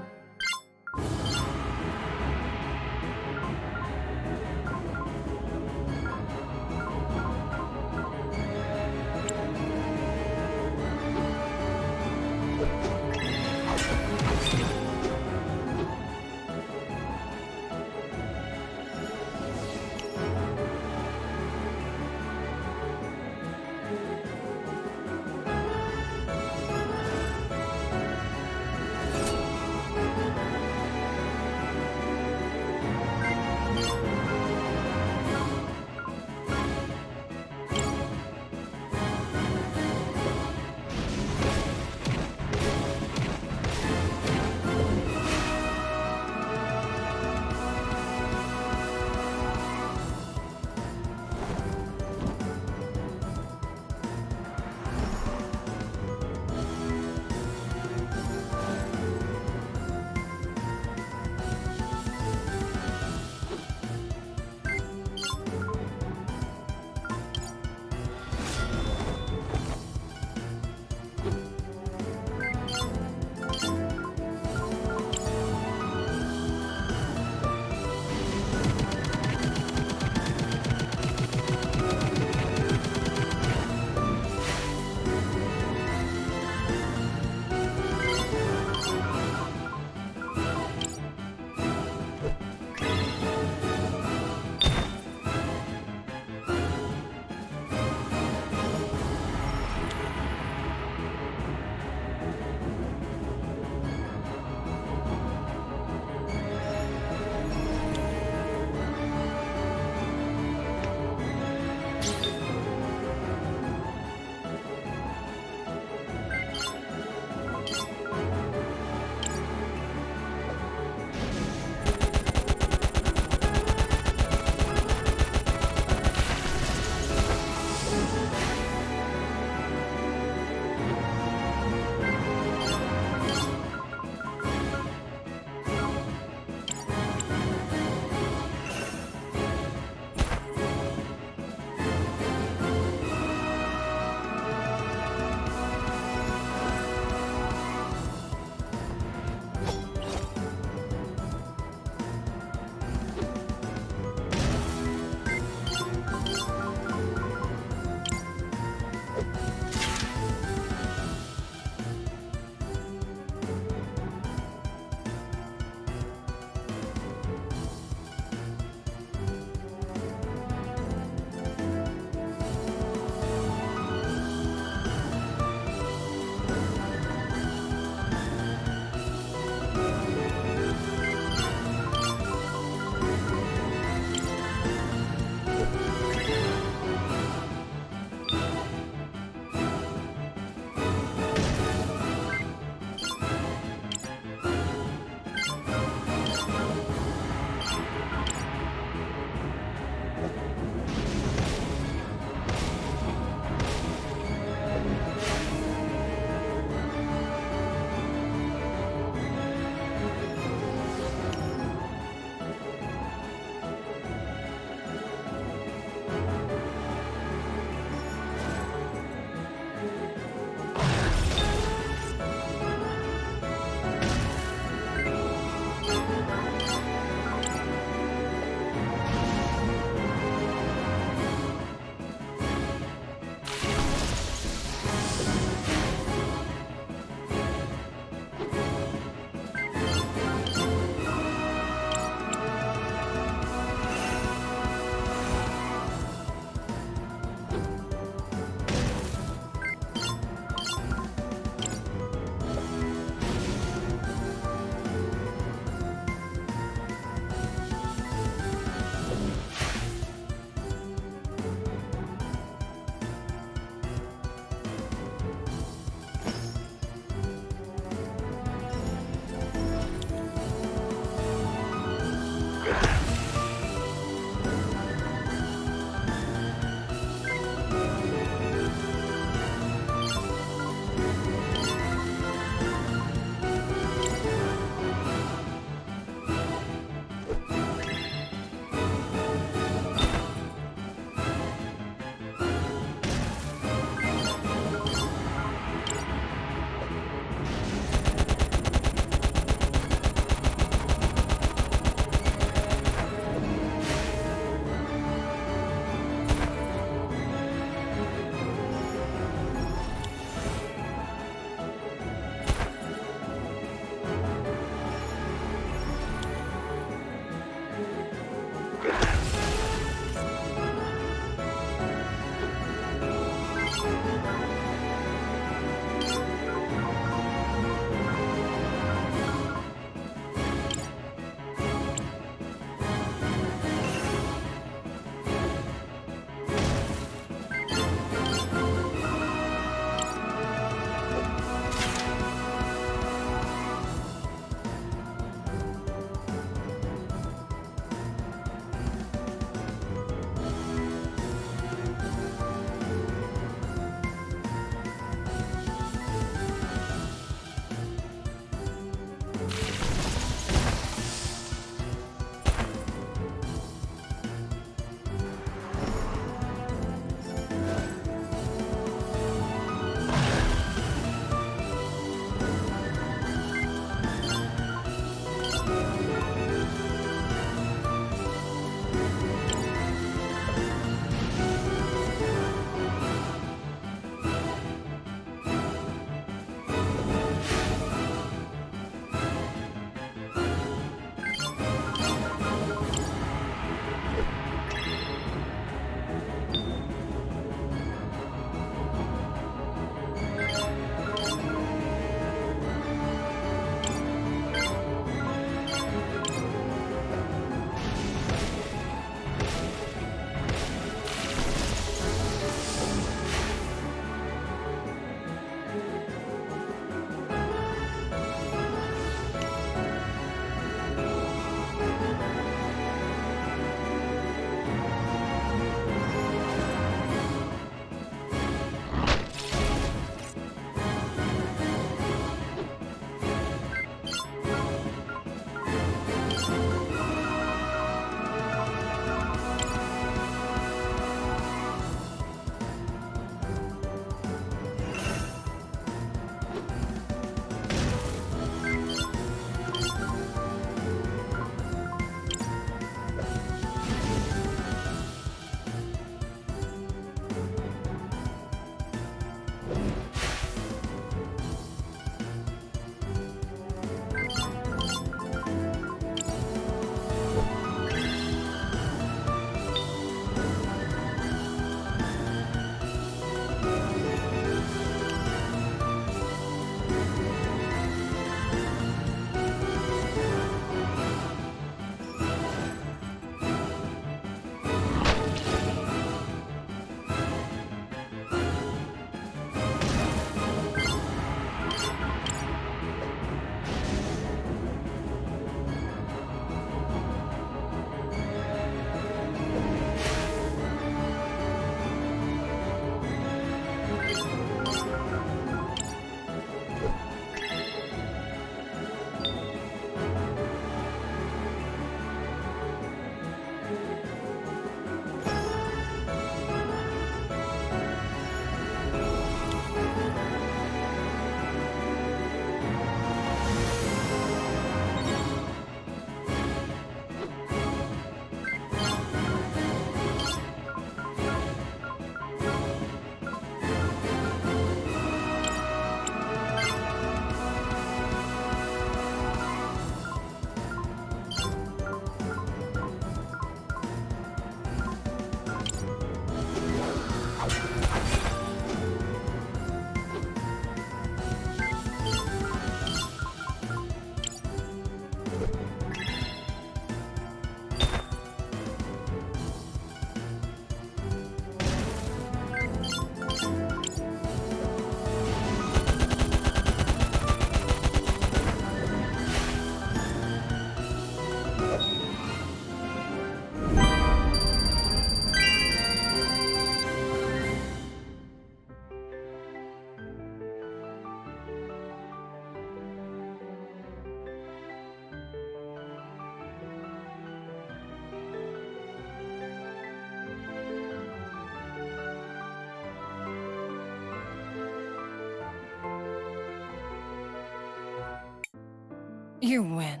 You win.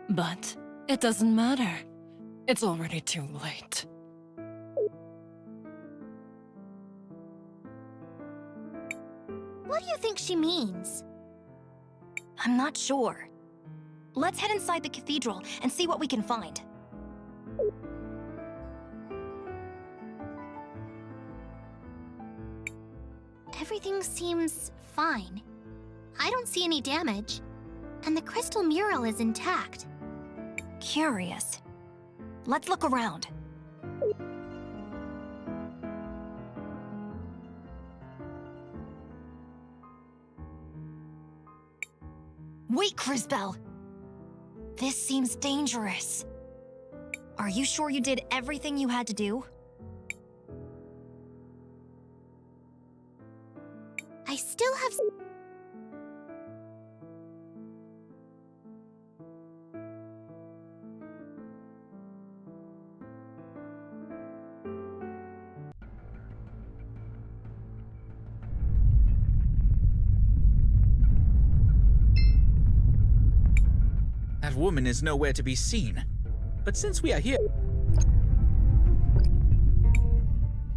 But it doesn't matter. It's already too late. What do you think she means? I'm not sure. Let's head inside the cathedral and see what we can find. Everything seems fine. I don't see any damage. And the crystal mural is intact. Curious. Let's look around. Wait, Crisbell! This seems dangerous. Are you sure you did everything you had to do? I still have... That woman is nowhere to be seen. But since we are here...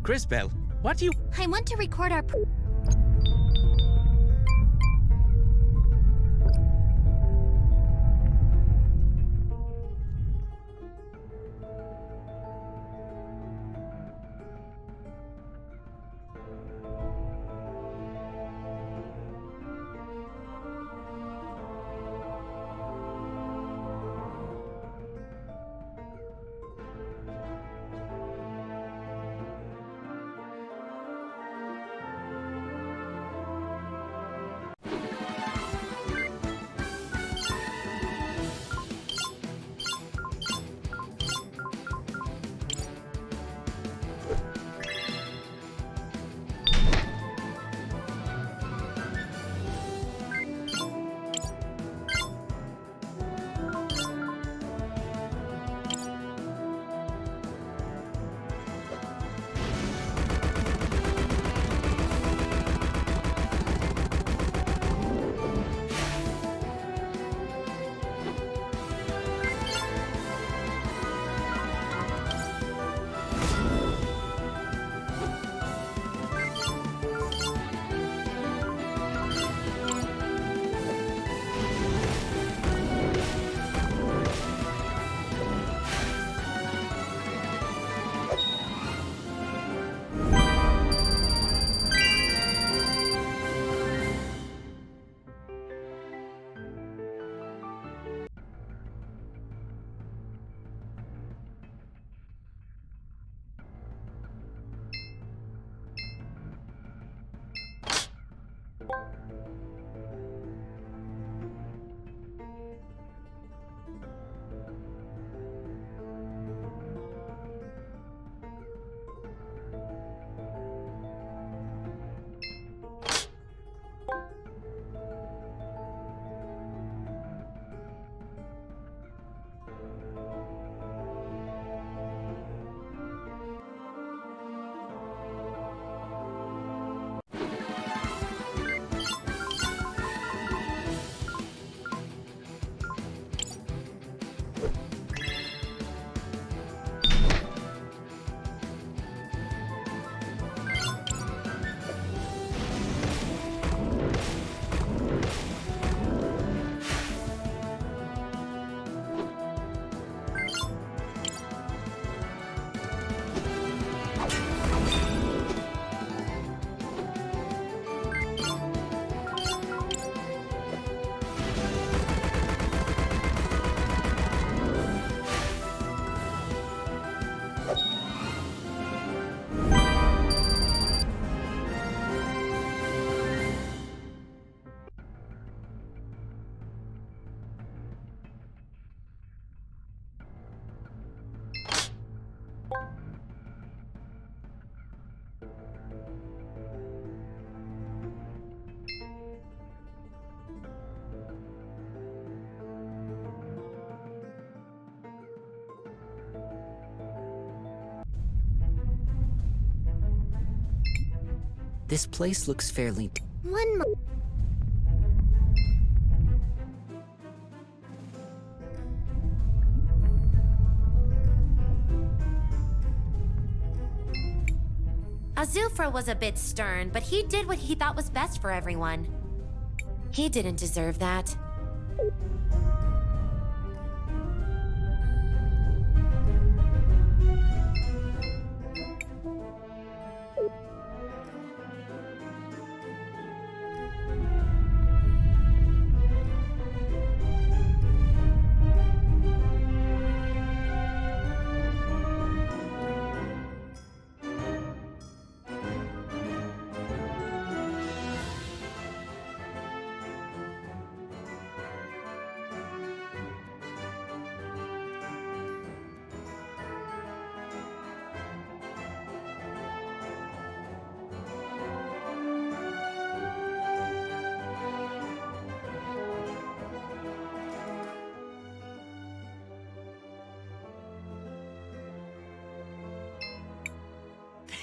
Crisbell, what do you... I want to record our... This place looks fairly... One Azufra was a bit stern, but he did what he thought was best for everyone. He didn't deserve that.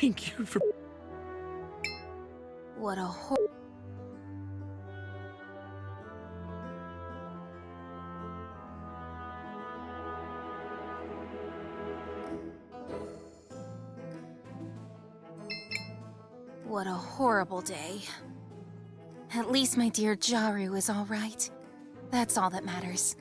Thank you for... What a What a horrible day. At least my dear Jaru is all right. That's all that matters.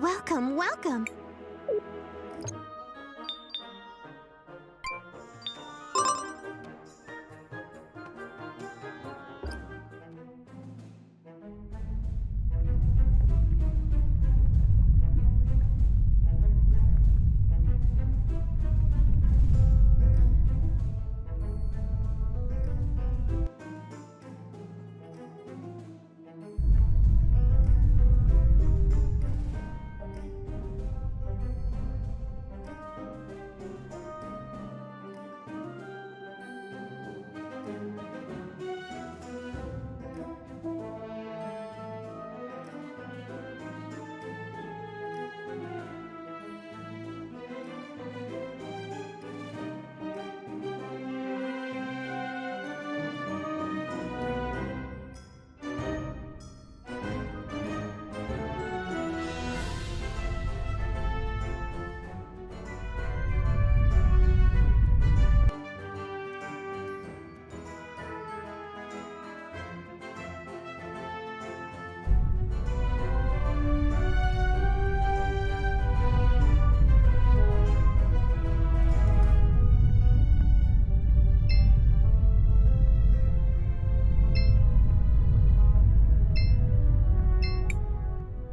Welcome, welcome.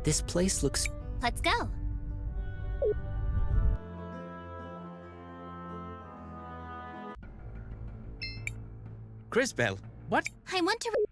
This place looks... Let's go. Crisbell, what? I want to...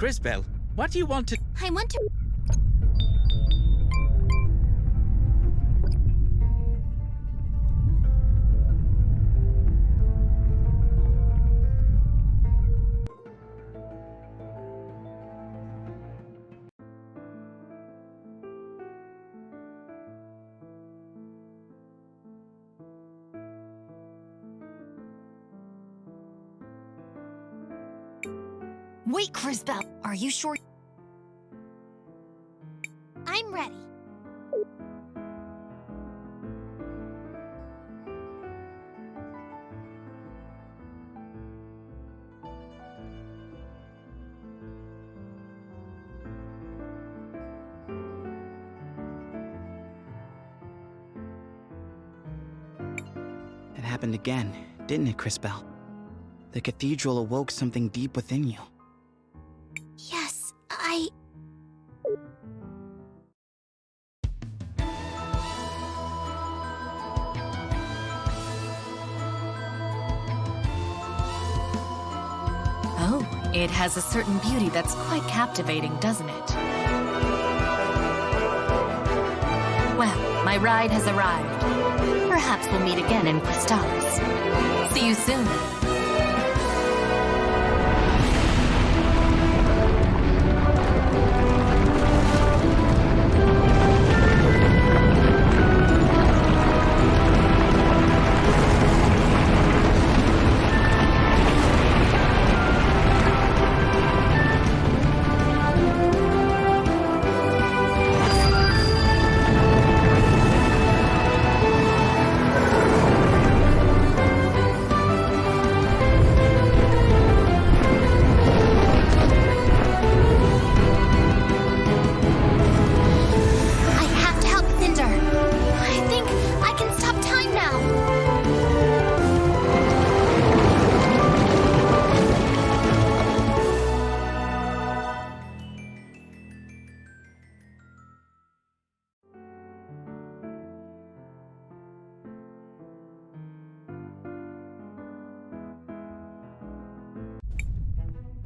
Crisbel, what do you want to... I want to... Wait, Crisbel, are you sure? I'm ready. It happened again, didn't it, Crisbel? The cathedral awoke something deep within you. Yes, Oh, it has a certain beauty that's quite captivating, doesn't it? Well, my ride has arrived. Perhaps we'll meet again in Crystals. See you soon.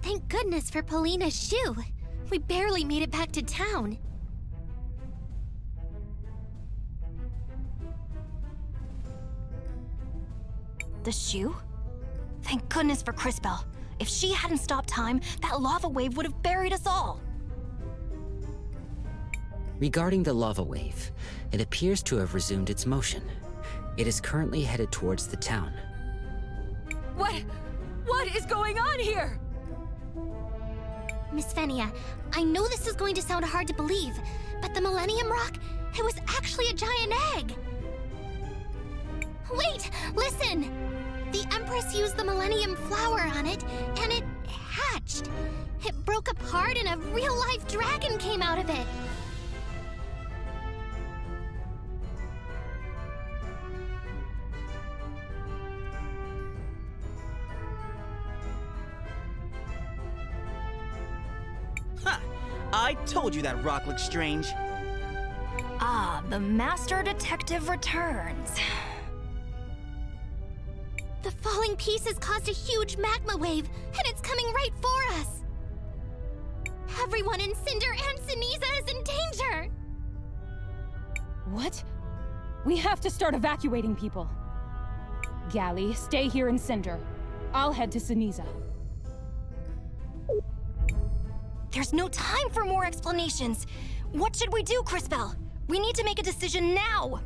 Thank goodness for Polina's shoe. We barely made it back to town. The shoe? Thank goodness for Crisbel. If she hadn't stopped time, that lava wave would have buried us all. Regarding the lava wave, it appears to have resumed its motion. It is currently headed towards the town. What is going on here? Miss Fenia, I know this is going to sound hard to believe, but the Millennium Rock, it was actually a giant egg. Wait, listen! The Empress used the Millennium Flower on it, and it hatched. It broke apart and a real-life dragon came out of it. I told you that rock looked strange. Ah, the Master Detective returns. The falling pieces caused a huge magma wave, and it's coming right for us. Everyone in Cinder and Ceniza is in danger. What? We have to start evacuating people. Gally, stay here in Cinder. I'll head to Ceniza. There's no time for more explanations. What should we do, Crisbel? We need to make a decision now.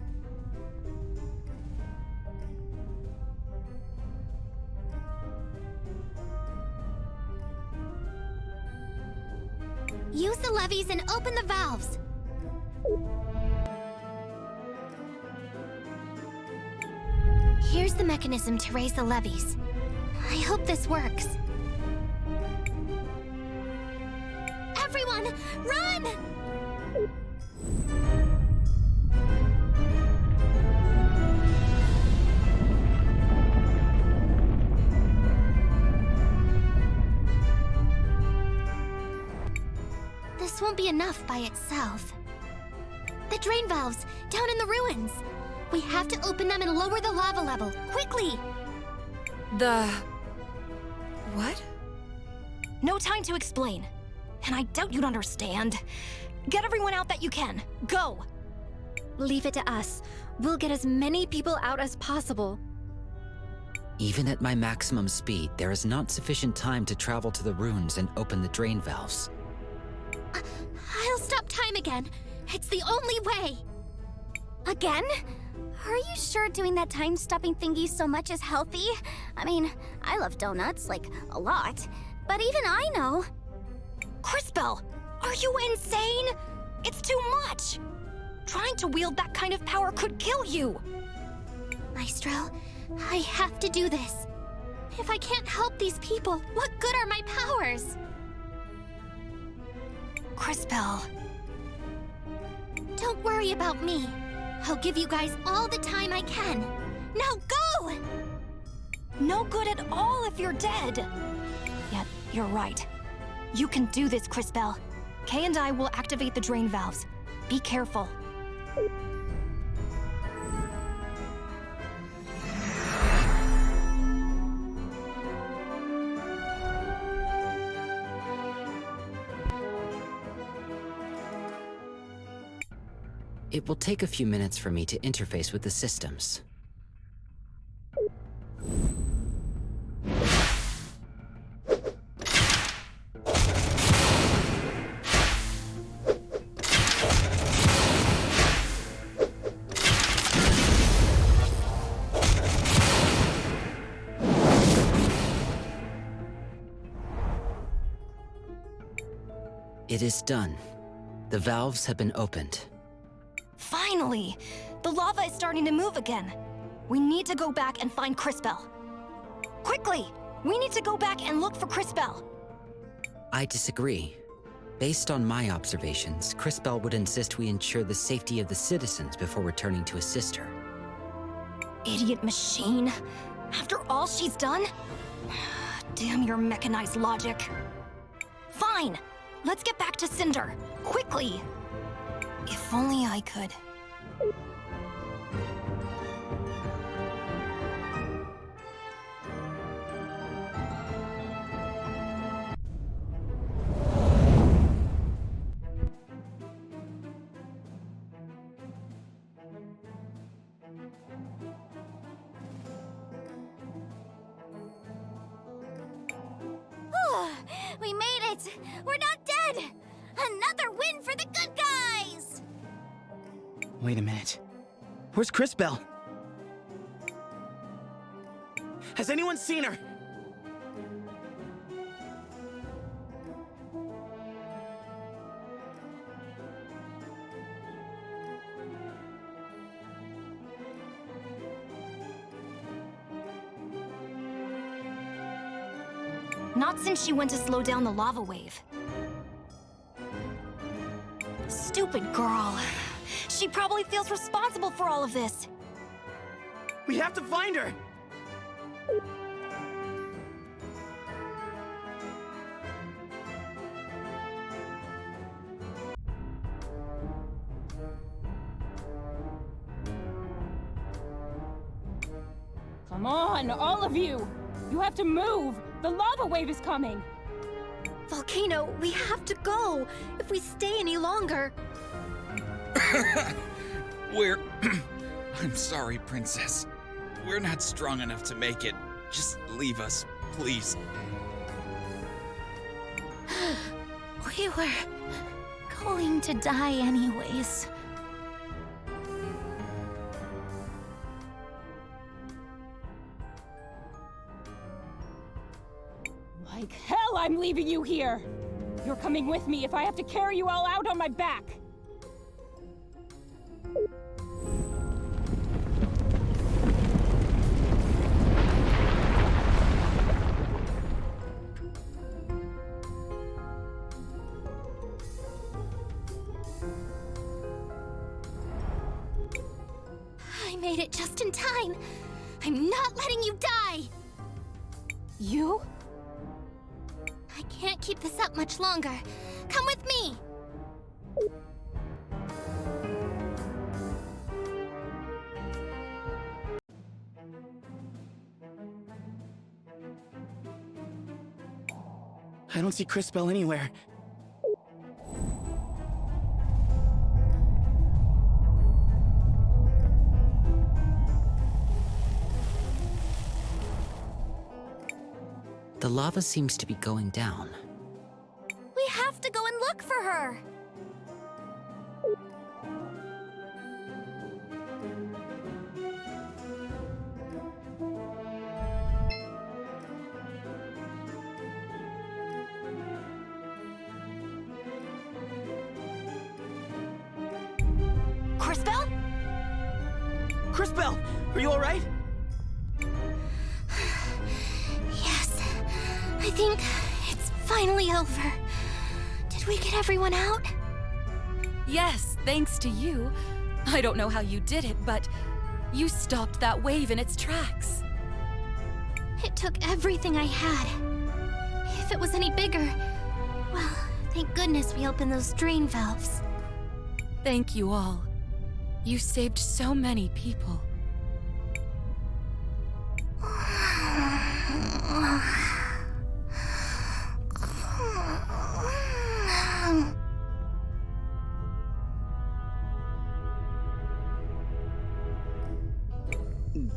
Use the levees and open the valves. Here's the mechanism to raise the levees. I hope this works. Everyone, run! This won't be enough by itself. The drain valves, down in the ruins. We have to open them and lower the lava level, quickly! What? No time to explain. and I doubt you'd understand. Get everyone out that you can. Go! Leave it to us. We'll get as many people out as possible. Even at my maximum speed, there is not sufficient time to travel to the ruins and open the drain valves. I'll stop time again. It's the only way. Again? Are you sure doing that time-stopping thingy so much is healthy? I mean, I love donuts, like, a lot. But even I know. Crisbell, are you insane? It's too much! Trying to wield that kind of power could kill you! Maestro, I have to do this. If I can't help these people, what good are my powers? Crisbell. Don't worry about me. I'll give you guys all the time I can. Now go! No good at all if you're dead. Yet, you're right. You can do this, Crisbell. Kay and I will activate the drain valves. Be careful. It will take a few minutes for me to interface with the systems. It is done. The valves have been opened. Finally! The lava is starting to move again. We need to go back and find Crisbell. Quickly! We need to go back and look for Crisbell. I disagree. Based on my observations, Crisbell would insist we ensure the safety of the citizens before returning to assist her. Idiot machine. After all she's done? Damn your mechanized logic. Fine! Let's get back to Cinder. Quickly! If only I could. We made it! We're not dead! Another win for the good guys! Wait a minute. Where's Crisbell? Has anyone seen her? Not since she went to slow down the lava wave. Stupid girl. She probably feels responsible for all of this. We have to find her! Come on, all of you! You have to move! The lava wave is coming! Volcano, we have to go! If we stay any longer... I'm sorry, Princess. We're not strong enough to make it. Just leave us, please. We were going to die anyways. Like hell, I'm leaving you here! You're coming with me if I have to carry you all out on my back! I made it just in time. I'm not letting you die. You? I can't keep this up much longer. Come with me. I don't see Crisbell anywhere. The lava seems to be going down. We have to go and look for her! Crisbell? Crisbell, are you alright? Yes, I think it's finally over. Did we get everyone out? Yes, thanks to you. I don't know how you did it, but you stopped that wave in its tracks. It took everything I had. If it was any bigger, well, thank goodness we opened those drain valves. Thank you all. You saved so many people.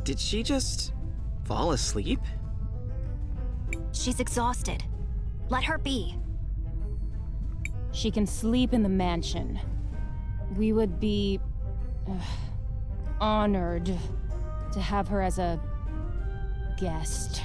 Did she just fall asleep? She's exhausted. Let her be. She can sleep in the mansion. We would be honored to have her as a guest.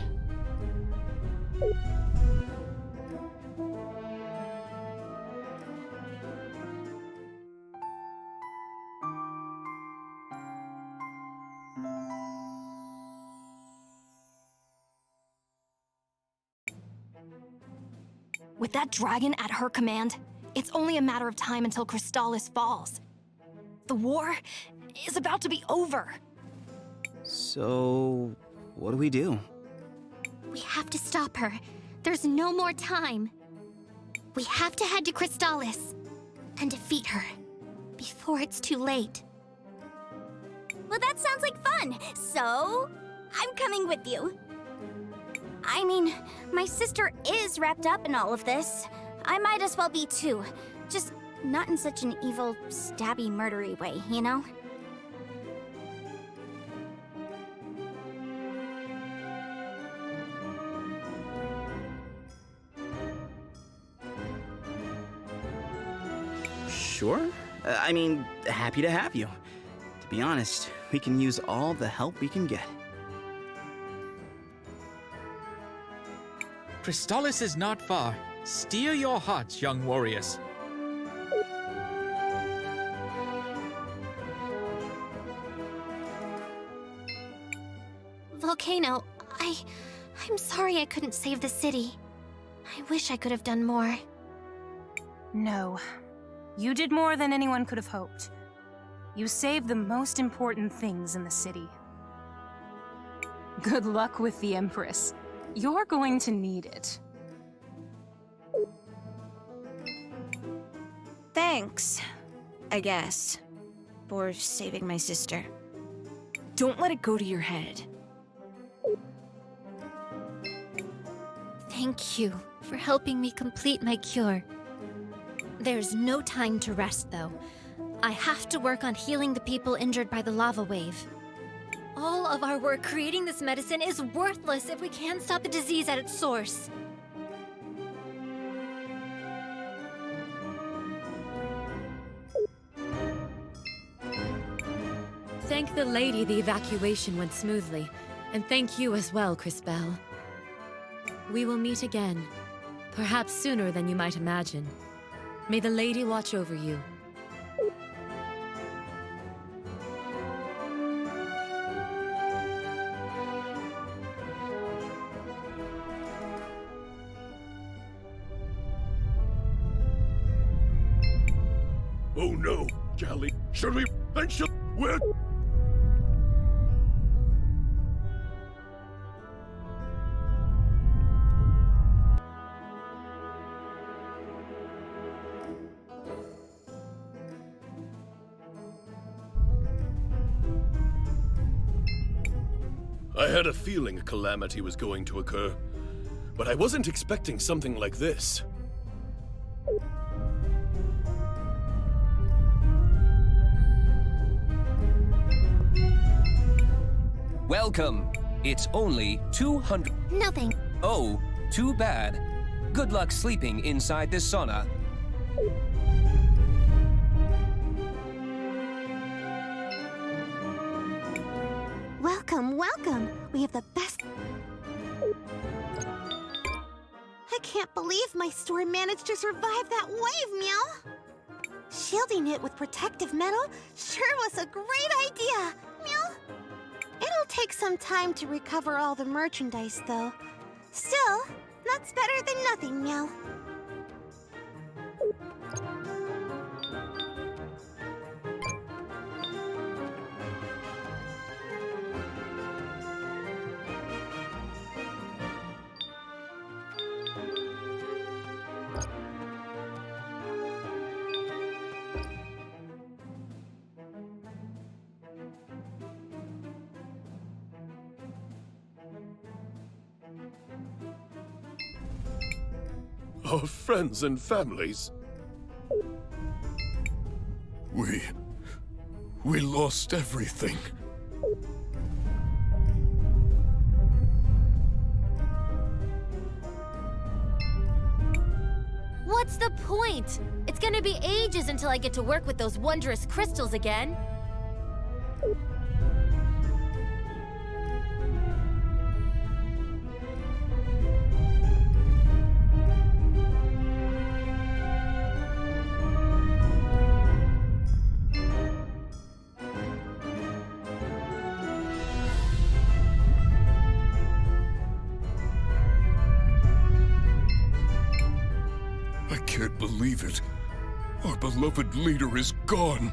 With that dragon at her command, it's only a matter of time until Crystallis falls. The war is about to be over. So, what do we do? We have to stop her. There's no more time. We have to head to Crystallis and defeat her before it's too late. Well, that sounds like fun. So, I'm coming with you. I mean, my sister is wrapped up in all of this. I might as well be too. Just not in such an evil, stabby, murdery way, you know? Sure. I mean, happy to have you. To be honest, we can use all the help we can get. Crystallis is not far. Steer your hearts, young warriors. Volcano, I'm sorry I couldn't save the city. I wish I could have done more. No. You did more than anyone could have hoped. You saved the most important things in the city. Good luck with the Empress. You're going to need it. Thanks, I guess, for saving my sister. Don't let it go to your head. Thank you for helping me complete my cure. There's no time to rest, though. I have to work on healing the people injured by the lava wave. All of our work creating this medicine is worthless if we can't stop the disease at its source. Thank the lady the evacuation went smoothly, and thank you as well, Crisbell. We will meet again, perhaps sooner than you might imagine. May the lady watch over you. Oh no, Callie. Should we? Then she'll. Where? I had a feeling a calamity was going to occur, but I wasn't expecting something like this. Welcome. It's only 200. Nothing. Oh, Too bad. Good luck sleeping inside this sauna. Welcome, welcome. We have the best... I can't believe my store managed to survive that wave, Meow. Shielding it with protective metal sure was a great idea, Meow. It'll take some time to recover all the merchandise, though. Still, that's better than nothing, Meow. Our friends and families. We lost everything. What's the point? It's gonna be ages until I get to work with those wondrous crystals again. I can't believe it. Our beloved leader is gone.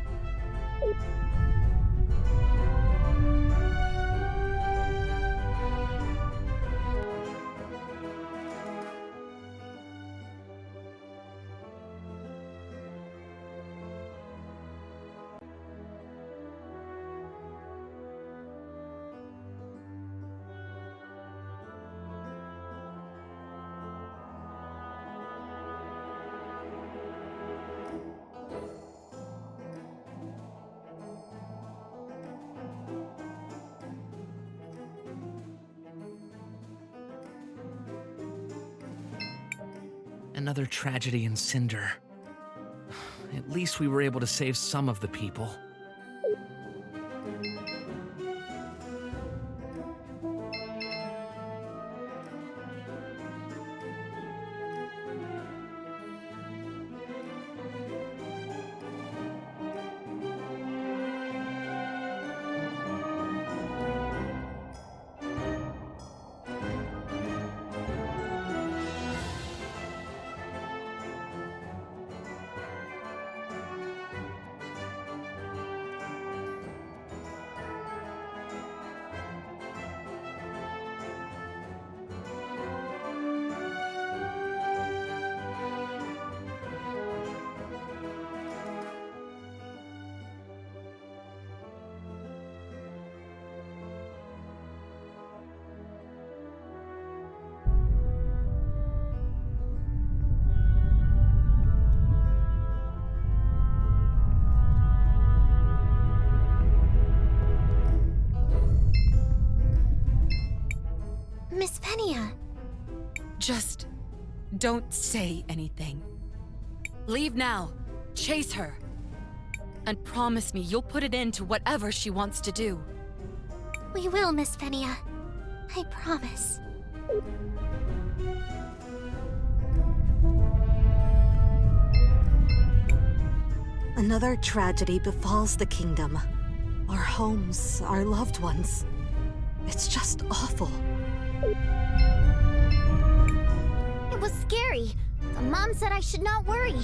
Another tragedy in Cinder. At least we were able to save some of the people. Miss Venia. Just don't say anything. Leave now. Chase her. And promise me you'll put it into whatever she wants to do. We will, Miss Venia. I promise. Another tragedy befalls the kingdom. Our homes, our loved ones. It's just awful. It was scary. The mom said I should not worry.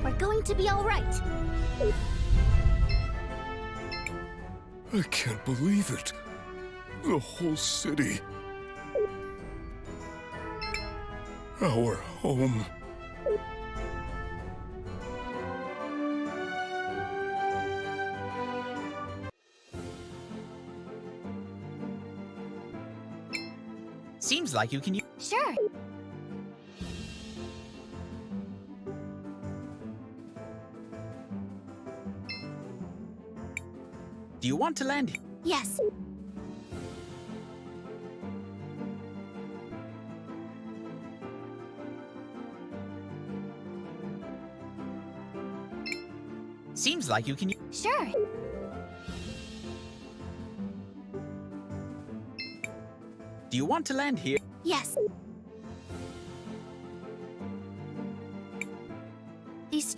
We're going to be all right. I can't believe it. The whole city. Our home. Seems like you can use... Sure. Do you want to land? Yes. Seems like you can... Sure. Do you want to land here? Yes. These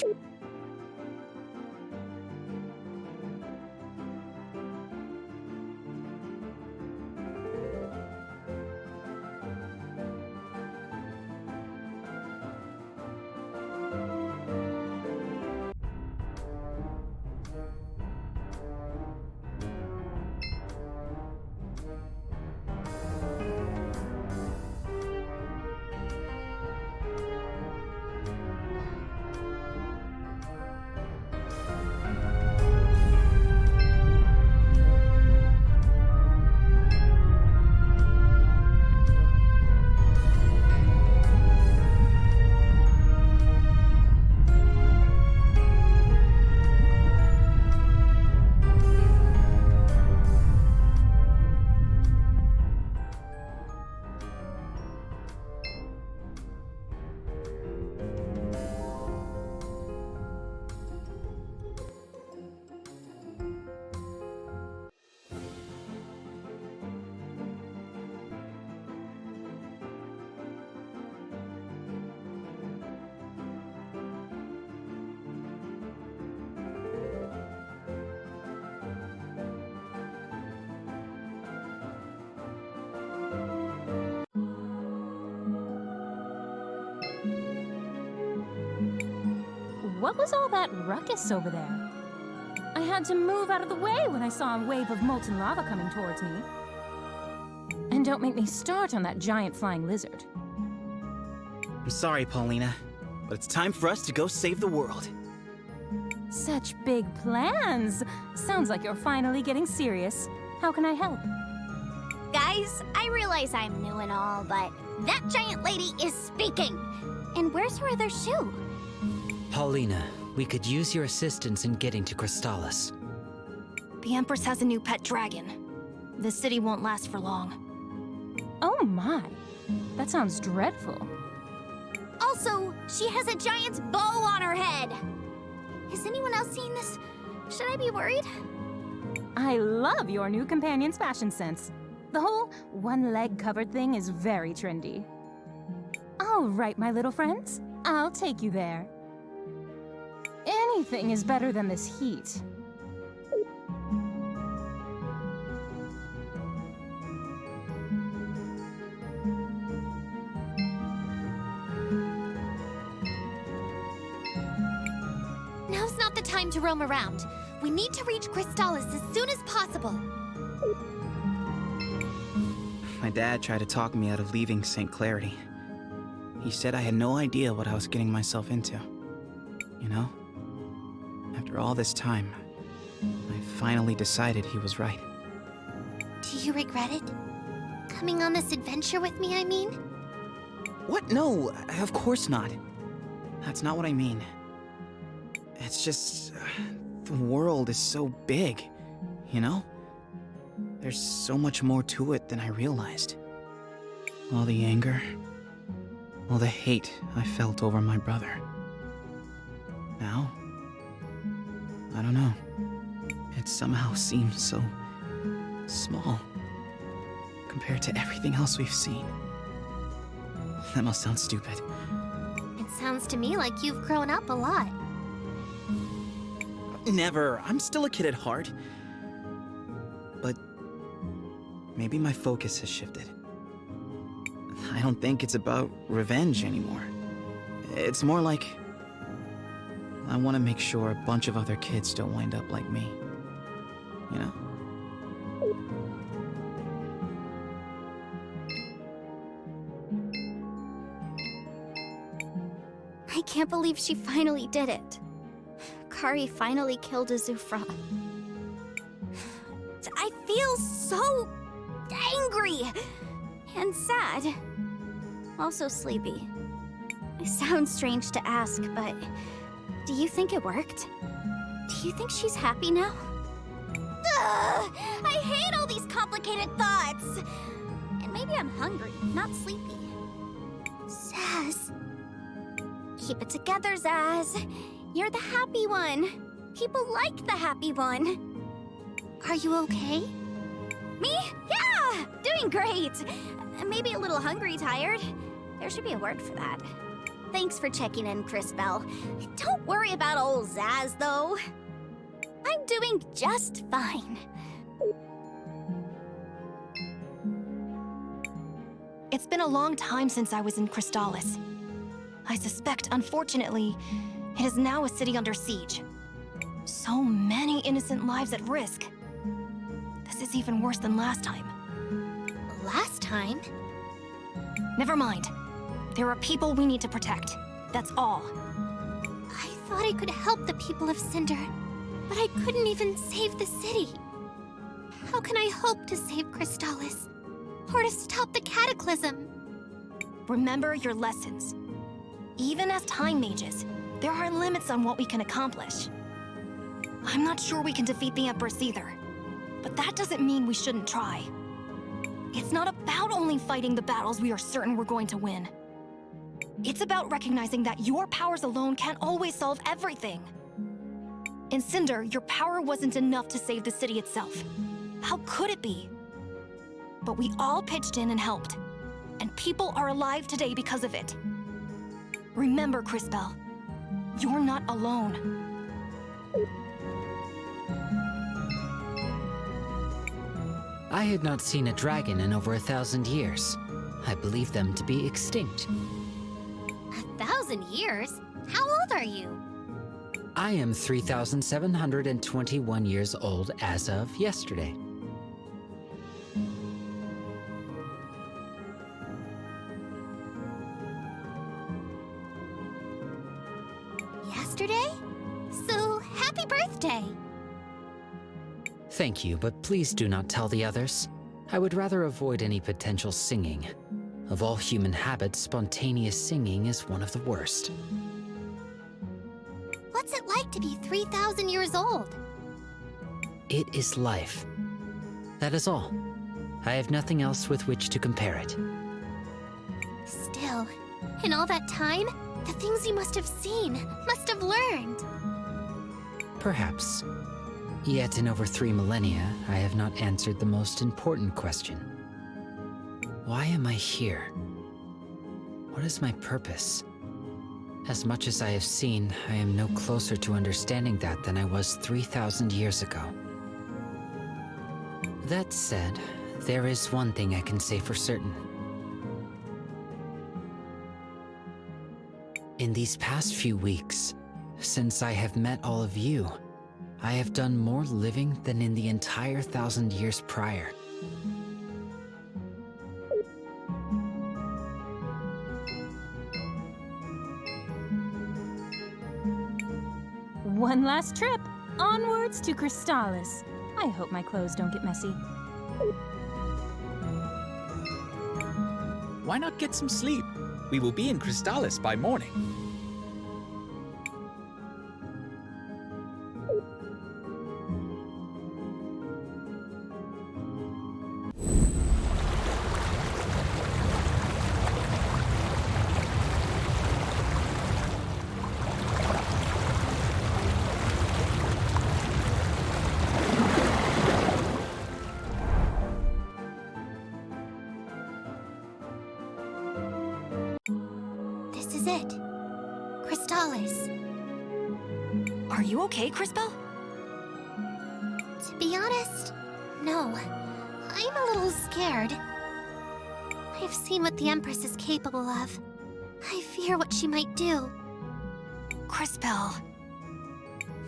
What was all that ruckus over there? I had to move out of the way when I saw a wave of molten lava coming towards me. And don't make me start on that giant flying lizard. I'm sorry, Paulina, but it's time for us to go save the world. Such big plans! Sounds like you're finally getting serious. How can I help? Guys, I realize I'm new and all, but that giant lady is speaking! And where's her other shoe? Paulina, we could use your assistance in getting to Crystallis. The Empress has a new pet dragon. The city won't last for long. Oh my, that sounds dreadful. Also, she has a giant's bow on her head! Has anyone else seen this? Should I be worried? I love your new companion's fashion sense. The whole one-leg-covered thing is very trendy. All right, my little friends, I'll take you there. Anything is better than this heat. Now's not the time to roam around. We need to reach Crystallis as soon as possible. My dad tried to talk me out of leaving St. Clarity. He said I had no idea what I was getting myself into. You know? After all this time, I finally decided he was right. Do you regret it? Coming on this adventure with me, I mean? What? No, of course not. That's not what I mean. It's just... the world is so big, you know? There's so much more to it than I realized. All the anger, all the hate I felt over my brother. Now, I don't know. It somehow seems so small compared to everything else we've seen. That must sound stupid. It sounds to me like you've grown up a lot. Never. I'm still a kid at heart. But maybe my focus has shifted. I don't think it's about revenge anymore. It's more like I want to make sure a bunch of other kids don't wind up like me. You know? I can't believe she finally did it. Kari finally killed Azufra. I feel so angry and sad. Also sleepy. It sounds strange to ask, but do you think it worked? Do you think she's happy now? Ugh, I hate all these complicated thoughts. And maybe I'm hungry, not sleepy. Zaz. Keep it together, Zaz. You're the happy one. People like the happy one. Are you okay? Me? Yeah! Doing great! Maybe a little hungry, tired. There should be a word for that. Thanks for checking in, Crisbell. Don't worry about old Zaz, though. I'm doing just fine. It's been a long time since I was in Crystallis. I suspect, unfortunately, it is now a city under siege. So many innocent lives at risk. This is even worse than last time. Last time? Never mind. There are people we need to protect. That's all. I thought I could help the people of Cinder, but I couldn't even save the city. How can I hope to save Crystallis? Or to stop the cataclysm? Remember your lessons. Even as time mages, there are limits on what we can accomplish. I'm not sure we can defeat the Empress either, but that doesn't mean we shouldn't try. It's not about only fighting the battles we are certain we're going to win. It's about recognizing that your powers alone can't always solve everything. In Cinder, your power wasn't enough to save the city itself. How could it be? But we all pitched in and helped, and people are alive today because of it. Remember, Crisbell, you're not alone. I had not seen a dragon in over 1,000 years. I believe them to be extinct. 1,000 years? How old are you? I am 3,721 years old as of yesterday. Yesterday? So, happy birthday! Thank you, but please do not tell the others. I would rather avoid any potential singing. Of all human habits, spontaneous singing is one of the worst. What's it like to be 3,000 years old? It is life. That is all. I have nothing else with which to compare it. Still, in all that time, the things you must have seen, must have learned. Perhaps. Yet in over 3 millennia, I have not answered the most important question. Why am I here? What is my purpose? As much as I have seen, I am no closer to understanding that than I was 3,000 years ago. That said, there is one thing I can say for certain. In these past few weeks, since I have met all of you, I have done more living than in the entire 1,000 years prior. One last trip, onwards to Crystallis. I hope my clothes don't get messy. Why not get some sleep? We will be in Crystallis by morning. This is it. Crystallis. Are you okay, Crisbell? To be honest, no. I'm a little scared. I've seen what the Empress is capable of. I fear what she might do. Crisbell.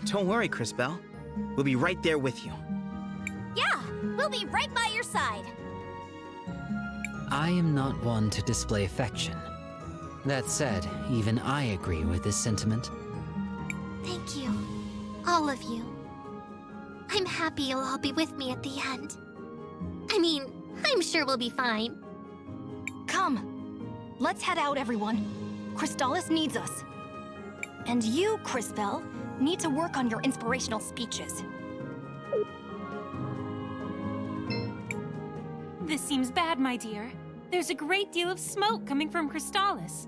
Don't worry, Crisbell. We'll be right there with you. Yeah, we'll be right by your side. I am not one to display affection. That said, even I agree with this sentiment. Thank you. All of you. I'm happy you'll all be with me at the end. I mean, I'm sure we'll be fine. Come. Let's head out, everyone. Crystallis needs us. And you, Crisbell, need to work on your inspirational speeches. This seems bad, my dear. There's a great deal of smoke coming from Crystallis.